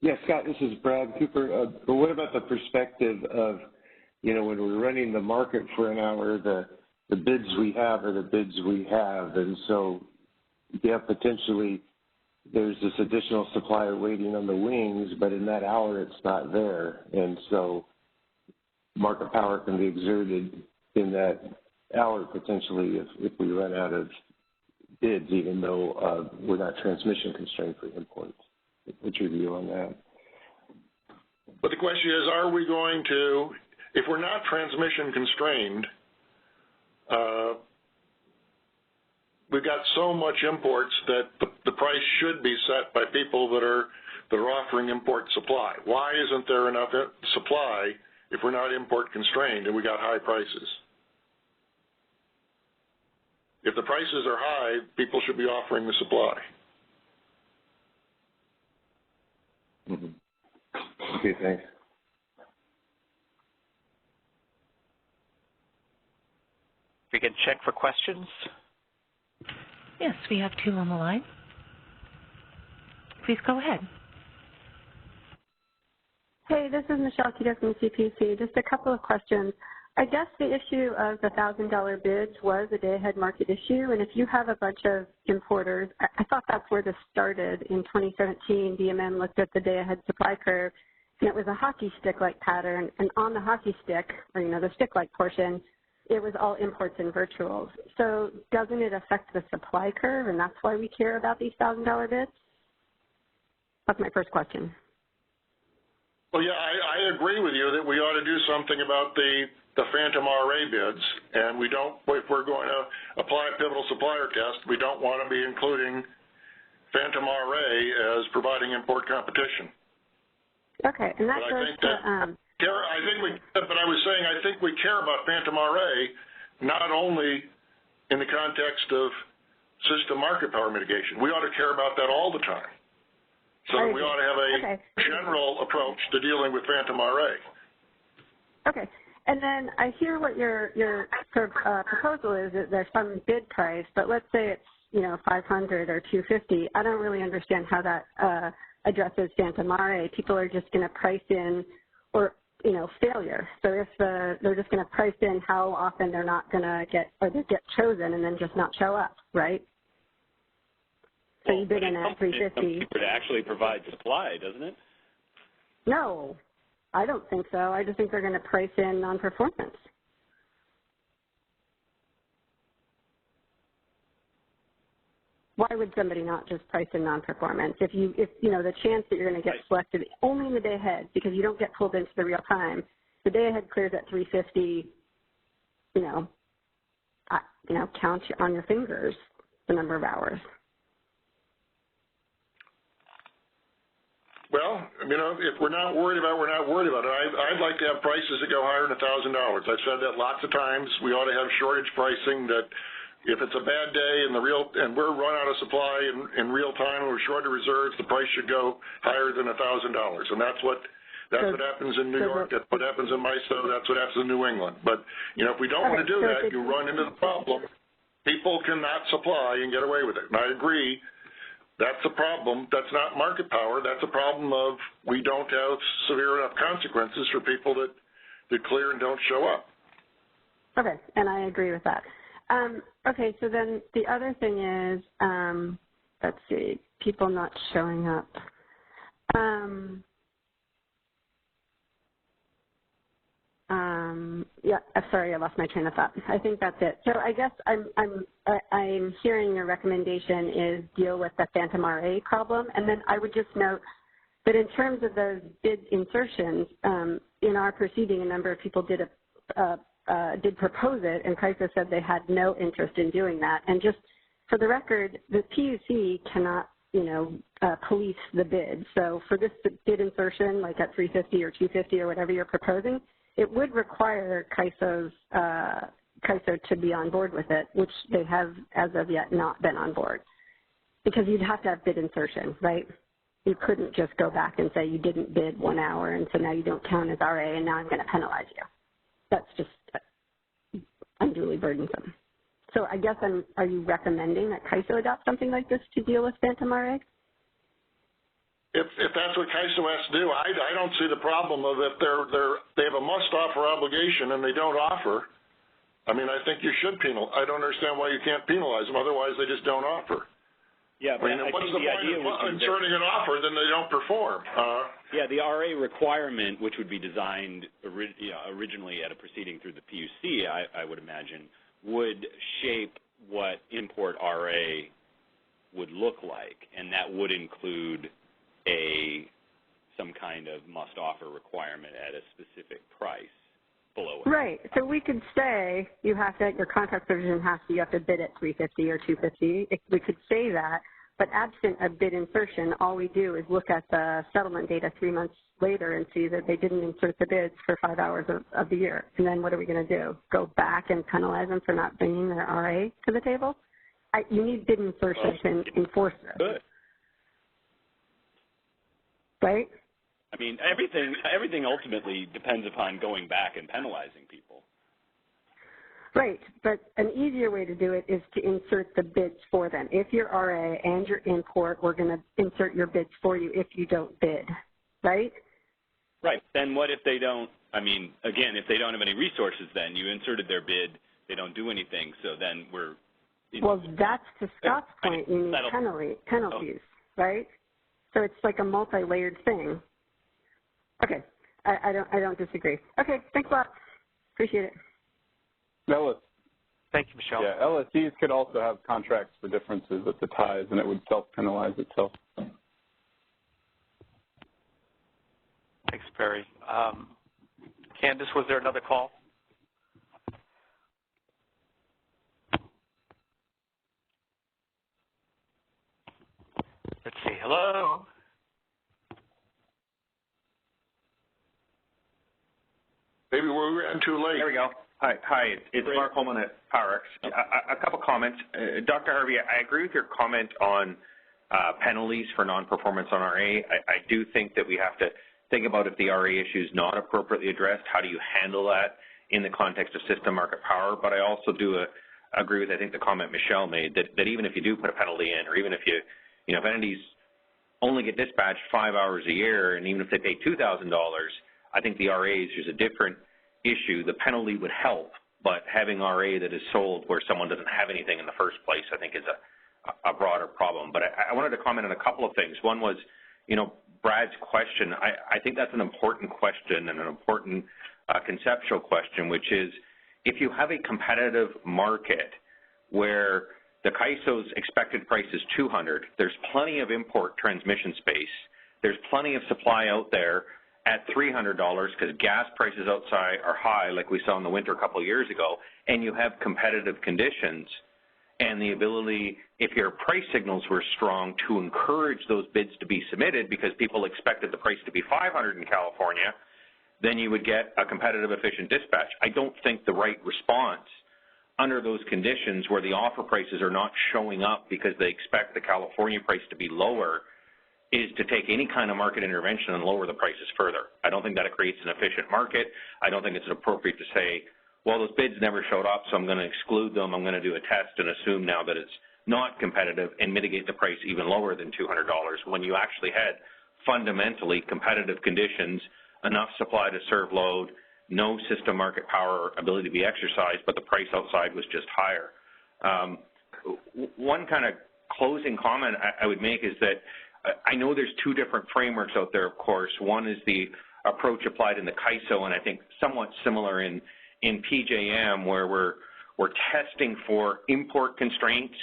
Yeah, Scott, this is Brad Cooper. But what about the perspective of, you know, when we're running the market for an hour, the bids we have are the bids we have, and so yeah, potentially there's this additional supplier waiting on the wings, but in that hour it's not there, and so market power can be exerted in that hour potentially if we run out of bids, even though we're not transmission constrained for imports. What's your view on that? But the question is, are we going to, if we're not transmission constrained, we've got so much imports that the price should be set by people that are offering import supply. Why isn't there enough supply if we're not import constrained and we got high prices? If the prices are high, people should be offering the supply. Mm-hmm. Okay, thanks. We can check for questions. Yes, we have 2 on the line. Please go ahead. Hey, this is Michelle Keto from CPC. Just a couple of questions. I guess the issue of the $1,000 bids was a day-ahead market issue, and if you have a bunch of importers, I thought that's where this started. In 2017, DMN looked at the day-ahead supply curve, and it was a hockey stick-like pattern, and on the hockey stick, or the stick-like portion, it was all imports and virtuals. So doesn't it affect the supply curve, and that's why we care about these $1,000 bids? That's my first question. Well, yeah, I agree with you that we ought to do something about the phantom RA bids, and we don't, if we're going to apply a pivotal supplier test, we don't want to be including phantom RA as providing import competition. Okay, and that goes to... But I was saying I think we care about phantom RA not only in the context of system market power mitigation. We ought to care about that all the time. So we ought to have a general approach to dealing with phantom RA. Okay. And then I hear what your proposal is that there's some bid price, but let's say it's, $500 or $250. I don't really understand how that addresses phantom RA. People are just going to price in failure. So if they're just going to price in how often they're not going to get chosen and then just not show up, right? So you bid in at $350. It's to actually provide supply, doesn't it? No, I don't think so. I just think they're going to price in non-performance. Why would somebody not just price in non-performance? If the chance that you're going to get selected only in the day ahead, because you don't get pulled into the real time, the day ahead clears at $350. Count on your fingers the number of hours. Well, if we're not worried about it, we're not worried about it. I'd like to have prices that go higher than $1,000. I've said that lots of times. We ought to have shortage pricing that if it's a bad day and we're run out of supply in real time and we're short of reserves, the price should go higher than $1,000. And that's what happens in New York. That's what happens in MISO. That's what happens in New England. But, if we don't want to do that, you run into the problem. People cannot supply and get away with it. And I agree. That's a problem. That's not market power. That's a problem of we don't have severe enough consequences for people that clear and don't show up. Okay, and I agree with that. Okay, so then the other thing is, let's see, people not showing up. Yeah, sorry, I lost my train of thought. I think that's it. So I guess I'm hearing your recommendation is deal with the phantom RA problem, and then I would just note that in terms of those bid insertions, in our proceeding, a number of people did propose it, and CAISO said they had no interest in doing that. And just for the record, the PUC cannot, police the bid. So for this bid insertion, like at $350 or $250 or whatever you're proposing, it would require CAISO to be on board with it, which they have, as of yet, not been on board. Because you'd have to have bid insertion, right? You couldn't just go back and say you didn't bid 1 hour, and so now you don't count as RA, and now I'm going to penalize you. That's just, I'm really burdensome. So I guess are you recommending that CAISO adopt something like this to deal with phantom RA? If that's what CAISO has to do, I don't see the problem of if they have a must-offer obligation and they don't offer. I mean, I think you should penalize. I don't understand why you can't penalize them. Otherwise, they just don't offer. Yeah, but I mean, what's the point of inserting an offer then they don't perform? Yeah, the RA requirement, which would be designed originally at a proceeding through the PUC, I would imagine, would shape what import RA would look like, and that would include some kind of must-offer requirement at a specific price below it. Right. So we could say your contract provision you have to bid at $350 or $250. We could say that, but absent a bid insertion, all we do is look at the settlement data 3 months later and see that they didn't insert the bids for 5 hours of the year. And then what are we going to do? Go back and penalize them for not bringing their RA to the table? You need bid insertion to enforce this. Good. Right? I mean, everything ultimately depends upon going back and penalizing people. Right, but an easier way to do it is to insert the bids for them. If you're RA and you're import, we're going to insert your bids for you if you don't bid, right? Right. Then what if they don't, I mean, again, if they don't have any resources, then you inserted their bid, they don't do anything, so then we're... Well, that's to Scott's point, you need penalties, right? So it's like a multi-layered thing. Okay, I don't disagree. Okay, thanks a lot. Appreciate it. Thank you, Michelle. Yeah, LSEs could also have contracts for differences at the ties, and it would self-penalize itself. Thanks, Barry. Candace, was there another call? Let's see. Hello? Maybe we ran too late. There we go. Hi, it's Mark Holman at PowerX. A couple comments. Dr. Harvey, I agree with your comment on penalties for non-performance on RA. I do think that we have to think about if the RA issue is not appropriately addressed, how do you handle that in the context of system market power? But I also do agree with, I think, the comment Michelle made, that even if you do put a penalty in, or even if if entities only get dispatched 5 hours a year, and even if they pay $2,000, I think the RAs is a different issue. The penalty would help, but having RA that is sold where someone doesn't have anything in the first place, I think, is a broader problem. But I wanted to comment on a couple of things. One was, Brad's question. I think that's an important question and an important conceptual question, which is if you have a competitive market where the CAISO's expected price is $200, there's plenty of import transmission space, there's plenty of supply out there at $300 because gas prices outside are high like we saw in the winter a couple of years ago, and you have competitive conditions and the ability, if your price signals were strong, to encourage those bids to be submitted because people expected the price to be $500 in California, then you would get a competitive, efficient dispatch. I don't think the right response under those conditions where the offer prices are not showing up because they expect the California price to be lower is to take any kind of market intervention and lower the prices further. I don't think that it creates an efficient market. I don't think it's appropriate to say, well, those bids never showed up, so I'm going to exclude them. I'm going to do a test and assume now that it's not competitive and mitigate the price even lower than $200 when you actually had fundamentally competitive conditions, enough supply to serve load, no system market power ability to be exercised, but the price outside was just higher. One kind of closing comment I would make is that I know there's two different frameworks out there, of course. One is the approach applied in the CAISO, and I think somewhat similar in PJM, where we're testing for import constraints,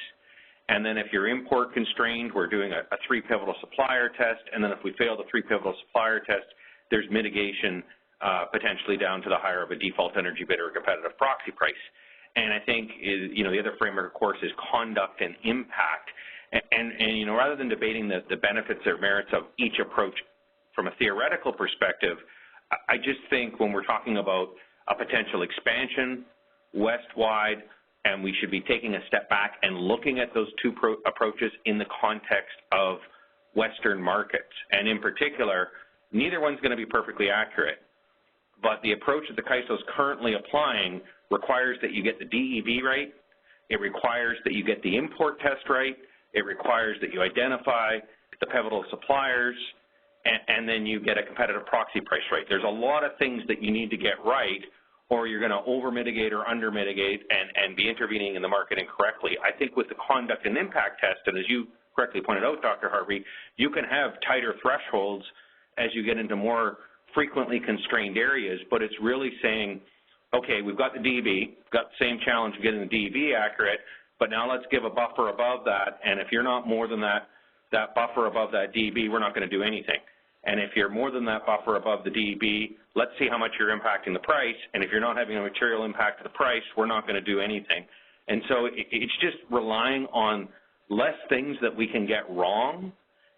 and then if you're import constrained, we're doing a 3 pivotal supplier test, and then if we fail the 3 pivotal supplier test, there's mitigation potentially down to the higher of a default energy bid or a competitive proxy price. And I think the other framework, of course, is conduct and impact. And rather than debating the benefits or merits of each approach from a theoretical perspective, I just think when we're talking about a potential expansion west-wide, and we should be taking a step back and looking at those two approaches in the context of Western markets. And in particular, neither one's going to be perfectly accurate. but the approach that the CAISO is currently applying requires that you get the DEB right, it requires that you get the import test right, it requires that you identify the pivotal suppliers, and then you get a competitive proxy price right. There's a lot of things that you need to get right, or you're going to over-mitigate or under-mitigate and be intervening in the market incorrectly. I think with the conduct and impact test, and as you correctly pointed out, Dr. Harvey, you can have tighter thresholds as you get into more frequently constrained areas, but it's really saying, okay, we've got the DEB, got the same challenge of getting the DEB accurate, but now let's give a buffer above that, and if you're not more than that buffer above that DEB, we're not going to do anything. And if you're more than that buffer above the DEB, let's see how much you're impacting the price, and if you're not having a material impact to the price, we're not going to do anything. And so it's just relying on less things that we can get wrong,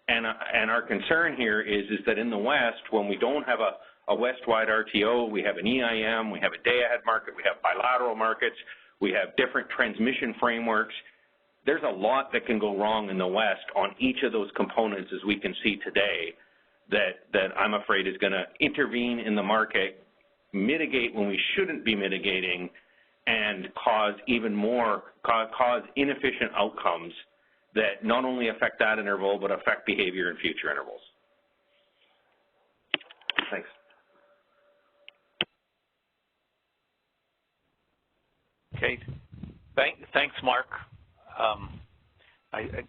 and our concern here is that in the West, when we don't have a West-wide RTO, we have an EIM, we have a day-ahead market, we have bilateral markets, we have different transmission frameworks. There's a lot that can go wrong in the West on each of those components, as we can see today, that I'm afraid is going to intervene in the market, mitigate when we shouldn't be mitigating, and cause even more, cause inefficient outcomes that not only affect that interval, but affect behavior in future intervals. Thanks. Okay. Thanks, Mark.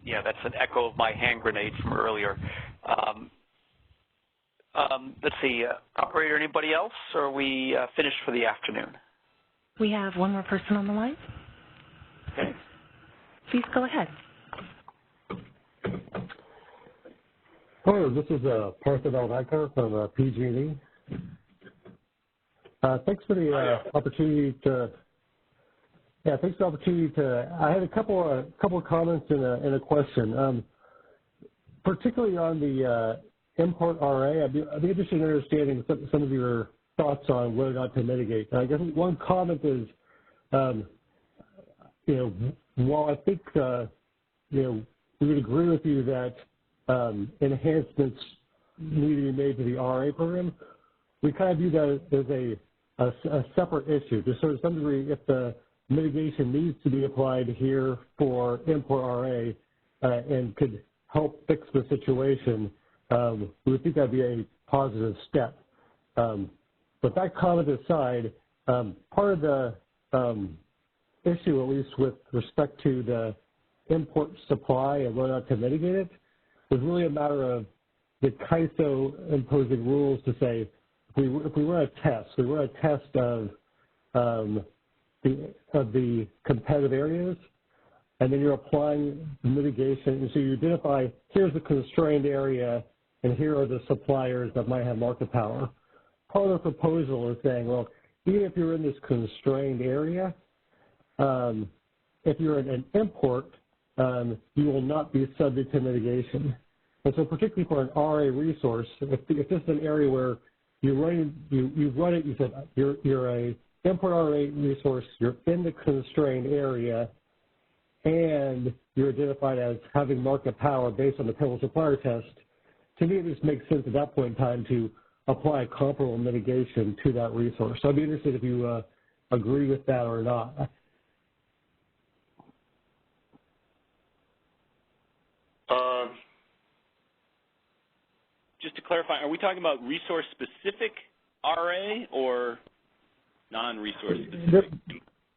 Yeah, that's an echo of my hand grenade from earlier. Let's see, operator, anybody else, or are we finished for the afternoon? We have one more person on the line. Okay. Please go ahead. Hello, this is Partha Dalvakar from PG&E. Thanks for the opportunity to. Yeah, thanks for the opportunity to. I had a couple of comments and a question. Particularly on the import RA, I'd be interested in understanding some of your thoughts on whether or not to mitigate. I guess one comment is, while I think we would agree with you that enhancements need to be made to the RA program, we kind of view that as a separate issue. To sort of some degree, if the mitigation needs to be applied here for import RA and could help fix the situation, we would think that would be a positive step. But that comment aside, part of the issue, at least with respect to the import supply and whether or not to mitigate it, was really a matter of the CAISO imposing rules to say, if we run a test of the competitive areas, and then you're applying mitigation, and so you identify, here's the constrained area, and here are the suppliers that might have market power. Part of the proposal is saying, well, even if you're in this constrained area, if you're in an import, you will not be subject to mitigation. And so particularly for an RA resource, if this is an area where you run it, you said you're a import RA resource, you're in the constrained area, and you're identified as having market power based on the pivotal supplier test, to me it just makes sense at that point in time to apply a comparable mitigation to that resource. So I'd be interested if you agree with that or not. Just to clarify, are we talking about resource-specific RA or non-resource specific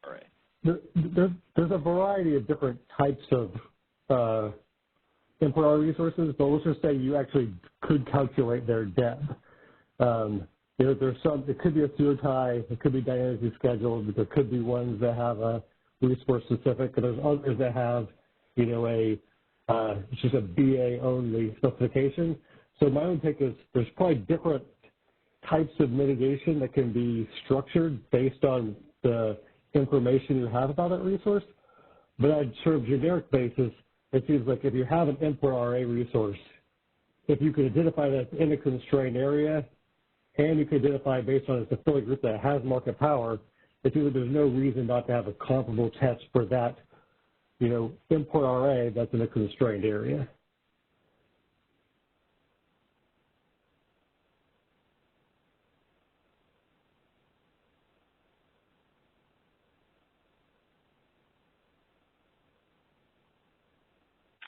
RA? There's a variety of different types of import RA resources, but let's just say you actually could calculate their depth. There's some, it could be a through tie, it could be dynamically scheduled, but there could be ones that have a resource specific, and there's others that have, it's just a BA only specification. So my own take is there's probably different types of mitigation that can be structured based on the information you have about that resource. But on sort of generic basis, it seems like if you have an import RA resource, if you can identify that in a constrained area, and you can identify based on its affiliate group that has market power, it seems like there's no reason not to have a comparable test for that, import RA that's in a constrained area.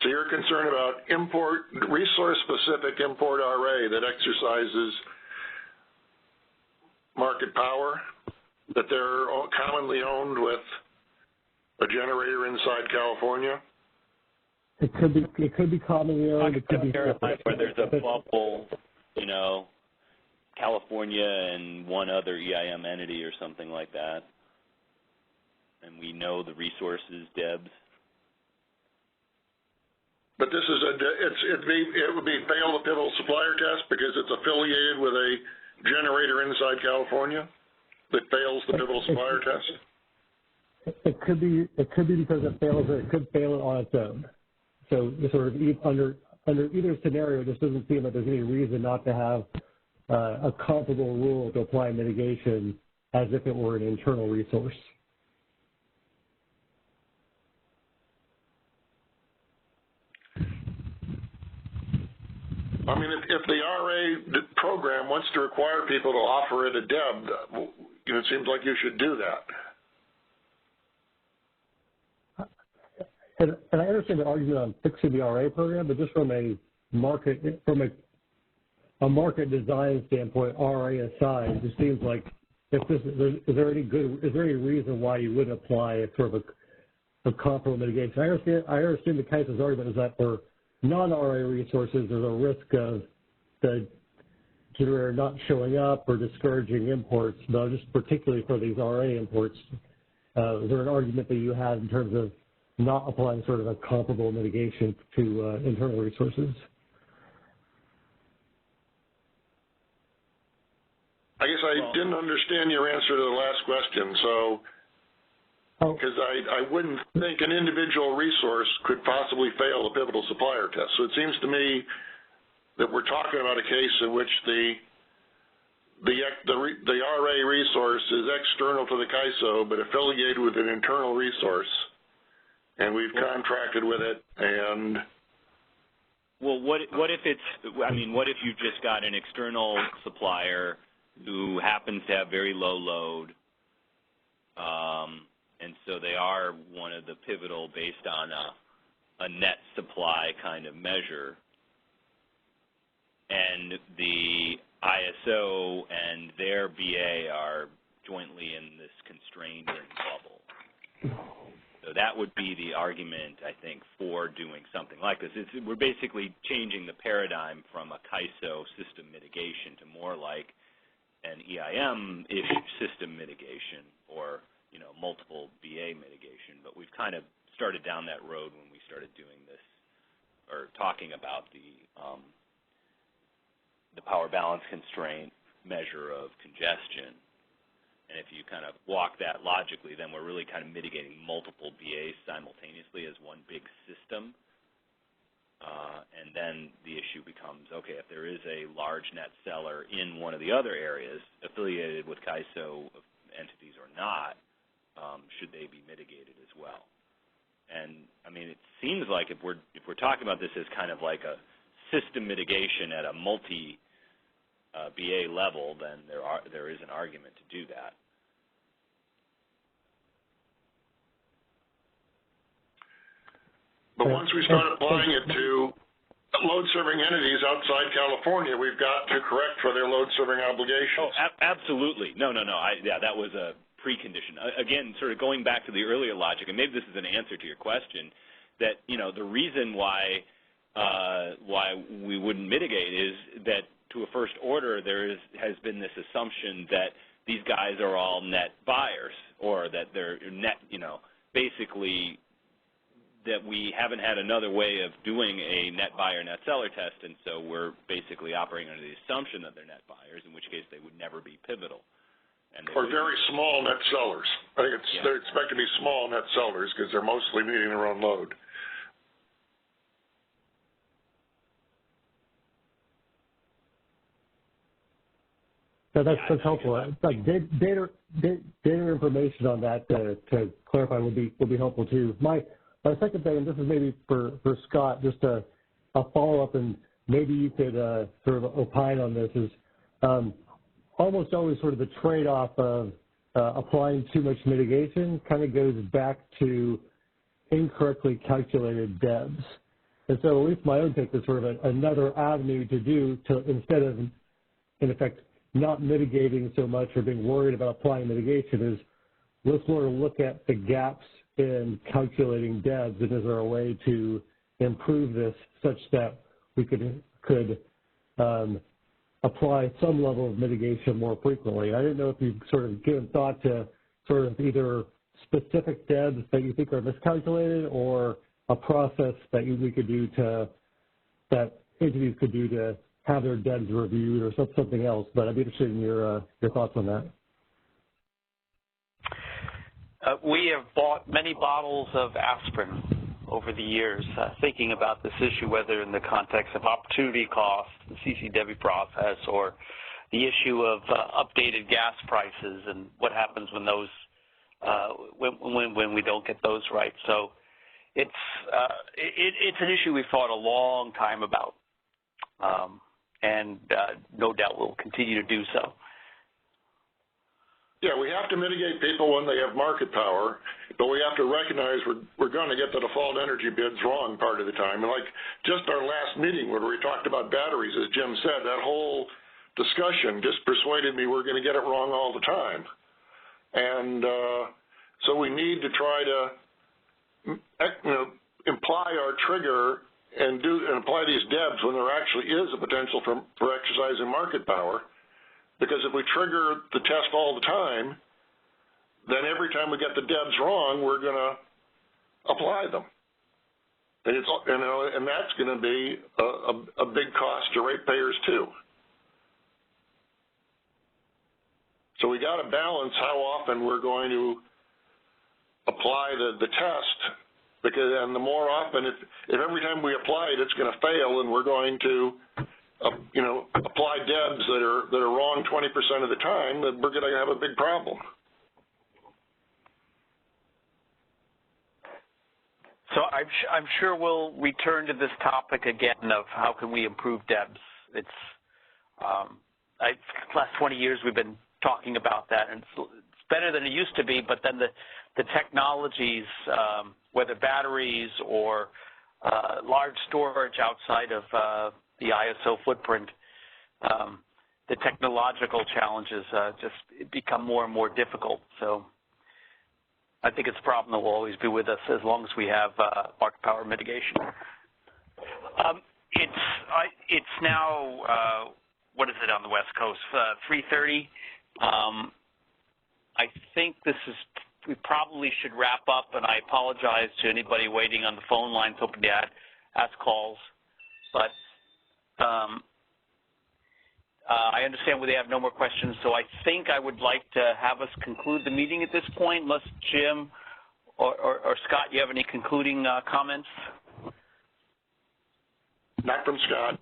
So you're concerned about resource-specific import RA that exercises market power, that they're commonly owned with a generator inside California? It could be commonly owned. It could be where there's a bubble, you know, California and one other EIM entity or something like that, and we know the resources, Debs. But this is it would be fail the pivotal supplier test because it's affiliated with a generator inside California that fails the pivotal supplier test? It could be because it fails, or it could fail it on its own. So sort of under either scenario, it just doesn't seem like there's any reason not to have a comparable rule to apply mitigation as if it were an internal resource. I mean, if the RA program wants to require people to offer it a DEB, it seems like you should do that. And I understand the argument on fixing the RA program, but just from a market design standpoint, RA aside, it just seems like is there any reason why you wouldn't apply a sort of a comparable mitigation? I understand the CAISO's argument is that for non-RA resources, there's a risk of the generator not showing up or discouraging imports, but just particularly for these RA imports, is there an argument that you have in terms of not applying sort of a comparable mitigation to internal resources? I guess I didn't understand your answer to the last question, so because I wouldn't think an individual resource could possibly fail the pivotal supplier test. So it seems to me that we're talking about a case in which the RA resource is external to the CAISO but affiliated with an internal resource, and we've contracted with it. And well, what if it's? I mean, what if you've just got an external supplier who happens to have very low load? And so they are one of the pivotal based on a net supply kind of measure. And the ISO and their BA are jointly in this constrained bubble. So that would be the argument, I think, for doing something like this. We're basically changing the paradigm from a CAISO system mitigation to more like an EIM-ish system mitigation, or multiple BA mitigation. But we've kind of started down that road when we started doing this, or talking about the power balance constraint measure of congestion. And if you kind of walk that logically, then we're really kind of mitigating multiple BAs simultaneously as one big system. And then the issue becomes, okay, if there is a large net seller in one of the other areas affiliated with CAISO entities or not, should they be mitigated as well? And I mean, it seems like if we're talking about this as kind of like a system mitigation at a multi BA level, then there is an argument to do that. But once we start applying it to load-serving entities outside California, we've got to correct for their load-serving obligations. Oh, absolutely. No. Yeah, that was a precondition. Again, sort of going back to the earlier logic, and maybe this is an answer to your question, that the reason why we wouldn't mitigate is that to a first order has been this assumption that these guys are all net buyers, or that they're net, basically that we haven't had another way of doing a net buyer, net seller test, and so we're basically operating under the assumption that they're net buyers, in which case they would never be pivotal. Or very small net sellers. I think they're expected to be small net sellers because they're mostly meeting their own load. So that's helpful. Like data information on that to clarify would be helpful too. My second thing, and this is maybe for Scott, just a follow-up, and maybe you could sort of opine on this, is almost always sort of the trade-off of applying too much mitigation kind of goes back to incorrectly calculated DEBs. And so at least my own take is sort of another avenue to do to, instead of, in effect, not mitigating so much or being worried about applying mitigation, is let's sort of look at the gaps in calculating DEBs, and is there a way to improve this such that we could apply some level of mitigation more frequently. I didn't know if you've sort of given thought to sort of either specific DEBs that you think are miscalculated, or a process that we could do that entities could do to have their DEBs reviewed, or something else. But I'd be interested in your thoughts on that. We have bought many bottles of aspirin over the years, thinking about this issue, whether in the context of opportunity cost, the CCW process, or the issue of updated gas prices and what happens when those when we don't get those right. So it's an issue we've thought a long time about, and no doubt we'll continue to do so. Yeah, we have to mitigate people when they have market power, but we have to recognize we're going to get the default energy bids wrong part of the time. And like just our last meeting where we talked about batteries, as Jim said, that whole discussion just persuaded me we're going to get it wrong all the time. And so we need to try to imply our trigger and apply these DEBs when there actually is a potential for exercising market power. Because if we trigger the test all the time, then every time we get the DEBs wrong, we're going to apply them. And and that's going to be a big cost to ratepayers too. So we got to balance how often we're going to apply the test, because the more often, if every time we apply it, it's going to fail, and we're going to apply DEBs that are wrong 20% of the time, then we're going to have a big problem. So I'm sure we'll return to this topic again of how can we improve DEBs. It's last 20 years we've been talking about that, and it's better than it used to be. But then the technologies, whether batteries or large storage outside of the ISO footprint, the technological challenges just become more and more difficult. So I think it's a problem that will always be with us as long as we have market power mitigation. It's now, what is it on the West Coast, 3:30. I think we probably should wrap up, and I apologize to anybody waiting on the phone lines hoping to ask calls. But I understand they have no more questions, so I think I would like to have us conclude the meeting at this point, unless Jim or Scott, you have any concluding comments? Not from Scott.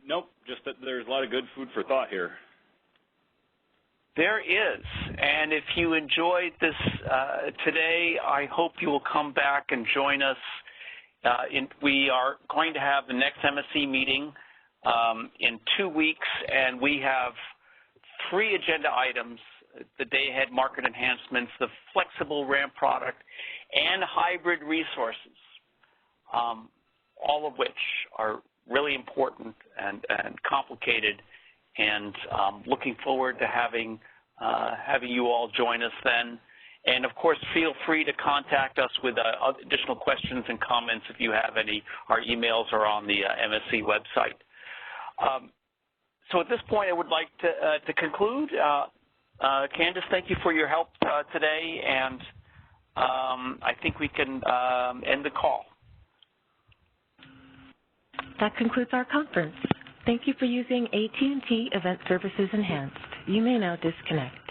Nope, just that there's a lot of good food for thought here. There is, and if you enjoyed this today, I hope you will come back and join us. We are going to have the next MSC meeting in 2 weeks, and we have 3 agenda items: the day-ahead market enhancements, the flexible ramp product, and hybrid resources, all of which are really important and complicated, and looking forward to having you all join us then. And, of course, feel free to contact us with additional questions and comments if you have any. Our emails are on the MSC website. So at this point, I would like to conclude. Candace, thank you for your help today, and I think we can end the call. That concludes our conference. Thank you for using AT&T Event Services Enhanced. You may now disconnect.